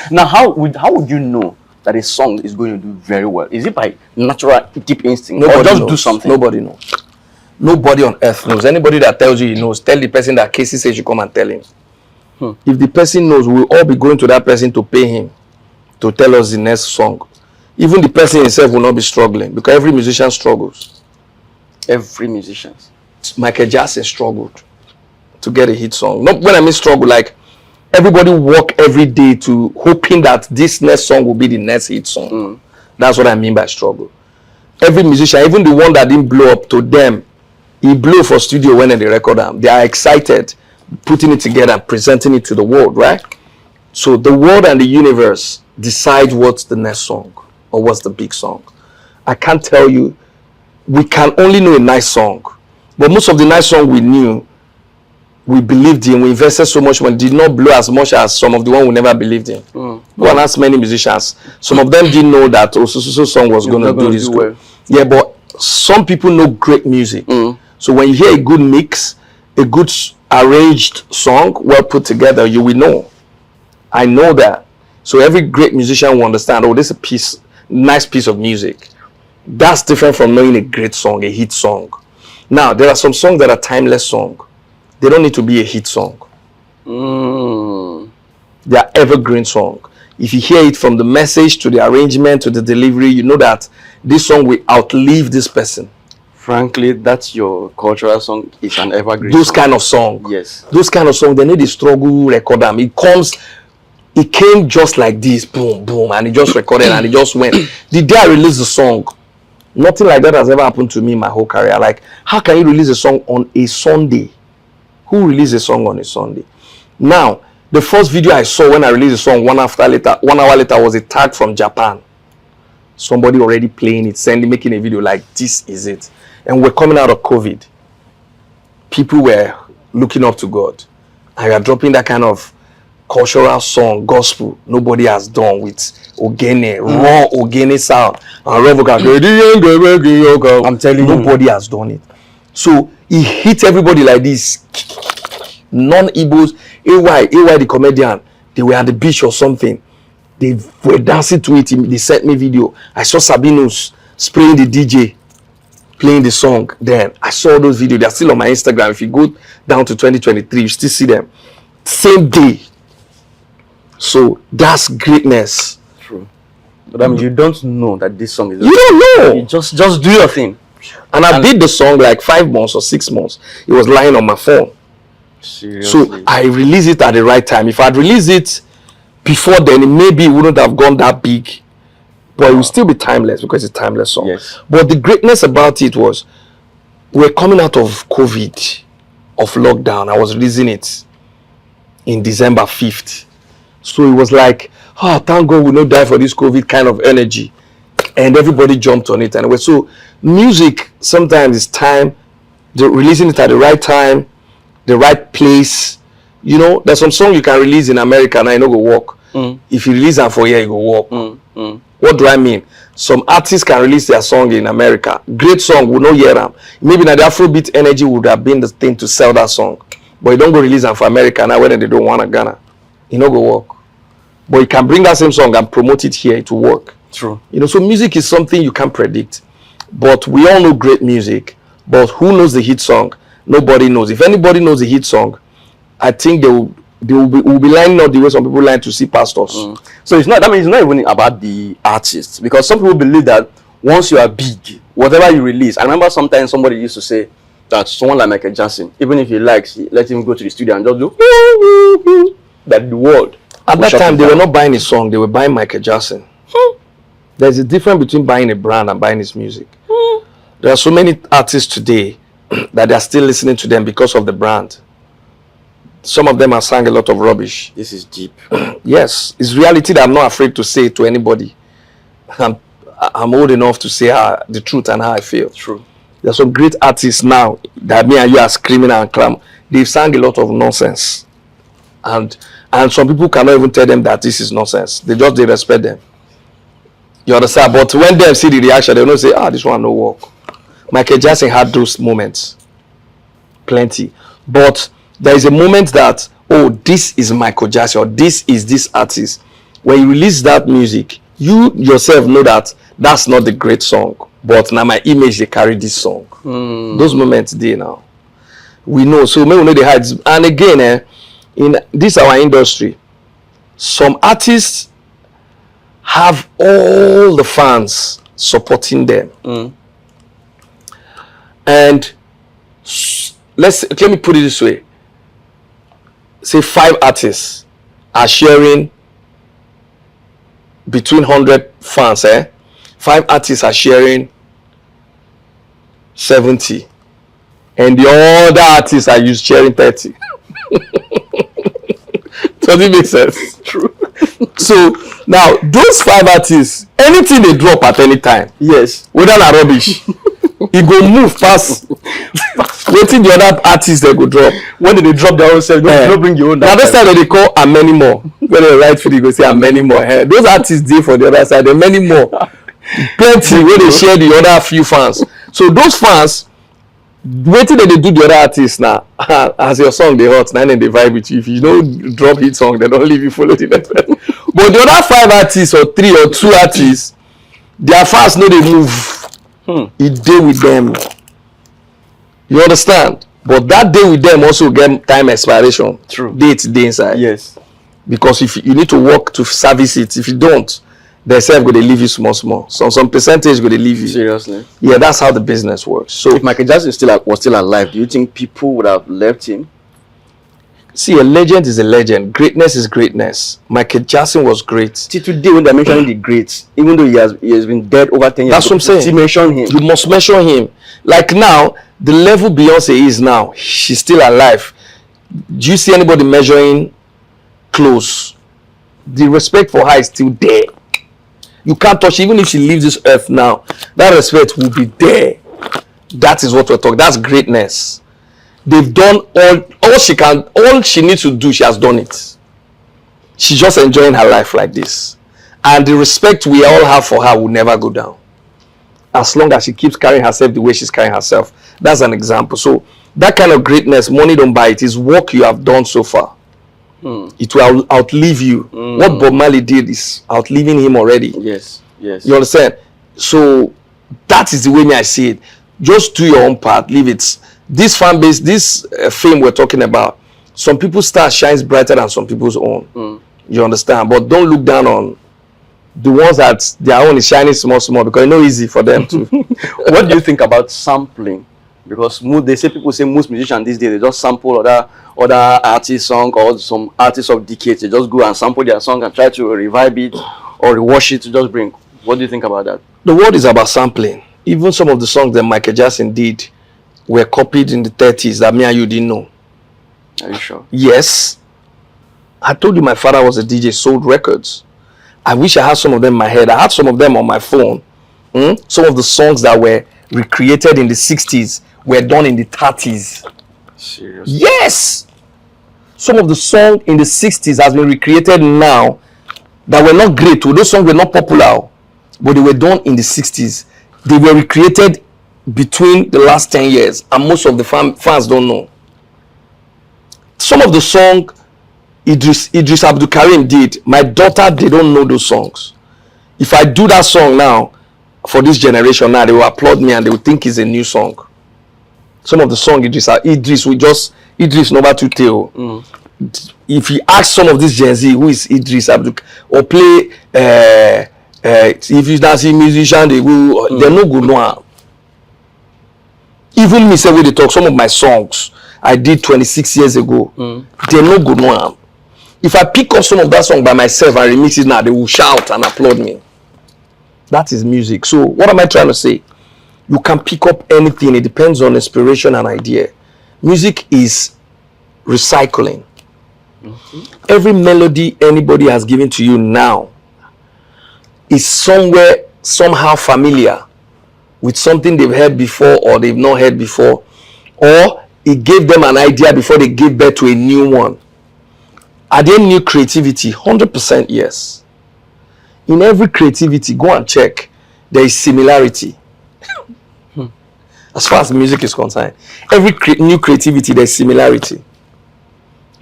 Now, how would you know that a song is going to do very well? Is it by natural deep instinct? Nobody or just knows. Do something? Nobody knows. Nobody on earth knows. Anybody that tells you he knows, tell the person that KCee says you come and tell him. If the person knows, we'll all be going to that person to pay him to tell us the next song. Even the person himself will not be struggling because every musician struggles. Every musician. Michael Jackson struggled to get a hit song. Not when I mean struggle, like everybody work every day to hoping that this next song will be the next hit song. That's what I mean by struggle. Every musician, even the one that didn't blow up, to them, he blew for studio when they record them. They are excited putting it together and presenting it to the world, right? So the world and the universe decide what's the next song or what's the big song. I can't tell you. We can only know a nice song, but most of the nice song we knew, we believed in, we invested so much money, did not blow as much as some of the one we never believed in. Go and ask many musicians. Some of them didn't know that so song was going to do this good. Well. Yeah, but some people know great music. So when you hear a good mix, a good arranged song, well put together, you will know. I know that. So every great musician will understand, oh, this is a nice piece of music. That's different from knowing a great song, a hit song. Now, there are some songs that are timeless songs. They don't need to be a hit song. They are evergreen song. If you hear it from the message to the arrangement to the delivery, you know that this song will outlive this person. Frankly, that's your cultural song. It's an evergreen Those song. kind of song. Yes. Those kind of song, they need a struggle record them. It came just like this, boom, boom, and it just recorded and it just went. The day I released the song, nothing like that has ever happened to me in my whole career. Like, how can you release a song on a Sunday? Who released a song on a Sunday? Now, the first video I saw when I released the song 1 hour later was a tag from Japan. Somebody already playing it, making a video like, this is it. And we're coming out of COVID. People were looking up to God. And we are dropping that kind of cultural song, gospel, nobody has done with Ogene, raw Ogene sound. I'm telling you, nobody has done it. So he hit everybody like this. Non-Igbos, AY the comedian, they were at the beach or something. They were dancing to it. They sent me video. I saw Sabinus spraying the DJ, playing the song. Then I saw those videos. They're still on my Instagram. If you go down to 2023, you still see them. Same day. So that's greatness. True. But I mean, you don't know that this song is. You don't know. You just do your thing. And I did the song like 5 months or 6 months. It was lying on my phone. Seriously? So I released it at the right time. If I had released it before then, maybe it wouldn't have gone that big. But it would still be timeless because it's a timeless song. Yes. But the greatness about it was we're coming out of COVID, of lockdown. I was releasing it in December 5th. So it was like, oh, thank God we not die for this COVID kind of energy. And everybody jumped on it anyway. So music sometimes is time, releasing it at the right time, the right place. You know, there's some song you can release in America and I know go work. If you release them for here, you go work. What do I mean? Some artists can release their song in America. Great song, we not hear them. Maybe now the Afrobeat energy would have been the thing to sell that song. But you don't go release them for America now when they don't want to Ghana. You know go work. But you can bring that same song and promote it here to work. True. You know, so music is something you can't predict. But we all know great music. But who knows the hit song? Nobody knows. If anybody knows the hit song, I think they will be lining up the way some people line to see pastors. So it's not, that means it's not even about the artist, because some people believe that once you are big, whatever you release. I remember sometimes somebody used to say that someone like Michael Jackson, even if he likes, let him go to the studio and just do that the world. At that time, they were not buying his song, they were buying Michael Jackson. There's a difference between buying a brand and buying his music. There are so many artists today that they are still listening to them because of the brand. Some of them have sang a lot of rubbish. This is deep. Yes, it's reality that I'm not afraid to say to anybody. I'm old enough to say the truth and how I feel. True. There are some great artists now that me and you are screaming and clam. They've sang a lot of nonsense. And some people cannot even tell them that this is nonsense. They respect them. You understand? But when they see the reaction, they don't say, this one no work. Michael Jackson had those moments. Plenty. But there is a moment that, this is Michael Jackson, or this is this artist. When you release that music, you yourself know that that's not the great song. But now my image, they carry this song. Those moments there now. We know. So maybe we know the heights. And again, in this our industry, some artists have all the fans supporting them. And let me put it this way. Say 5 artists are sharing between 100 fans, 5 artists are sharing 70. And the other artists are sharing 30. Does it make sense? True. So now those 5 artists, anything they drop at any time, yes, whether na rubbish, it go move past Waiting the other artists they go drop. When did they drop their own self? Don't bring your own. The other side they call and many more. When they write for you go say and many more. Those artists dey for the other side, there are many more. Plenty where they share the other few fans. So those fans, waiting that they do the other artists now. As your song they hot, now then they vibe with you. If you don't drop hit song, they don't leave you follow the next person. But the other 5 artists or 3 or 2 artists, their fans know they move. It day with them. You understand? But that day with them also get time expiration. True. Date day inside. Yes. Because if you need to work to service it, if you don't, they self go they leave you small. Some percentage go they leave you. Seriously? Yeah, that's how the business works. So if Michael Jackson was still alive, do you think people would have left him? see, a legend is a legend. Greatness is greatness. Michael Jackson was great. See, today when they're mentioning the greats, even though he has been dead over 10 years, That's what I'm saying. still mention him. You must mention him. Like now, the level Beyonce is now, she's still alive. Do you see anybody measuring close? The respect for her is still there. You can't touch, even if she leaves this earth now, that respect will be there. That is what we're talking. That's greatness. They've done all she needs to do, she has done it. She's just enjoying her life like this. And the respect we all have for her will never go down. As long as she keeps carrying herself the way she's carrying herself. That's an example. So that kind of greatness, money don't buy it. Is work you have done so far. It will outlive you. What Bob Marley did is outliving him already. Yes. You understand? So that is the way I see it. Just do your own part. Leave it. This fan base, this fame we're talking about, some people's star shines brighter than some people's own. You understand? But don't look down on the ones that their own is shining small because it's not easy for them to. What do you think about sampling? Because people say most musicians these days, they just sample other artist song or some artists of decades. They just go and sample their song and try to revive it or rewash it to just bring. What do you think about that? The world is about sampling. Even some of the songs that Michael Jackson did were copied in the 30s that me and you didn't know. Are you sure? Yes. I told you my father was a DJ, sold records. I wish I had some of them in my head. I have some of them on my phone. Some of the songs that were recreated in the 60s were done in the 30s. Seriously? Yes. Some of the songs in the 60s has been recreated now that were not great. Those songs were not popular, but they were done in the 60s. They were recreated between the last 10 years, and most of the fans don't know. Some of the song Idris Abdul Karim did, my daughter, they don't know those songs. If I do that song now for this generation now, they will applaud me and they will think it's a new song. Some of the song Idris number 2 Teo. If you ask some of this Gen Z who is Idris Abdul or play if you dance a musician, they no good no. Even me say when they talk, some of my songs I did 26 years ago, they're no good no. If I pick up some of that song by myself and remix it now, they will shout and applaud me. That is music. So what am I trying to say? You can pick up anything. It depends on inspiration and idea. Music is recycling. Every melody anybody has given to you now is somewhere, somehow familiar with something they've heard before or they've not heard before, or it gave them an idea before they gave birth to a new one. Are there new creativity? 100% yes. In every creativity, go and check, there is similarity. As far as music is concerned, every new creativity, there is similarity.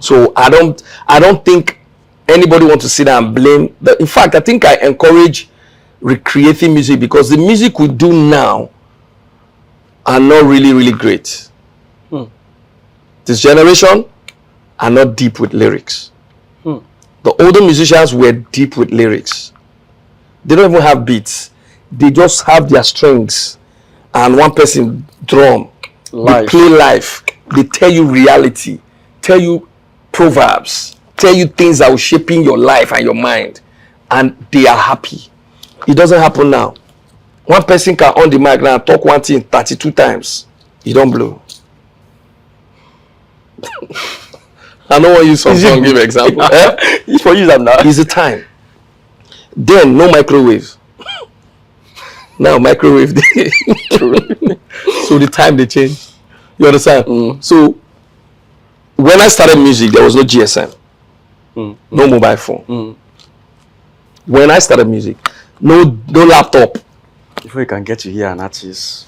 So I don't think anybody wants to sit down and blame. In fact, I think I encourage recreating music because the music we do now are not really great. This generation are not deep with lyrics. The older musicians were deep with lyrics. They don't even have beats. They just have their strings and one person drum. They play live. They tell you reality, tell you proverbs, tell you things that will shape in your life and your mind, and they are happy. It doesn't happen now. One person can on the mic now talk one thing 32 times. You don't blow. I don't want to use some song give example. It's for you that now. It's the time. Then no microwave. Now microwave. So the time they change. You understand? So when I started music, there was no GSM, no mobile phone. When I started music, no laptop. Before you can get to hear an artist,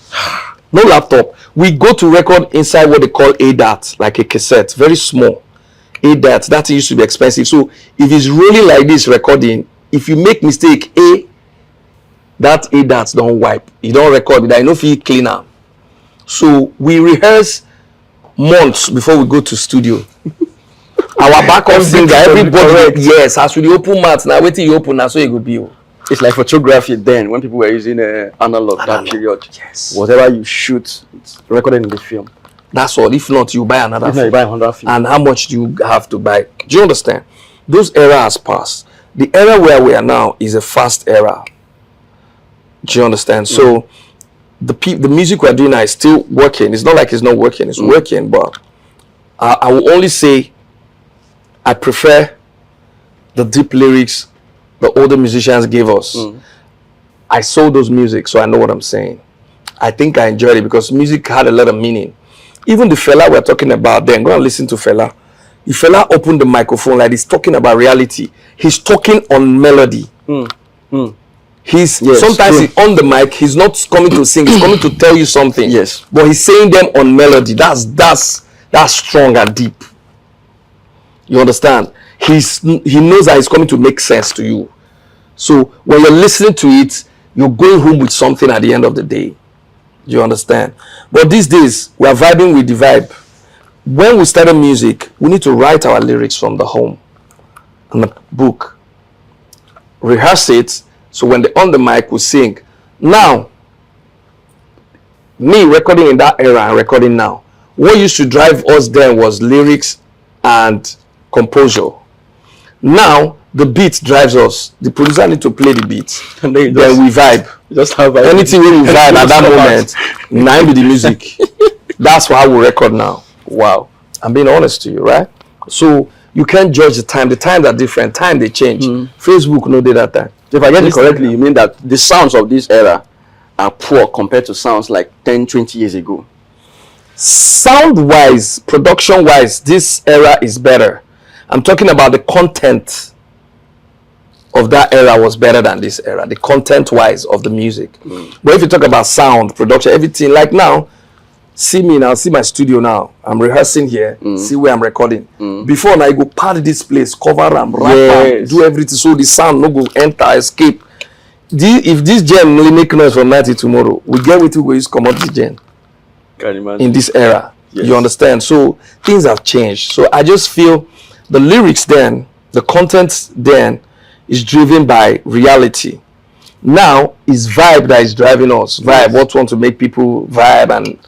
no laptop. We go to record inside what they call ADAT, like a cassette, very small. ADAT, that used to be expensive. So if it's rolling like this recording, if you make mistake, that ADAT don't wipe. You don't record it. I know if you clean up. So we rehearse months before we go to studio. Our backup singer, everybody, yes, as with the open mat, now waiting you open, now so it could be. It's like photography then, when people were using analog that period. Yes. Whatever you shoot, it's recorded in the film. That's all. If not, you buy another film. If not, you buy another film. And how much do you have to buy? Do you understand? Those era has passed. The era where we are now is a fast era. Do you understand? So the music we're doing now is still working. It's not like it's not working. It's working, but I will only say I prefer the deep lyrics the older musicians gave us. I sold those music, so I know what I'm saying. I think I enjoyed it because music had a lot of meaning. Even the fella we're talking about then, go and listen to fella. If fella opened the microphone like he's talking about reality, he's talking on melody. He's sometimes he's on the mic, he's not coming to sing, he's coming to tell you something. Yes. But he's saying them on melody. That's strong and deep. You understand? He knows that it's coming to make sense to you. So when you're listening to it, you're going home with something at the end of the day. You understand? But these days, we are vibing with the vibe. When we started music, we need to write our lyrics from the home and the book. Rehearse it, so when they're on the mic, we sing. Now, me recording in that era and recording now, what used to drive us then was lyrics and composure. Now, the beat drives us. The producer need to play the beat. And then we vibe. Just have anything we vibe at that moment. Now with the music. That's how we record now. Wow. I'm being honest to you, right? So you can't judge the time. The times are different. Time they change. Facebook no did that time. If I get it correctly, you mean that the sounds of this era are poor compared to sounds like 10, 20 years ago? Sound-wise, production-wise, this era is better. I'm talking about the content of that era was better than this era. The content-wise of the music. But if you talk about sound, production, everything, like now, see me now, see my studio now. I'm rehearsing here, see where I'm recording. Before now, I go part this place, cover them, wrap do everything so the sound no go enter, escape. If this gen only make noise from 90 tomorrow, we get with go use commodity gen. In this era. Yes. You understand? So things have changed. So I just feel the lyrics then, the content then is driven by reality. Now is vibe that is driving us. Vibe, what want to make people vibe and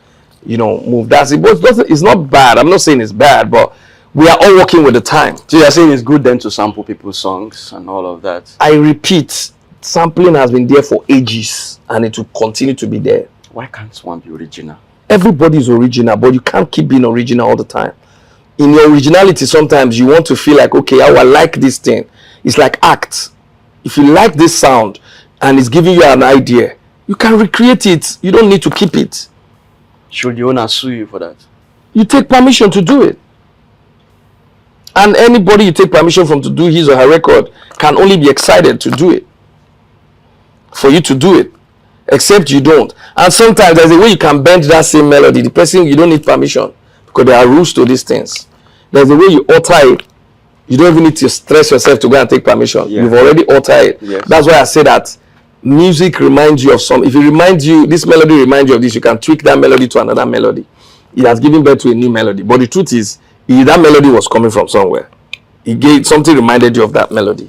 move. That's it. But it's not bad. I'm not saying it's bad, but we are all working with the time. So you're saying it's good then to sample people's songs and all of that? I repeat, sampling has been there for ages and it will continue to be there. Why can't one be original? Everybody is original, but you can't keep being original all the time. In your originality, sometimes you want to feel like, okay, I like this thing. It's like act. If you like this sound and it's giving you an idea, you can recreate it. You don't need to keep it. Should the owner sue you for that? You take permission to do it. And anybody you take permission from to do his or her record can only be excited to do it. For you to do it. Except you don't. And sometimes there's a way you can bend that same melody. The person, you don't need permission. Because there are rules to these things. There's a way you alter it. You don't even need to stress yourself to go and take permission. Yeah. You've already altered it. Yes. That's why I say that music reminds you of some. If it reminds you, this melody reminds you of this, you can tweak that melody to another melody. It has given birth to a new melody. But the truth is, that melody was coming from somewhere. Something reminded you of that melody.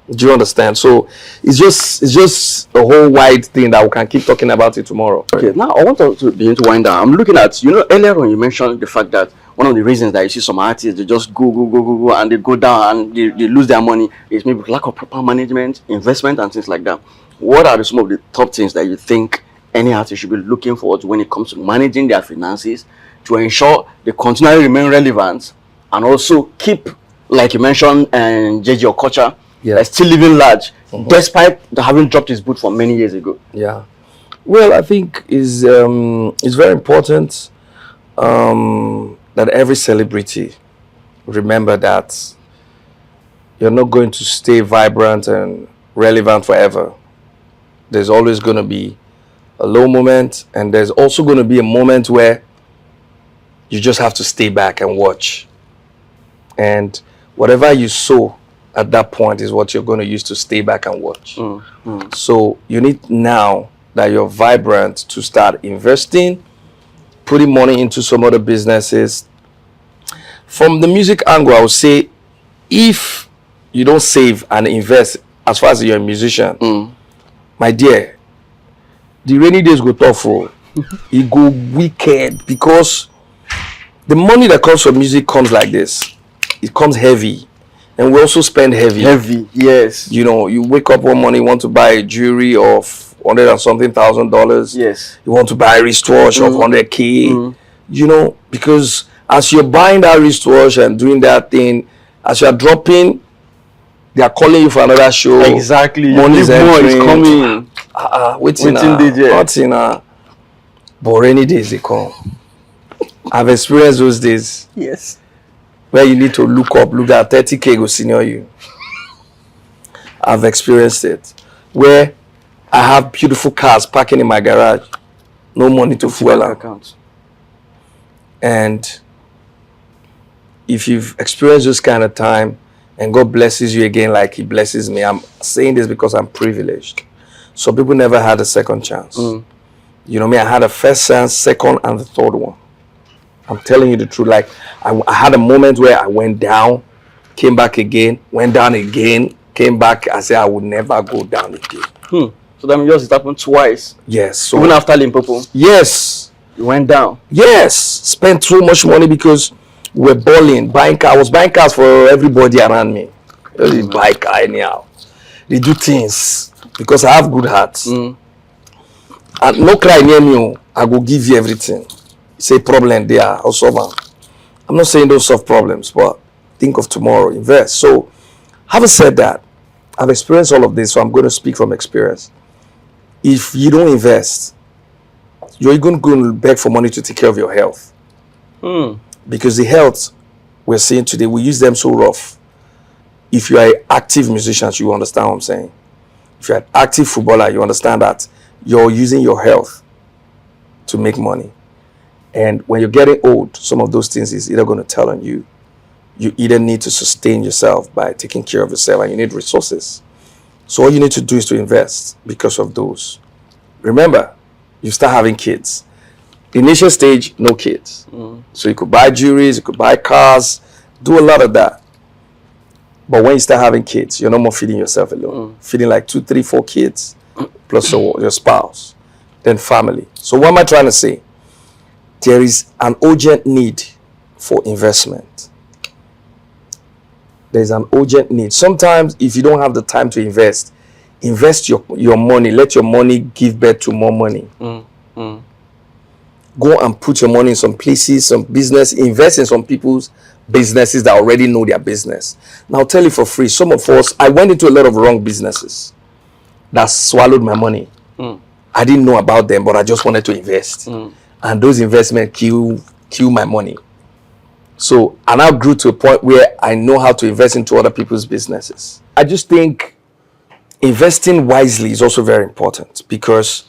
Do you understand? So it's just a whole wide thing that we can keep talking about it tomorrow. Okay, now I want to begin to wind down. I'm looking at, earlier on you mentioned the fact that one of the reasons that you see some artists, they just go, and they go down and they lose their money is maybe lack of proper management, investment, and things like that. What are some of the top things that you think any artist should be looking forward to when it comes to managing their finances to ensure they continually remain relevant and also keep, like you mentioned, and JJ Okocha, still living large, despite having dropped his boot from many years ago? Yeah. Well, I think it's very important that every celebrity, remember that you're not going to stay vibrant and relevant forever. There's always going to be a low moment, and there's also going to be a moment where you just have to stay back and watch. And whatever you sow at that point is what you're going to use to stay back and watch. So you need, now that you're vibrant, to start investing, putting money into some other businesses. From the music angle, I would say, if you don't save and invest as far as you're a musician, my dear, the rainy days go tough. It go wicked, because the money that comes from music comes like this. It comes heavy, and we also spend heavy. Heavy, yes. You know, you wake up one morning, you want to buy a jewelry of $100 and something $1,000. Yes. You want to buy a wristwatch of 100K. You know, because as you're buying that wristwatch and doing that thing, as you're dropping, they are calling you for another show. Exactly. Money is coming. Waiting DJ. Nothing. But rainy days they come. I've experienced those days. Yes. Where you need to look at 30K go senior you. I've experienced it. Where I have beautiful cars parking in my garage, no money to fuel account. And if you've experienced this kind of time, and God blesses you again like He blesses me, I'm saying this because I'm privileged. So people never had a second chance. You know me, I had a first chance, second, and the third one. I'm telling you the truth. Like, I had a moment where I went down, came back again, went down again, came back. I said I would never go down again. So that means it happened twice. Yes. So even after Limpopo. Yes. You went down. Yes. Spent so much money because we're balling, buying cars. I was buying cars for everybody around me. They buy car anyhow. They do things because I have good hearts. And no cry near me. I go give you everything. Say problem there, I'll solve them. I'm not saying don't solve problems, but think of tomorrow, invest. So, having said that, I've experienced all of this, so I'm going to speak from experience. If you don't invest, you're going to go and beg for money to take care of your health. Because the health we're seeing today, we use them so rough. If you are an active musician, you understand what I'm saying. If you're an active footballer, you understand that you're using your health to make money. And when you're getting old, some of those things is either going to tell on you. You either need to sustain yourself by taking care of yourself, and you need resources. So all you need to do is to invest because of those. Remember, you start having kids. The initial stage, no kids. So you could buy jewelries, you could buy cars, do a lot of that. But when you start having kids, you're no more feeding yourself alone. Feeding like 2, 3, 4 kids, plus your spouse, then family. So what am I trying to say? There is an urgent need for investment. There's an urgent need. Sometimes if you don't have the time to invest your money. Let your money give birth to more money. Go and put your money in some places, some business. Invest in some people's businesses that already know their business. Now I'll tell you for free, some of us, I went into a lot of wrong businesses that swallowed my money. I didn't know about them, but I just wanted to invest. And those investments kill my money. So I now grew to a point where I know how to invest into other people's businesses. I just think investing wisely is also very important, because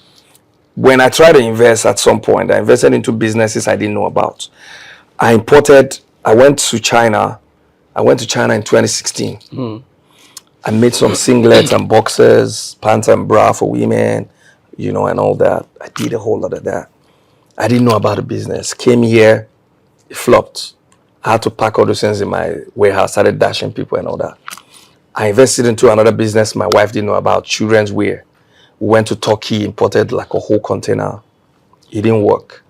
when I tried to invest at some point, I invested into businesses I didn't know about. I went to China. I went to China in 2016. I made some singlets and boxers, pants and bra for women, and all that. I did a whole lot of that. I didn't know about the business. Came here, it flopped. I had to pack all those things in my warehouse, started dashing people and all that. I invested into another business my wife didn't know about, children's wear. We went to Turkey, imported like a whole container. It didn't work.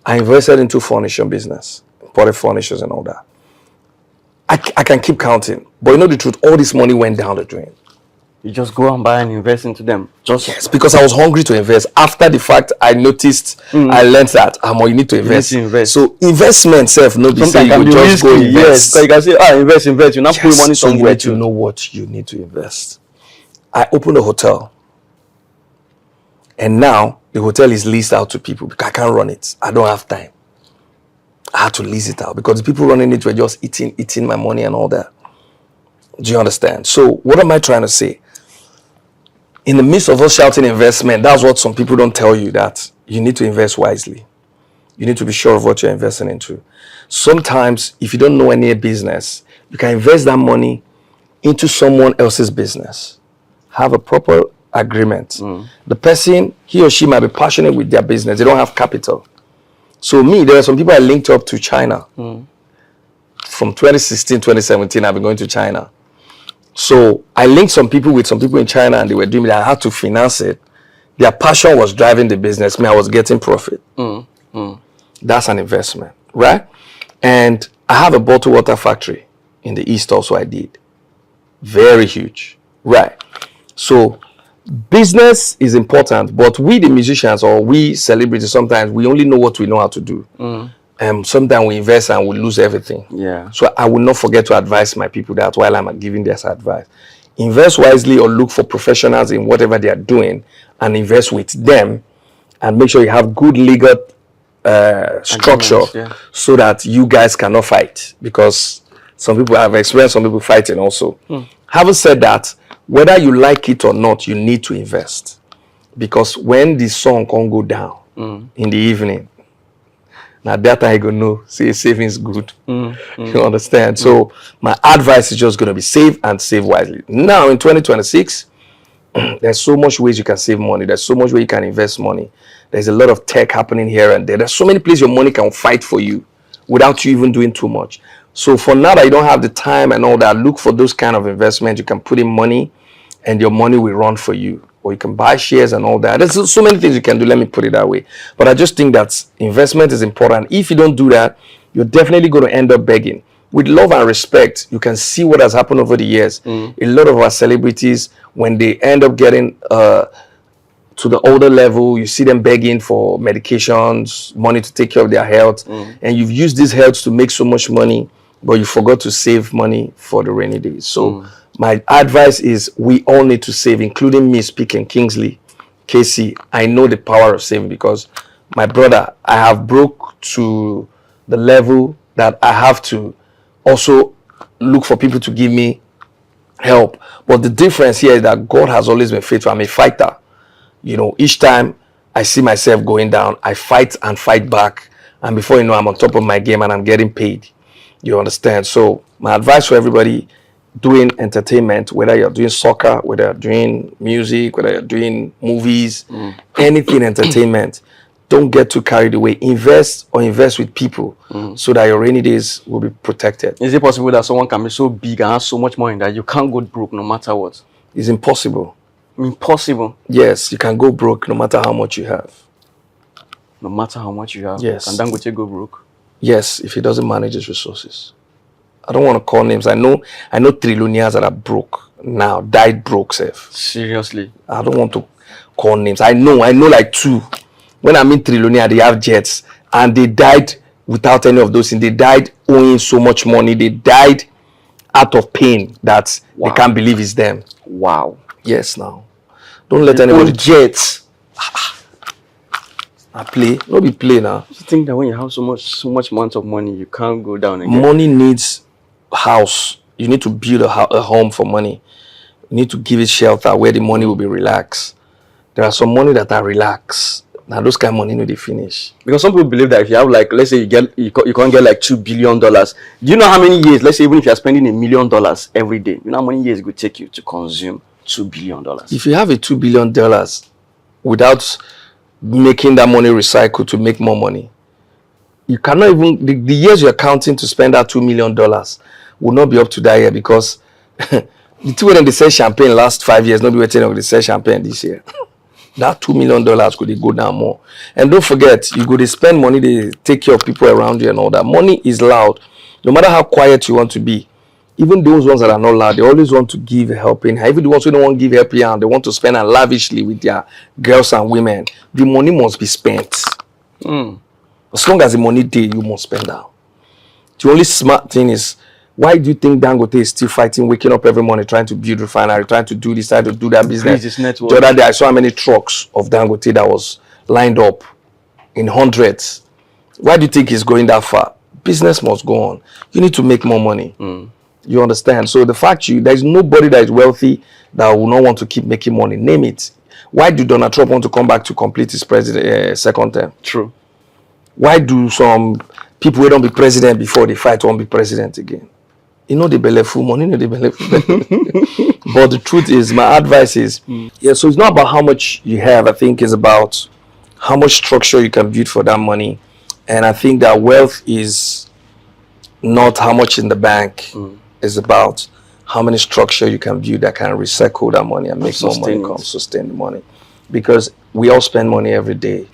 I invested into furniture business, imported furnitures and all that. I can keep counting, but you know the truth, all this money went down the drain. You just go and buy and invest into them. Yes, because I was hungry to invest. After the fact, I noticed, I learned that you need to invest. So investment self, no be say you go just go invest. Yes, so you can say, invest. You now put money so somewhere. You need to know what you need to invest. I opened a hotel, and now the hotel is leased out to people because I can't run it. I don't have time. I had to lease it out because the people running it were just eating my money and all that. Do you understand? So what am I trying to say? In the midst of us shouting investment, that's what some people don't tell you, that you need to invest wisely. You need to be sure of what you're investing into. Sometimes, if you don't know any business, you can invest that money into someone else's business. Have a proper agreement. The person, he or she might be passionate with their business. They don't have capital. So there are some people I linked up to China. From 2016, 2017, I've been going to China. So I linked some people with some people in China, and they were doing it. I had to finance it. Their passion was driving the business. I was getting profit. That's an investment, right? And I have a bottled water factory in the East also I did. Very huge, right? So business is important, but we the musicians or we celebrities, sometimes we only know what we know how to do. Sometimes we invest and we lose everything. Yeah. So I will not forget to advise my people that while I'm giving this advice. Invest wisely or look for professionals in whatever they are doing and invest with them, and make sure you have good legal structure, so that you guys cannot fight, because some people have experienced some people fighting also. Having said that, whether you like it or not, you need to invest, because when the sun can go down in the evening, now that I go know, say savings good. You understand? So my advice is just going to be save and save wisely. Now in 2026, there's so much ways you can save money. There's so much way you can invest money. There's a lot of tech happening here and there. There's so many places your money can fight for you without you even doing too much. So for now that you don't have the time and all that, look for those kind of investments. You can put in money and your money will run for you. Or you can buy shares and all that. There's so many things you can do. Let me put it that way. But I just think that investment is important. If you don't do that, you're definitely going to end up begging. With love and respect, you can see what has happened over the years. A lot of our celebrities, when they end up getting to the older level, you see them begging for medications, money to take care of their health. And you've used these health to make so much money, but you forgot to save money for the rainy days. So my advice is we all need to save, including me speaking, Kingsley, KCee. I know the power of saving because my brother, I have broke to the level that I have to also look for people to give me help. But the difference here is that God has always been faithful. I'm a fighter. You know, each time I see myself going down, I fight and fight back. And before you know, I'm on top of my game and I'm getting paid. You understand? So my advice for everybody doing entertainment, whether you're doing soccer, whether you're doing music, whether you're doing movies, anything entertainment, don't get too carried away. Invest with people so that your rainy days will be protected. Is it possible that someone can be so big and have so much money that you can't go broke no matter what? It's impossible. Impossible? Yes, you can go broke no matter how much you have. No matter how much you have? Yes. Can Dangote go broke? Yes, if he doesn't manage his resources. I don't want to call names. I know trillionaires that are broke now, died broke, Seth. Seriously? I don't want to call names. I know like two. When I mean trillionaire, they have jets and they died without any of those things. They died owing so much money. They died out of pain that they can't believe it's them. Wow. Yes, now. Don't let anybody jets. I play. Don't be play now. You think that when you have so much amount of money, you can't go down again? Money needs house. You need to build a home for money. You need to give it shelter where the money will be relaxed. There are some money that are relaxed. Now those kind of money they finish. Because some people believe that if you have like, let's say you can't get like $2 billion. Do you know how many years? Let's say even if you're spending $1 million every day, you know how many years it would take you to consume $2 billion? If you have a $2 billion without making that money recycle to make more money, you cannot even the years you're counting to spend that $2 million will not be up to that year, because the two of them they sell champagne last 5 years, not be waiting on they sell champagne this year. That $2 million could go down more. And don't forget, you go to spend money, they take care of people around you and all that. Money is loud. No matter how quiet you want to be, even those ones that are not loud, they always want to give helping. Even the ones who don't want to give helping hand, they want to spend and lavishly with their girls and women. The money must be spent. As long as the money there, you must spend out. The only smart thing is, why do you think Dangote is still fighting, waking up every morning, trying to build refinery, trying to do this, trying to do that business? The other day, I saw how many trucks of Dangote that was lined up in hundreds. Why do you think he's going that far? business must go on. You need to make more money. You understand? So the fact there's nobody that is wealthy that will not want to keep making money. Name it. Why do Donald Trump want to come back to complete his second term? True. Why do some people who don't be president before they fight won't be president again? You know the bellyful money, you know the bellyful. But the truth is, my advice is, so it's not about how much you have. I think it's about how much structure you can build for that money. And I think that wealth is not how much in the bank. It's about how many structure you can build that can recycle that money and make more money, sustain the money. Because we all spend money every day.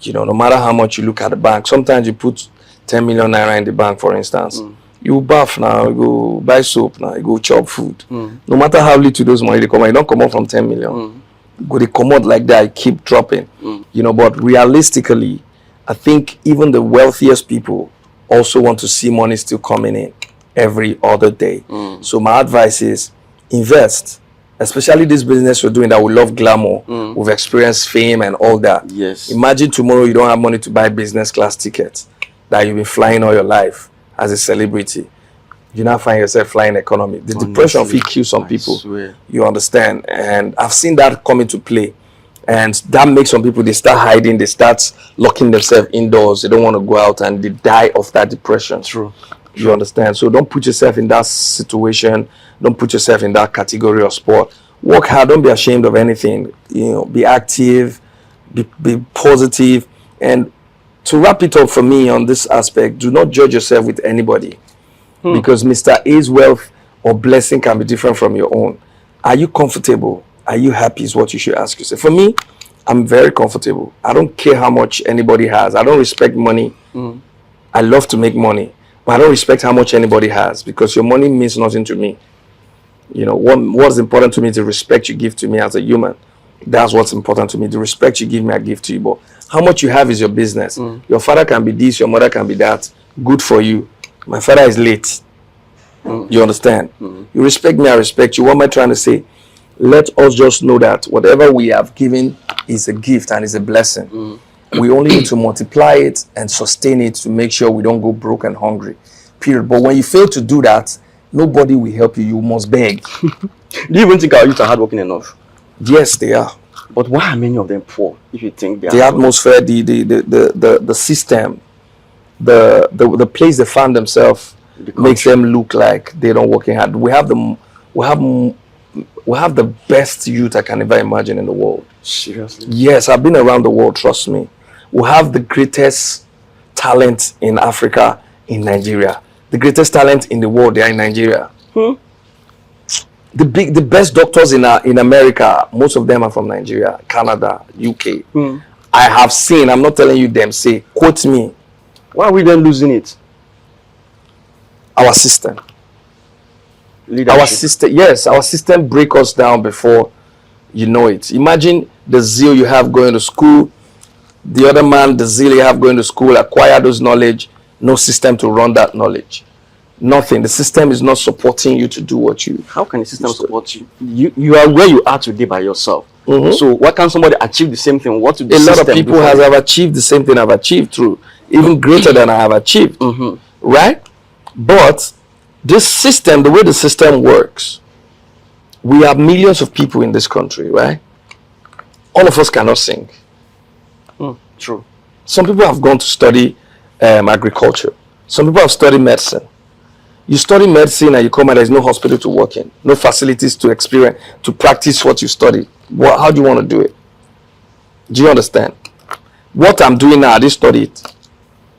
You know, no matter how much you look at the bank, sometimes you put 10 million naira in the bank, for instance. You bath now, you go buy soap now, you go chop food. No matter how little those money they come out, you don't come out from 10 million. Go they come out like that, keep dropping. You know, but realistically, I think even the wealthiest people also want to see money still coming in every other day. So my advice is invest, especially this business we're doing that we love glamour. We've experienced fame and all that. Yes. Imagine tomorrow you don't have money to buy business class tickets that you've been flying all your life as a celebrity. You now find yourself flying economy. The depression will kill some people. You understand? And I've seen that come into play. And that makes some people, they start hiding, they start locking themselves indoors. They don't want to go out and they die of that depression. True. You understand? So don't put yourself in that situation. Don't put yourself in that category of sport. Work hard. Don't be ashamed of anything. You know, be active, be positive. And to wrap it up for me on this aspect, do not judge yourself with anybody. Because Mr. A's wealth or blessing can be different from your own. Are you comfortable? Are you happy is what you should ask yourself. For me, I'm very comfortable. I don't care how much anybody has. I don't respect money. I love to make money. But I don't respect how much anybody has because your money means nothing to me. You know, what's important to me is the respect you give to me as a human. That's what's important to me. The respect you give me, I give to you. But how much you have is your business. Your father can be this, your mother can be that. Good for you. My father is late. You understand? You respect me, I respect you. What am I trying to say? Let us just know that whatever we have given is a gift and is a blessing. We only need to multiply it and sustain it to make sure we don't go broke and hungry. Period. But when you fail to do that, nobody will help you. You must beg. Do you even think our youth are hardworking enough? Yes, they are. But why are many of them poor? If you think they are the atmosphere, the system, the place they find themselves makes them look like they don't working hard. We have the best youth I can ever imagine in the world. Seriously? Yes, I've been around the world, trust me. We have the greatest talent in Africa, in Nigeria. The greatest talent in the world, they are in Nigeria. The best doctors in America, most of them are from Nigeria, Canada, UK. I have seen, I'm not telling you them, say, quote me. Why are we then losing it? Our system. Leadership. Our system, yes, our system break us down before you know it. Imagine the zeal you have going to school. The other man, the zeal you have going to school, acquire those knowledge. No system to run that knowledge. Nothing. The system is not supporting you to do what you. How can the system support you? You are where you are today by yourself. So why can't somebody achieve the same thing? What do the a lot of system people have achieved the same thing I've achieved through, even greater than I have achieved. Right? But this system, the way the system works, we have millions of people in this country, right? All of us cannot sing. True. Some people have gone to study agriculture. Some people have studied medicine. You study medicine and you come and there's no hospital to work in, no facilities to experience, to practice what you study. How do you want to do it? Do you understand? What I'm doing now, I didn't study it.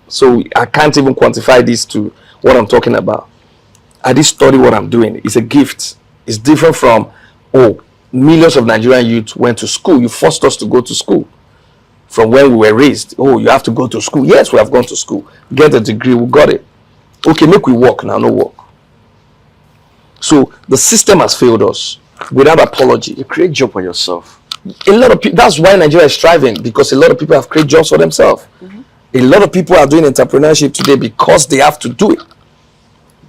So I can't even quantify this to what I'm talking about. I didn't study what I'm doing. It's a gift. It's different from, millions of Nigerian youth went to school. You forced us to go to school. From when we were raised, you have to go to school. Yes, we have gone to school. Get a degree, we got it. Okay, make we work now, no work. So the system has failed us without apology. You create job for yourself. A lot of people, that's why Nigeria is striving, because a lot of people have created jobs for themselves. A lot of people are doing entrepreneurship today because they have to do it.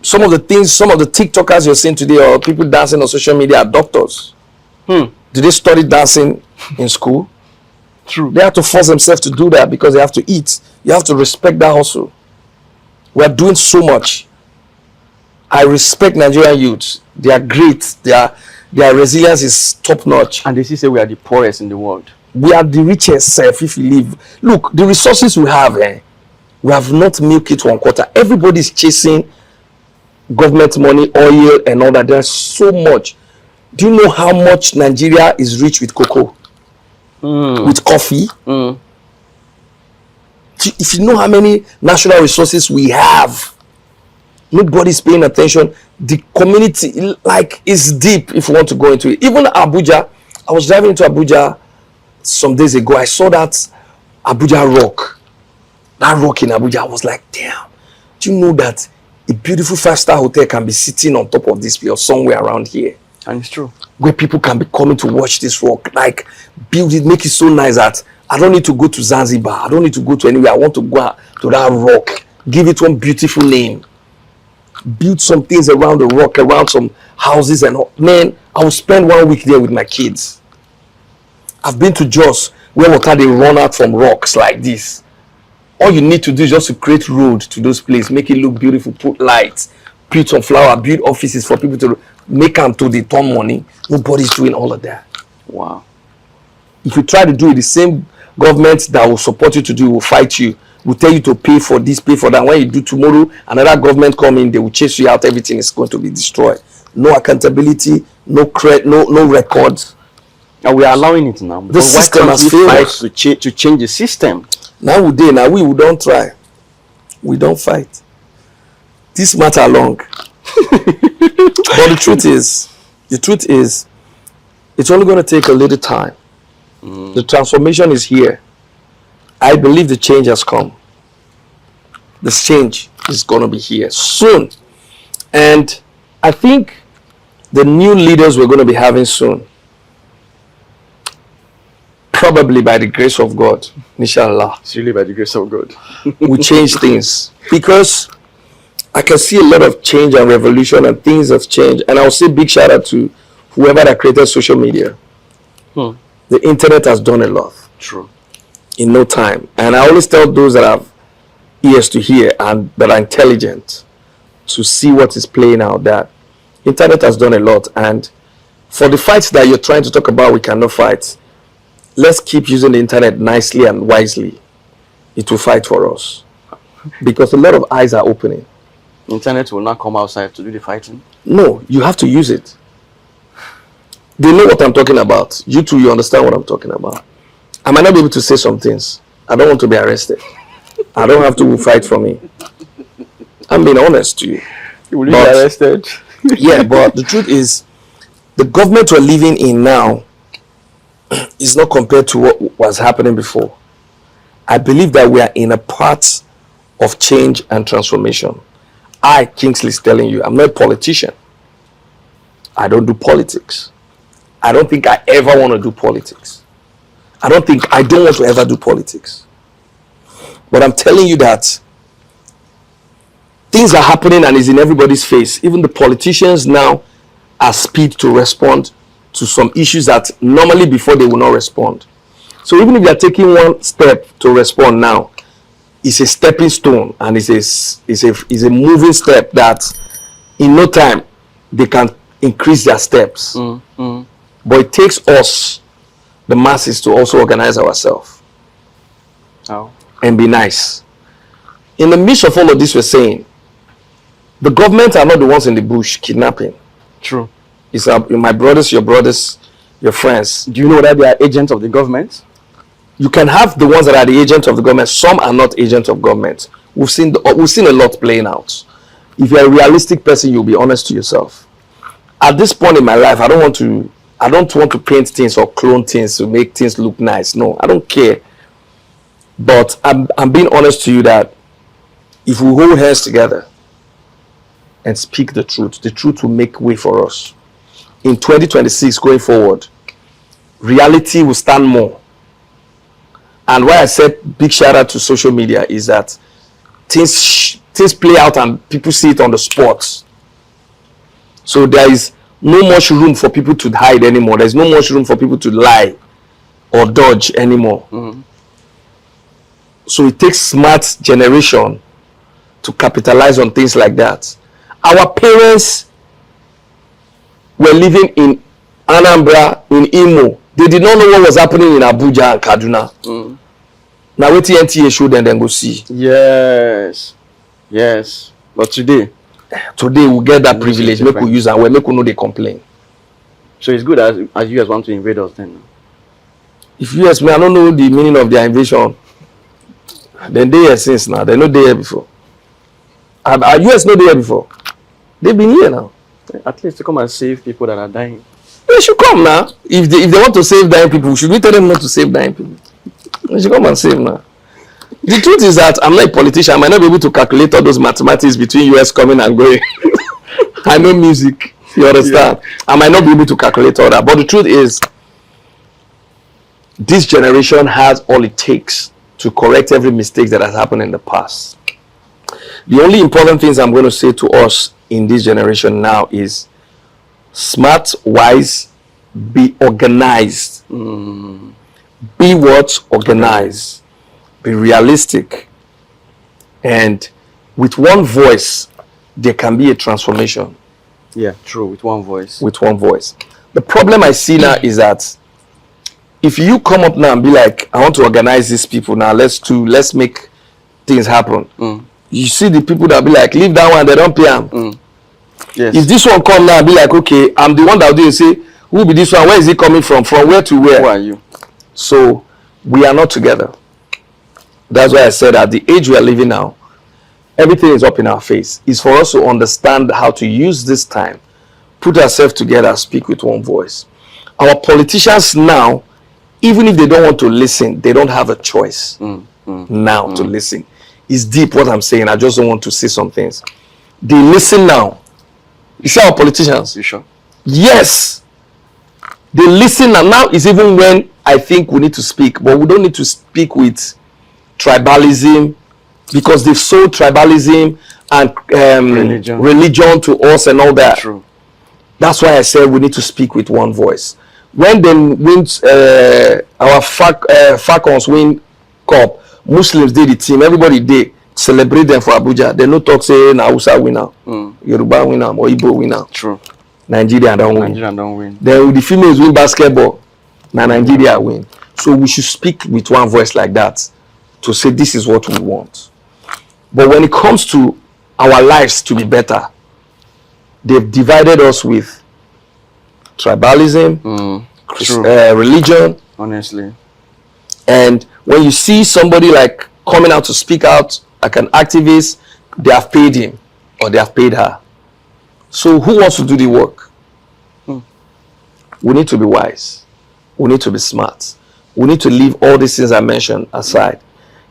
Some of the TikTokers you're seeing today or people dancing on social media are doctors. Did they study dancing in school? True. They have to force themselves to do that because they have to eat. You have to respect that hustle. We are doing so much. I respect Nigerian youths. They are great. Their resilience is top notch. And they say we are the poorest in the world. We are the richest self if you live. Look, the resources we have, we have not milked it 1/4. Everybody is chasing government money, oil, and all that. There's so much. Do you know how much Nigeria is rich with cocoa? With coffee? If you know how many natural resources we have, nobody's paying attention. The community, like, is deep if you want to go into it. Even Abuja, I was driving into Abuja some days ago. I saw that Abuja rock. That rock in Abuja, I was like, damn. Do you know that a beautiful 5-star hotel can be sitting on top of this place or somewhere around here? And it's true. Where people can be coming to watch this rock. Like, build it, make it so nice that I don't need to go to Zanzibar. I don't need to go to anywhere. I want to go to that rock. Give it one beautiful name. Build some things around the rock, around some houses and all. Man, I will spend 1 week there with my kids. I've been to Jos, where water they run out from rocks like this. All you need to do is just to create road to those places, make it look beautiful, put lights, put some flower, build offices for people to make them to the turn money. Nobody's doing all of that. Wow. If you try to do it, the same government that will support you to do will fight you, will tell you to pay for this, pay for that. When you do tomorrow, another government come in, they will chase you out. Everything is going to be destroyed. No accountability, no records. And we are allowing it now. The system has failed us to change the system. Now we don't try. We don't fight. This matter long. But the truth is, it's only going to take a little time. The transformation is here. I believe the change has come. This change is going to be here soon. And I think the new leaders we're going to be having soon, probably by the grace of God, inshallah, It's really by the grace of God. we change things. Because I can see a lot of change and revolution, and things have changed. And I'll say big shout out to whoever that created social media. The internet has done a lot. True. In no time. And I always tell those that have ears to hear and that are intelligent to see what is playing out, that internet has done a lot. And for the fights that you're trying to talk about, we cannot fight. Let's keep using the internet nicely and wisely. It will fight for us. Because a lot of eyes are opening. Internet will not come outside to do the fighting. No, you have to use it. They know what I'm talking about. You too, you understand what I'm talking about. I might not be able to say some things. I don't want to be arrested. I don't have to fight for me. I'm being honest to you. You will be arrested. Yeah, but the truth is, the government we're living in now is not compared to what was happening before. I believe that we are in a part of change and transformation. I, Kingsley, is telling you, I'm not a politician. I don't do politics. I don't think I ever want to do politics. I don't want to ever do politics. But I'm telling you that things are happening and it's in everybody's face. Even the politicians now are speed to respond to some issues that normally before they will not respond. So even if they're taking one step to respond now, it's a stepping stone, and it's a moving step that in no time they can increase their steps. But it takes us, the masses, to also organize ourselves and be nice. In the midst of all of this, we're saying the government are not the ones in the bush kidnapping. True. It's my brothers, your friends. Do you know that they are agents of the government? You can have the ones that are the agents of the government. Some are not agents of government. We've seen a lot playing out. If you're a realistic person, you'll be honest to yourself. At this point in my life, I don't want to paint things or clone things to make things look nice. No, I don't care. But I'm being honest to you that if we hold hands together and speak the truth will make way for us. In 2026, going forward, reality will stand more. And why I said big shout out to social media is that things play out and people see it on the spot. So there is no much room for people to hide anymore. There's no much room for people to lie or dodge anymore. So it takes smart generation to capitalize on things like that. Our parents were living in Anambra, in Imo. They did not know what was happening in Abuja and Kaduna. Now wait till NTA show them, then go see. Yes. Yes. But today we get that privilege. Make we use and we make we know they complain. So it's good as US want to invade us then. If US, I don't know the meaning of their invasion. Then they here since now. They know they here before. Are US not there before? They've been here now. At least to come and save people that are dying. They should come now. If they want to save dying people, should we tell them not to save dying people? They should come and save now. The truth is that I'm not a politician. I might not be able to calculate all those mathematics between US coming and going. I know music. You understand? Yeah. I might not be able to calculate all that. But the truth is, this generation has all it takes to correct every mistake that has happened in the past. The only important things I'm going to say to us in this generation now is smart, wise, be organized. Be what? Organized. Be realistic. And with one voice, there can be a transformation. Yeah, true. With one voice. With one voice. The problem I see now is that if you come up now and be like, I want to organize these people now, let's make things happen. You see the people that be like, leave that one, they don't pay them. Yes. If this one come now and be like, okay, I'm the one that will do it, say, who will be this one? Where is he coming from? From where to where? Who are you? So we are not together. That's why I said at the age we are living now, everything is up in our face. It's for us to understand how to use this time, put ourselves together, speak with one voice. Our politicians now, even if they don't want to listen, they don't have a choice now to listen. It's deep what I'm saying. I just don't want to say some things. They listen now. You see our politicians? You sure? Yes. They listen now. Now is even when I think we need to speak, but we don't need to speak with tribalism, because they've sold tribalism and religion to us and all that. True. That's why I said we need to speak with one voice. When they win, our Falcons win cup, Muslims did the team, everybody did celebrate them for Abuja. They no talk say na Hausa winner, Yoruba winner, or Igbo winner. True. Nigeria don't win. Then the females win basketball, na Nigeria win. So we should speak with one voice like that to say this is what we want. But when it comes to our lives to be better, they've divided us with tribalism, religion. Honestly. And when you see somebody like coming out to speak out, like an activist, they have paid him or they have paid her. So who wants to do the work? We need to be wise. We need to be smart. We need to leave all these things I mentioned aside.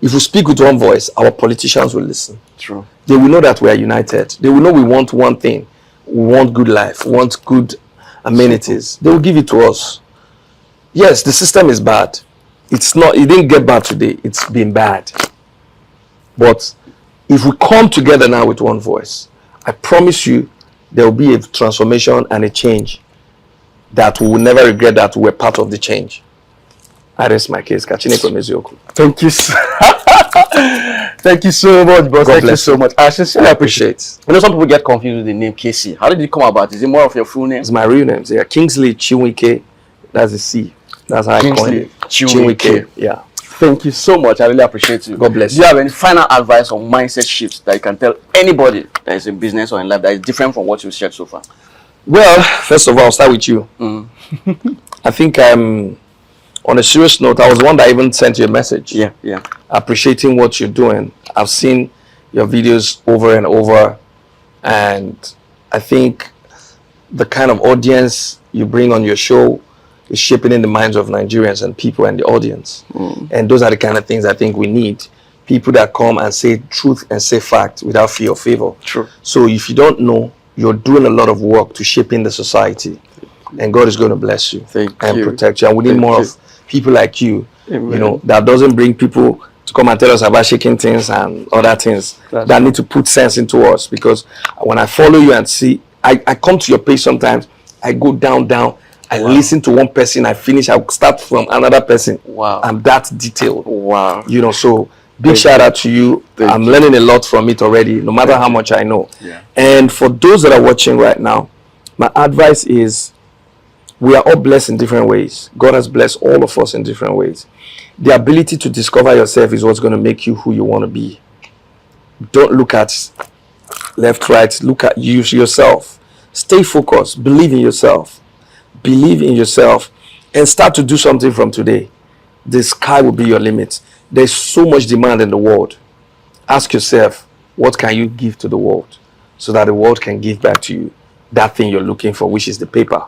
If we speak with one voice, our politicians will listen. True. They will know that we are united. They will know we want one thing. We want good life. We want good amenities. They will give it to us. Yes, the system is bad. It didn't get bad today. It's been bad. But if we come together now with one voice, I promise you there will be a transformation and a change that we will never regret that we're part of the change. I rest my case. Thank you. Thank you so much, bro. Thank you so much. I sincerely appreciate. You know, some people get confused with the name KCee. How did it come about? Is it more of your full name? It's my real name. Yeah, Kingsley Chinweike. That's the C. That's how I call it. Chinweike. Yeah. Thank you so much. I really appreciate you. God bless you. Do you have any final advice on mindset shifts that you can tell anybody that is in business or in life that is different from what you've shared so far? Well, first of all, I'll start with you. I think on a serious note, I was the one that even sent you a message. Yeah. Appreciating what you're doing. I've seen your videos over and over, and I think the kind of audience you bring on your show is shaping in the minds of Nigerians and people and the audience. And those are the kind of things I think we need. People that come and say truth and say fact without fear or favor. True. So if you don't know, you're doing a lot of work to shape in the society, and God is going to bless you and protect you. And we need more of people like you, you know, that doesn't bring people to come and tell us about shaking things and other things that need to put sense into us. Because when I follow you and see, I come to your page sometimes, I go down, I listen to one person, I finish, I start from another person. Wow. I'm that detailed. Wow. You know, so Big shout out to you. I'm learning a lot from it already, no matter how much I know. Yeah. And for those that are watching right now, my advice is we are all blessed in different ways. God has blessed all of us in different ways. The ability to discover yourself is what's going to make you who you want to be. Don't look at left, right. Look at you yourself. Stay focused. Believe in yourself. Believe in yourself and start to do something from today. The sky will be your limit. There's so much demand in the world. Ask yourself, what can you give to the world so that the world can give back to you that thing you're looking for, which is the paper,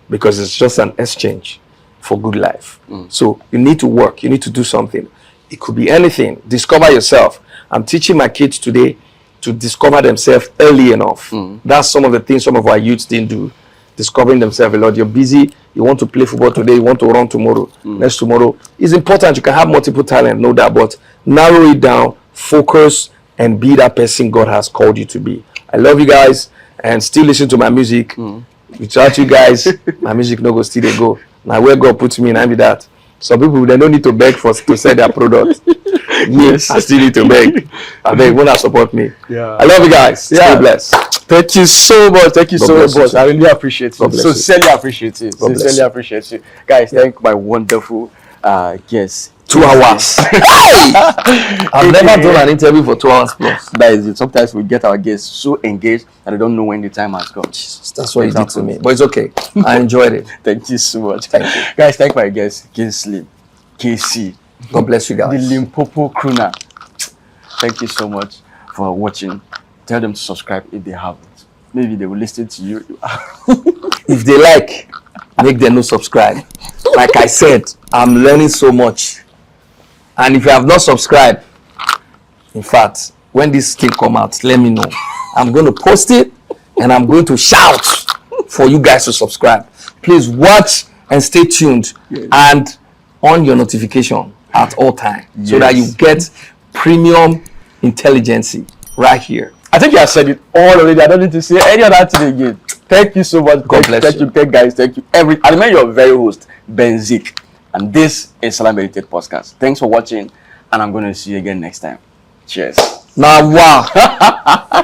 because it's just an exchange for good life. So you need to work. You need to do something. It could be anything. Discover yourself. I'm teaching my kids today to discover themselves early enough. That's some of the things some of our youths didn't do. Discovering themselves a lot. You're busy. You want to play football today. You want to run tomorrow. Next tomorrow. It's important. You can have multiple talent, no doubt, but narrow it down, focus, and be that person God has called you to be. I love you guys, and still listen to my music. Without you guys, my music no go still they go. Now where God puts me in, I be that. Some people they don't need to beg to sell their product. Yes, I still need to beg. I beg, wanna support me. Yeah. I love you guys. Stay blessed. Thank you so much. Thank you so much. I really appreciate it. Sincerely appreciate it. Sincerely appreciate you. Guys, thank my wonderful guests. 2 hours. I've never done an interview for 2 hours plus. That is it. Sometimes we get our guests so engaged that they don't know when the time has come. That's what you did to me. But it's okay. I enjoyed it. Thank you so much. Thank you. Guys, thank my guests, Kingsley, KCee. God bless you guys. The Limpopo crooner. Thank you so much for watching. Tell them to subscribe if they haven't. Maybe they will listen to you. If they like, make them no subscribe. Like I said, I'm learning so much. And if you have not subscribed, in fact, when this thing come out, let me know. I'm going to post it and I'm going to shout for you guys to subscribe. Please watch and stay tuned and on your notification at all time so that you get premium intelligence right here. I think you have said it all already. I don't need to say any other thing again. Thank you so much. God bless you. Thank you, guys. Thank you. I remember your very host, Benzik. And this is Selahmeditate podcast. Thanks for watching, and I'm going to see you again next time. Cheers. Now, wow.